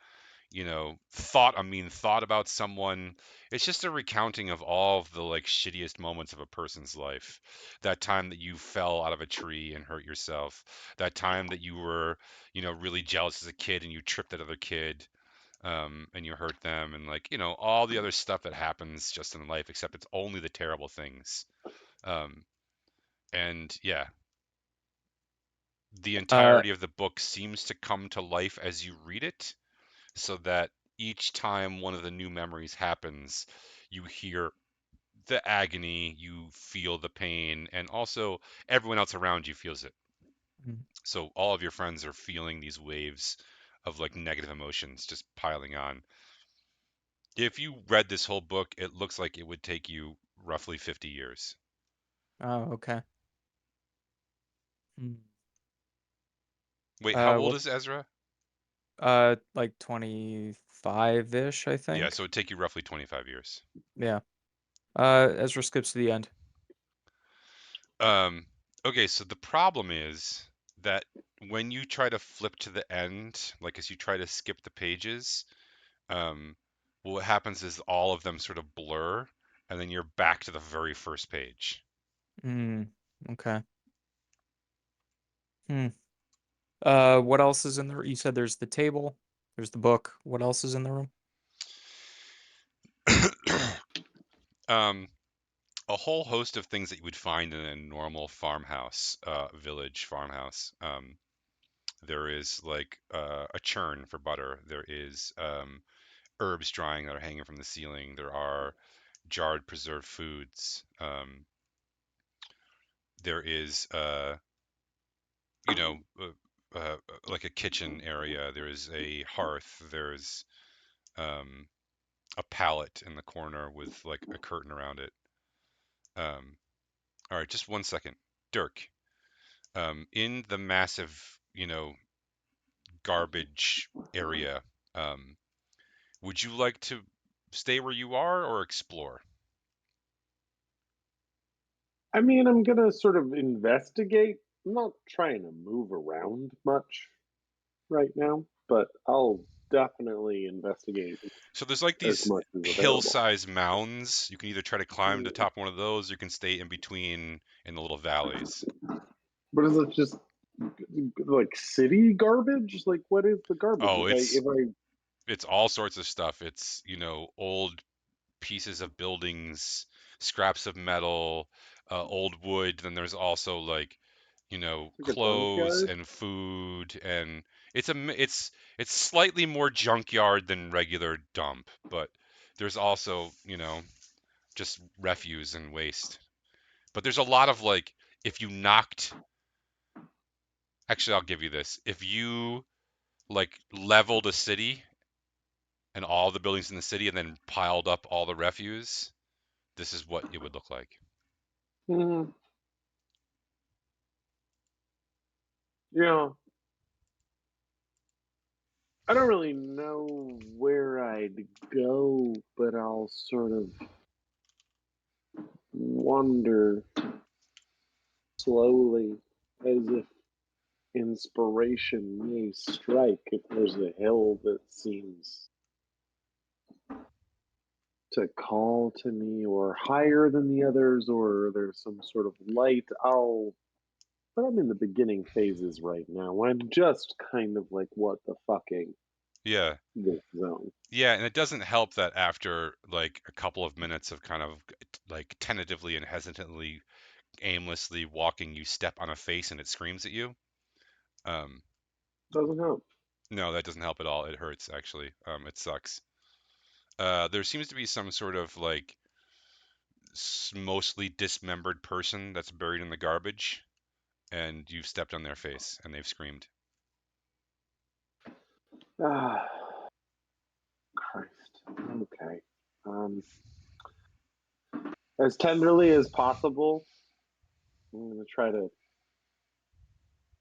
thought a mean thought about someone. It's just a recounting of all of the like shittiest moments of a person's life. That time that you fell out of a tree and hurt yourself. That time that you were, really jealous as a kid and you tripped that other kid, and you hurt them, and like, all the other stuff that happens just in life, except it's only the terrible things. Um, and yeah, the Uh, entirety of the book seems to come to life as you read it, so that each time one of the new memories happens, you hear the agony, you feel the pain, and also everyone else around you feels it. mm, So all of your friends are feeling these waves of like negative emotions just piling on. If you read this whole book, it looks like it would take you roughly 50 years. oh, okay. Hmm. Wait, how old What? is Ezra? Like 25-ish, I Yeah, think. so it'd take you roughly 25 years. Yeah. Ezra skips to the end. Um, okay, so the problem is that when you try to flip to the end, like as you try to skip the pages, um, what happens is all of them sort of blur, and then you're back to the very first page. Hmm. Okay. Hmm. What else is in the? You said there's the table. There's the book. What else is in the room? um, a whole host of things that you would find in a normal farmhouse, village farmhouse. There is like a churn for butter. There is herbs drying that are hanging from the ceiling. There are jarred preserved foods. There is, you know, like a kitchen area. There is a hearth. There's, um, a pallet in the corner with like a curtain around it. All right, just 1 second, Dirk. In the massive, garbage area, would you like to stay where you are or explore? I mean, I'm gonna sort of investigate. I'm not trying to move around much right now, but I'll definitely investigate So there's like as these much as available. hill-sized mounds. You can either try to climb to top one of those, or you can stay in between in the little valleys. But is it just like city garbage? Like, what is the garbage? Oh, If I it's all sorts of stuff. It's, old pieces of buildings, scraps of metal, old wood. Then there's also like, like a clothes junkyard? and food, and it's slightly more junkyard than regular dump, but there's also, just refuse and waste. But there's a lot of like, if you knocked, actually, I'll give you this. If you like leveled a city and all the buildings in the city and then piled up all the refuse, this is what it would look like. Mm, yeah. I don't really know where I'd go, but I'll sort of wander slowly as if inspiration may strike if there's a hill that seems to call to me or higher than the others or there's some sort of light. But I'm in the beginning phases right now. I'm just kind of like, what the fucking Yeah. this zone. Yeah, and it doesn't help that after like a couple of minutes of kind of like tentatively and hesitantly, aimlessly walking, you step on a face and it screams at you. Um, Doesn't help. no, that doesn't help at all. It hurts actually. It sucks. There seems to be some sort of like mostly dismembered person that's buried in the garbage, and you've stepped on their face and they've screamed. Ah, Christ. Okay. Um, as tenderly as possible, I'm gonna try to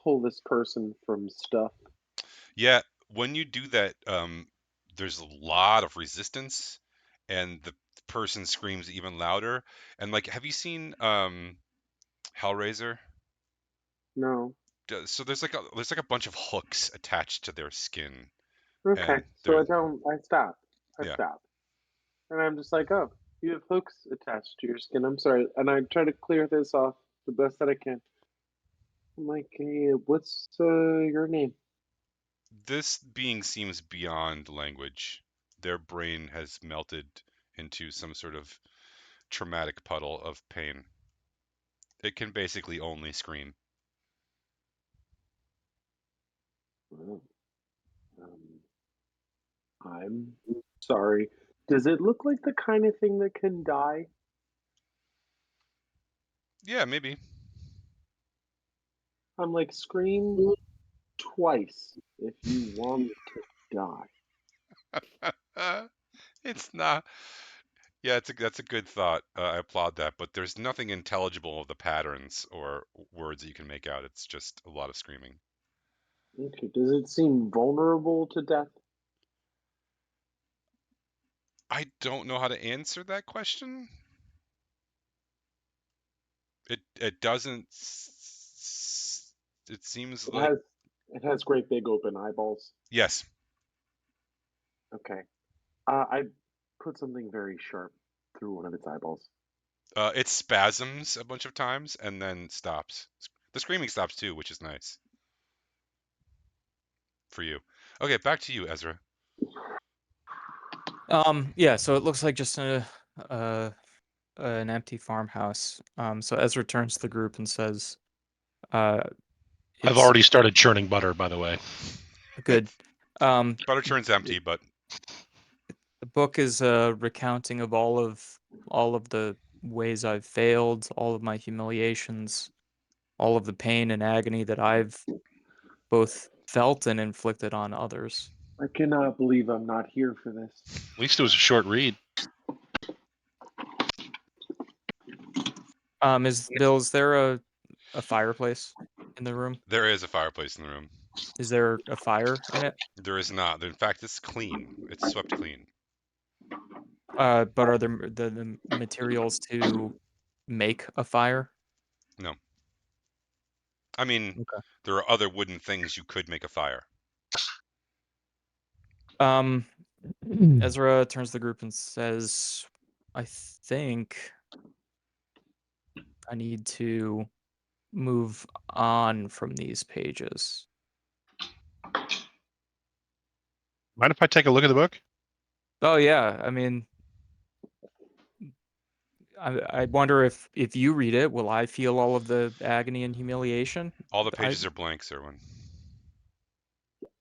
pull this person from stuff. Yeah, when you do that, there's a lot of resistance, and the person screams even louder. And like, have you seen Hellraiser? No. So there's like a bunch of hooks attached to their skin, Okay. and So they're I stop. I yeah. stop. And I'm just like, oh, you have hooks attached to your skin. I'm sorry. And I try to clear this off the best that I can. I'm like, hey, what's your name? This being seems beyond language. Their brain has melted into some sort of traumatic puddle of pain. It can basically only scream. Oh, I'm sorry. Does it look like the kind of thing that can die? Yeah, maybe. I'm like, scream twice if you want to die. It's not. Yeah, that's a good thought. I applaud that, but there's nothing intelligible of the patterns or words that you can make out. It's just a lot of screaming. Okay. Does it seem vulnerable to death? I don't know how to answer that question. It doesn't. It seems It like has it has great big open eyeballs. yes. Okay. I put something very sharp through one of its eyeballs. It spasms a bunch of times and then stops. The screaming stops too, which is nice for you. Okay, back to you, Ezra. Yeah, so it looks like just an empty farmhouse. So Ezra turns to the group and says, I've it's already started churning butter, by the way. good. Butter churn's empty, but The book is a recounting of all of the ways I've failed, all of my humiliations, all of the pain and agony that I've both felt and inflicted on others. I cannot believe I'm not here for this. At least it was a short read. Is there a fireplace in the room? There is a fireplace in the room. Is there a fire in it? There is not. In fact, it's clean. It's swept clean. But are there the materials to make a fire? No. I mean, Okay. there are other wooden things you could make a fire. Ezra turns to the group and says, I think I need to move on from these pages. Mind if I take a look at the book? Oh yeah, I mean, I wonder if you read it, will I feel all of the agony and humiliation? All the I pages are blank, Serwin.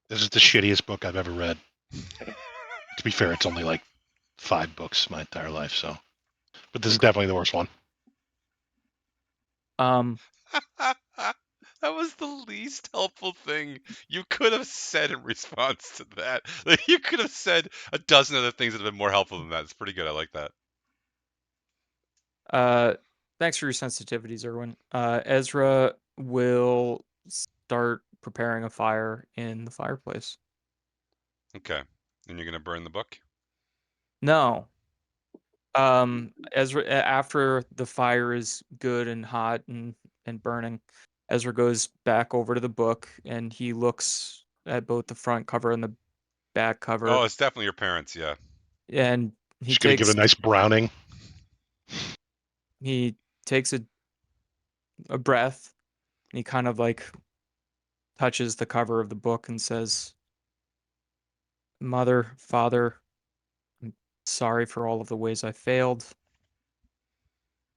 This is the shittiest book I've ever read. To be fair, it's only like 5 books my entire life, so. But this is definitely the worst one. That was the least helpful thing you could have said in response to that. Like, you could have said a dozen other things that have been more helpful than that. It's pretty good. I like that. Thanks for your sensitivities, Erwin. Ezra will start preparing a fire in the fireplace. Okay. And you're gonna burn the book? No. Ezra, after the fire is good and hot and burning, Ezra goes back over to the book and he looks at both the front cover and the back Oh, cover, it's definitely your parents. Yeah. and he Just gonna give it a nice browning. takes a breath, and he kind of like touches the cover of the book and says, "Mother, Father, I'm sorry for all of the ways I failed.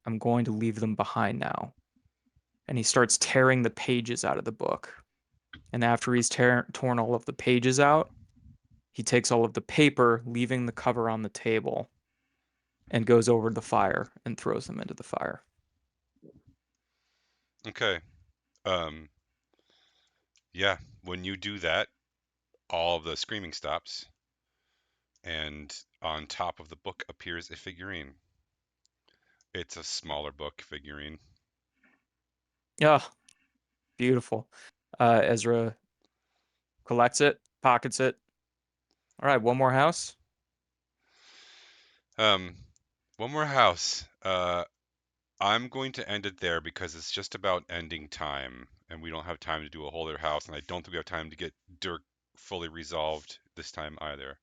I'm going to leave them behind now." And he starts tearing the pages out of the book. And after he's torn all of the pages out, he takes all of the paper, leaving the cover on the table, and goes over to the fire and throws them into the fire. Okay. Yeah. When you do that, all of the screaming stops, and on top of the book appears a figurine. It's a smaller book figurine. Yeah, beautiful. Ezra collects it, pockets it. All right, one more house. One more house. I'm going to end it there because it's just about ending time, and we don't have time to do a whole other house, and I don't think we have time to get Dirk fully resolved this time either.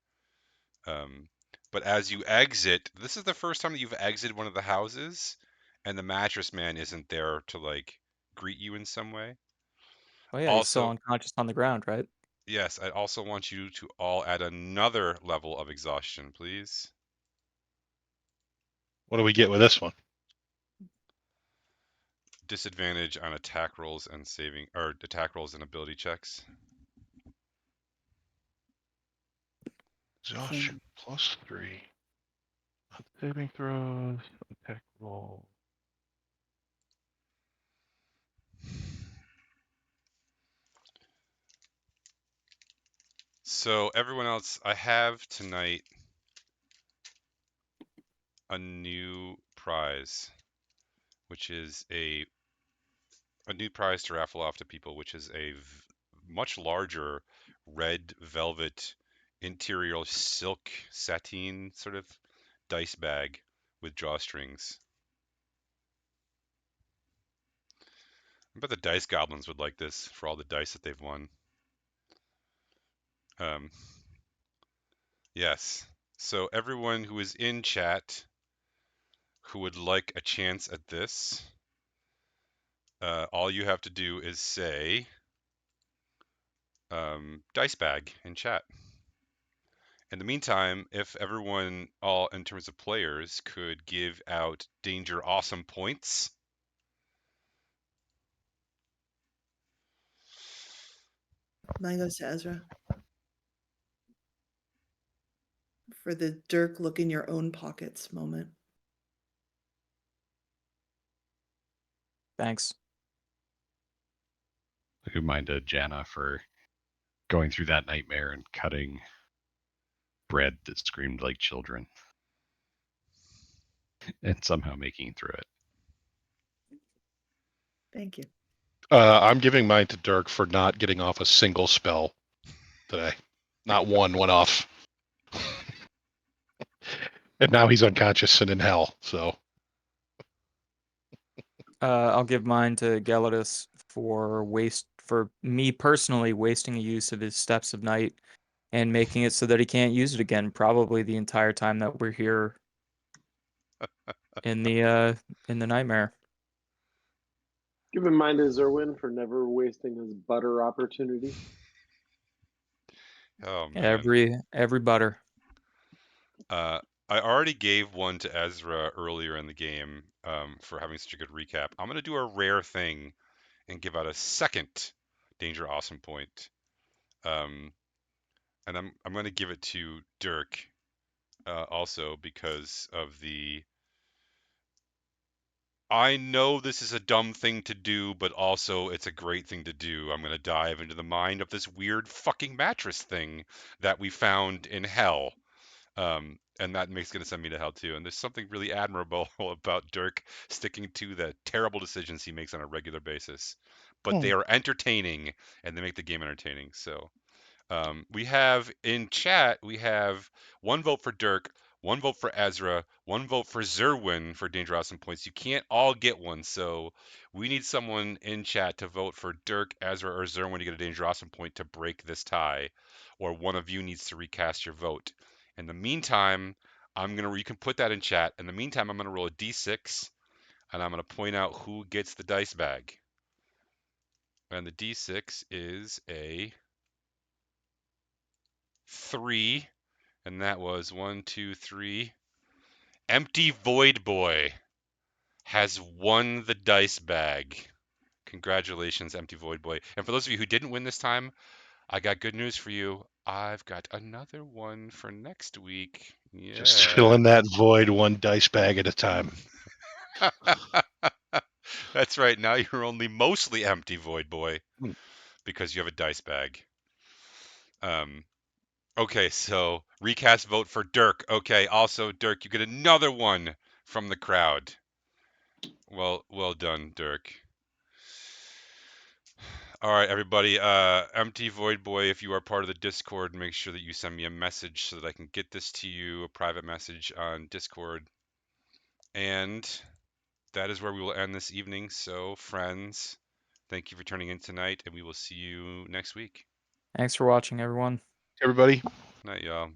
But as you exit, this is the first time that you've exited one of the houses, and the mattress man isn't there to like greet you in some way. Oh yeah, he's still Also, unconscious on the ground, right? yes, I also want you to all add another level of exhaustion, please. What do we get with this one? Disadvantage on attack rolls and saving, or attack rolls and ability checks. Exhaustion +3. Saving throws, attack roll. So everyone else, I have tonight a new prize, which is a new prize to raffle off to people, which is a much larger red velvet interior silk sateen sort of dice bag with drawstrings. I bet the dice goblins would like this for all the dice that they've won. Yes. So everyone who is in chat who would like a chance at this, all you have to do is say dice bag in chat. In the meantime, if everyone, all in terms of players, could give out danger awesome points. Mine goes to Ezra. For the Dirk look in your own pockets moment. Thanks. I could mind Jana for going through that nightmare and cutting bread that screamed like children and somehow making it through it. Thank you. I'm giving mine to Dirk for not getting off a single spell today. Not one went off. And now he's unconscious and in hell. So I'll give mine to Gelidus for me personally wasting a use of his Steps of Night and making it so that he can't use it again probably the entire time that we're here in the nightmare. Give in mind to Zerwin for never wasting his butter opportunity. Oh man. Every butter. I already gave one to Ezra earlier in the game for having such a good recap. I'm gonna do a rare thing and give out a second Danger Awesome point. And I'm gonna give it to Dirk also because of the. I know this is a dumb thing to do, but also it's a great thing to do. I'm gonna dive into the mind of this weird fucking mattress thing that we found in hell. And that makes gonna send me to hell too. And there's something really admirable about Dirk sticking to the terrible decisions he makes on a regular basis, but they are entertaining and they make the game entertaining. So we have in chat, we have one vote for Dirk, one vote for Ezra, one vote for Zerwin for Danger Awesome points. You can't all get one, so we need someone in chat to vote for Dirk, Ezra, or Zerwin to get a Danger Awesome point to break this tie, or one of you needs to recast your vote. In the meantime, you can put that in chat. In the meantime, I'm gonna roll a d6, and I'm gonna point out who gets the dice bag. And the d6 is a 3. And that was 1, 2, 3. Empty Void Boy has won the dice bag. Congratulations, Empty Void Boy. And for those of you who didn't win this time, I got good news for you. I've got another one for next week. Yeah. just filling that void one dice bag at a time. That's right. Now you're only mostly empty, Void Boy, Hmm. because you have a dice bag. Okay, so recast vote for Dirk. Okay, also Dirk, you get another one from the crowd. Well done, Dirk. All right, everybody. Empty Void Boy, if you are part of the Discord, make sure that you send me a message so that I can get this to you, a private message on Discord. And that is where we will end this evening. So, friends, thank you for turning in tonight, and we will see you next week. Thanks for watching, everyone. Everybody. Night, y'all.